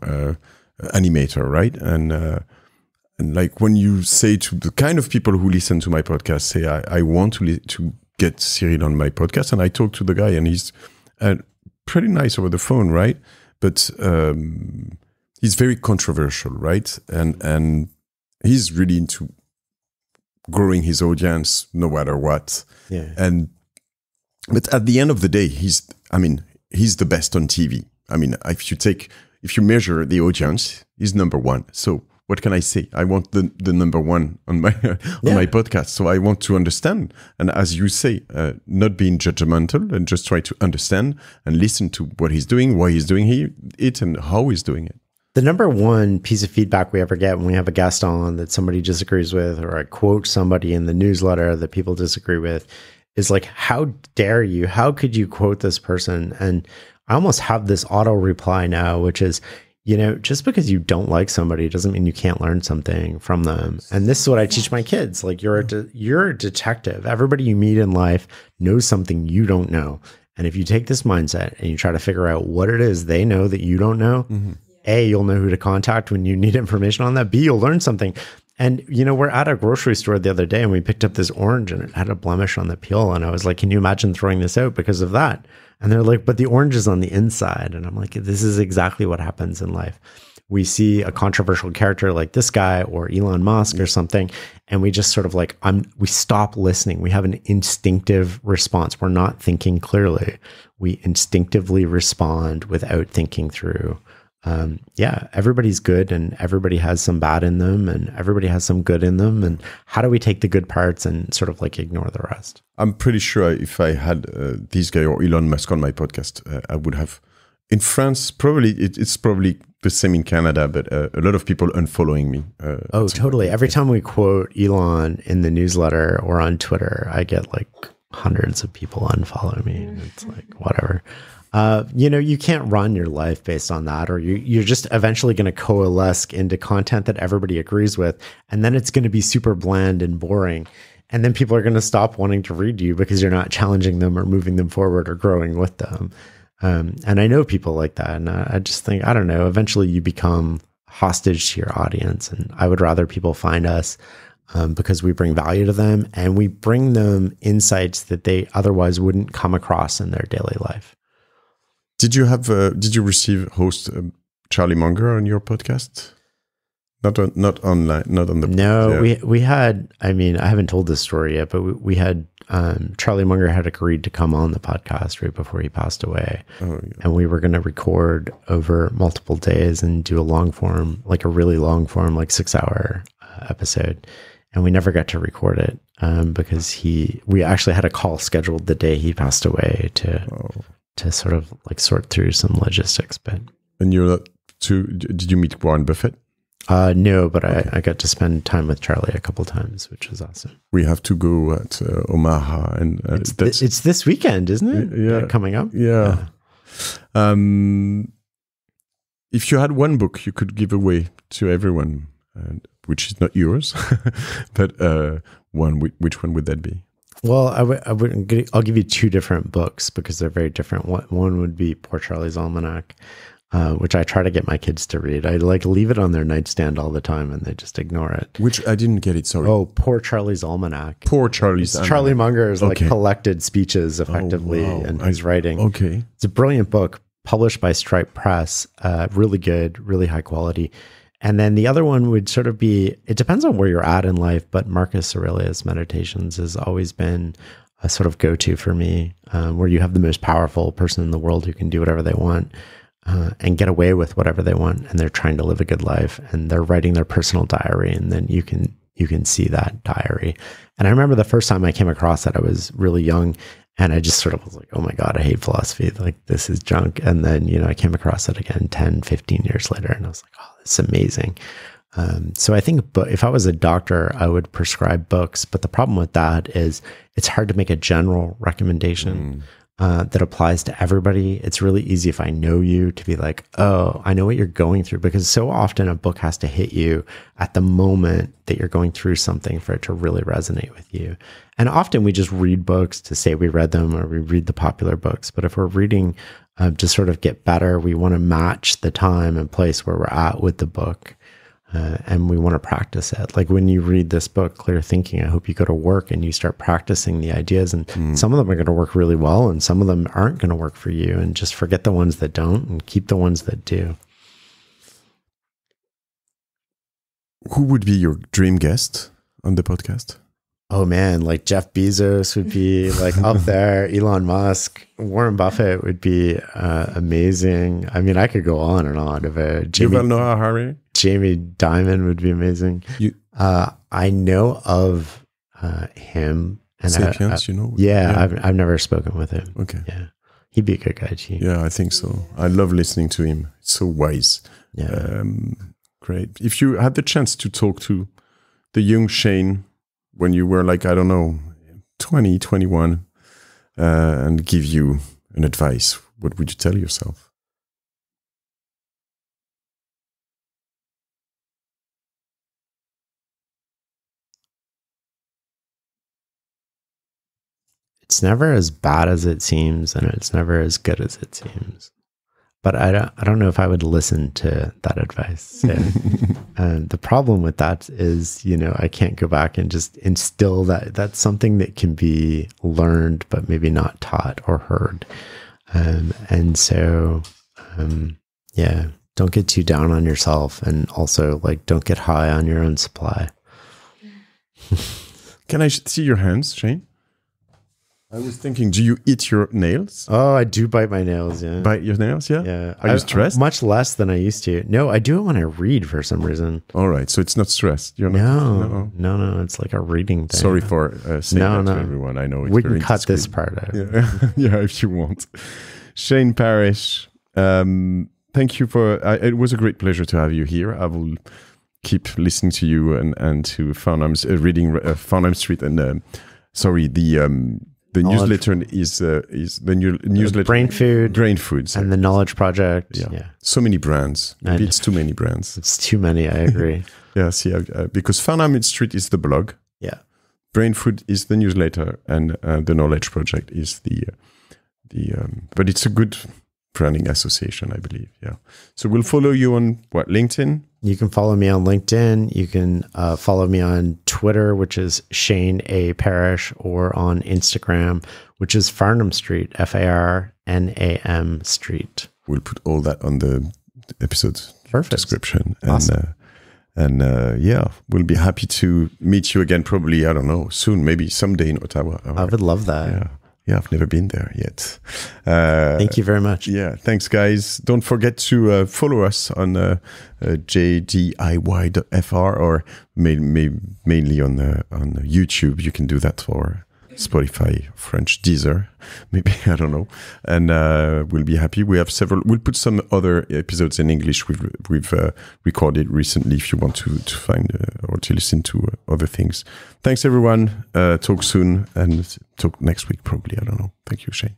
animator, right? And like when you say to the kind of people who listen to my podcast, say, I want to get Cyril on my podcast, and I talk to the guy, and he's pretty nice over the phone, right? But he's very controversial, right? And he's really into growing his audience no matter what. Yeah. But at the end of the day, he's the best on TV. I mean, if you measure the audience, he's number one. So what can I say? I want the number one on my my podcast. So I want to understand, and as you say, not being judgmental, and just try to understand and listen to what he's doing, why he's doing it, and how he's doing it. The number one piece of feedback we ever get when we have a guest on that somebody disagrees with, or I quote somebody in the newsletter that people disagree with, is like, how dare you? How could you quote this person? And I almost have this auto reply now, which is, just because you don't like somebody doesn't mean you can't learn something from them. And this is what I teach my kids. Like, you're a detective. Everybody you meet in life knows something you don't know. And if you take this mindset and you try to figure out what it is they know that you don't know, A, you'll know who to contact when you need information on that. B, you'll learn something. And, we're at a grocery store the other day and we picked up this orange and it had a blemish on the peel. And I was like, can you imagine throwing this out because of that? And they're like, but the orange is on the inside. And I'm like, this is exactly what happens in life. We see a controversial character like this guy or Elon Musk or something, and we just sort of like, we stop listening. We have an instinctive response. We're not thinking clearly. We instinctively respond without thinking through. Everybody's good and everybody has some bad in them and everybody has some good in them. And how do we take the good parts and sort of like ignore the rest? I'm pretty sure if I had this guy or Elon Musk on my podcast, I would have, in France, probably, it's probably the same in Canada, but a lot of people unfollowing me. Totally. Every time we quote Elon in the newsletter or on Twitter, I get like hundreds of people unfollow me. And it's like, whatever. You can't run your life based on that, or you're just eventually going to coalesce into content that everybody agrees with. And then it's going to be super bland and boring. And then people are going to stop wanting to read you because you're not challenging them or moving them forward or growing with them. And I know people like that. And I just think, I don't know, eventually you become hostage to your audience. And I would rather people find us because we bring value to them and we bring them insights that they otherwise wouldn't come across in their daily life. Did you receive host Charlie Munger on your podcast? Not online, not on the. No, yeah. we had. I mean, I haven't told this story yet, but we had. Charlie Munger had agreed to come on the podcast right before he passed away, and we were going to record over multiple days and do a long form, like a really long form, like 6-hour episode, and we never got to record it because we actually had a call scheduled the day he passed away to sort of like sort through some logistics. But and did you meet Warren Buffett? No, but I got to spend time with Charlie a couple times, which was awesome. We have to go at Omaha, and it's this weekend, isn't it? Yeah, coming up. Yeah. If you had one book you could give away to everyone, which is not yours, but which one would that be? Well, I'll give you two different books because they're very different. One would be Poor Charlie's Almanac, which I try to get my kids to read. I like leave it on their nightstand all the time and they just ignore it. Which I didn't get it, sorry. Oh, Poor Charlie's Almanac. Poor Charlie's Almanac. Charlie Munger's like collected speeches effectively and his writing. Okay. It's a brilliant book published by Stripe Press. Really good, really high quality. And then the other one would sort of be, it depends on where you're at in life, but Marcus Aurelius' Meditations has always been a sort of go-to for me, where you have the most powerful person in the world who can do whatever they want and get away with whatever they want. And they're trying to live a good life and they're writing their personal diary. And then you can see that diary. And I remember the first time I came across it, I was really young. And I just sort of was like, oh my God, I hate philosophy. Like, this is junk. And then, I came across it again 10, 15 years later. And I was like, oh, this is amazing. So I think if I was a doctor, I would prescribe books. But the problem with that is it's hard to make a general recommendation that applies to everybody. It's really easy if I know you to be like, oh, I know what you're going through, because so often a book has to hit you at the moment that you're going through something for it to really resonate with you. And often we just read books to say we read them, or we read the popular books. But if we're reading to sort of get better, we want to match the time and place where we're at with the book. And we want to practice it. Like when you read this book, Clear Thinking, I hope you go to work and you start practicing the ideas. And some of them are going to work really well, and some of them aren't going to work for you. And just forget the ones that don't and keep the ones that do. Who would be your dream guest on the podcast? Oh man, like Jeff Bezos would be like up there. Elon Musk, Warren Buffett would be amazing. I mean, I could go on and on about Yuval Noah Harari. Jamie Dimon would be amazing. I know of him. And Sapiens, you know? Yeah, I've never spoken with him. Okay. Yeah. He'd be a good guy too. Yeah, I think so. I love listening to him. It's so wise. Yeah. Great. If you had the chance to talk to the young Shane when you were like, I don't know, 20, 21, and give you an advice, what would you tell yourself? It's never as bad as it seems, and it's never as good as it seems. But I don't know if I would listen to that advice. So, and the problem with that is, I can't go back and just instill that. That's something that can be learned, but maybe not taught or heard. And so, don't get too down on yourself, and also don't get high on your own supply. Can I see your hands, Shane? I was thinking, do you eat your nails? Oh, I do bite my nails, yeah. Bite your nails, yeah? Yeah. Are you stressed? Much less than I used to. No, I do it when I read for some reason. All right, so it's not stressed. You're not, no. It's like a reading thing. Sorry for saying that to everyone. I know it's we very can cut this part out. Yeah, yeah, if you want. Shane Parrish, thank you for... it was a great pleasure to have you here. I will keep listening to you and to Farnam's reading Farnam Street and the newsletter is the newsletter Brain Food, and the Knowledge Project. Yeah. So many brands. Maybe it's too many brands. It's too many. I agree. Yes, yeah. Because Farnam Street is the blog. Yeah. Brain Food is the newsletter, and the Knowledge Project is the. But it's a good branding association, I believe. Yeah. So we'll follow you on LinkedIn. You can follow me on LinkedIn. You can follow me on Twitter, which is Shane A. Parrish, or on Instagram, which is Farnam Street, Farnam Street. We'll put all that on the episode description. Awesome. And we'll be happy to meet you again, probably, I don't know, soon, maybe someday in Ottawa. I would love that. Yeah. Yeah, I've never been there yet. Thank you very much. Yeah, thanks, guys. Don't forget to follow us on jdiy.fr or mainly on YouTube. You can do that for Spotify, French, Deezer, maybe, I don't know. And we'll be happy. We have several. We'll put some other episodes in English we've recorded recently if you want to find or to listen to other things. Thanks, everyone. Talk soon and talk next week, probably. I don't know. Thank you, Shane.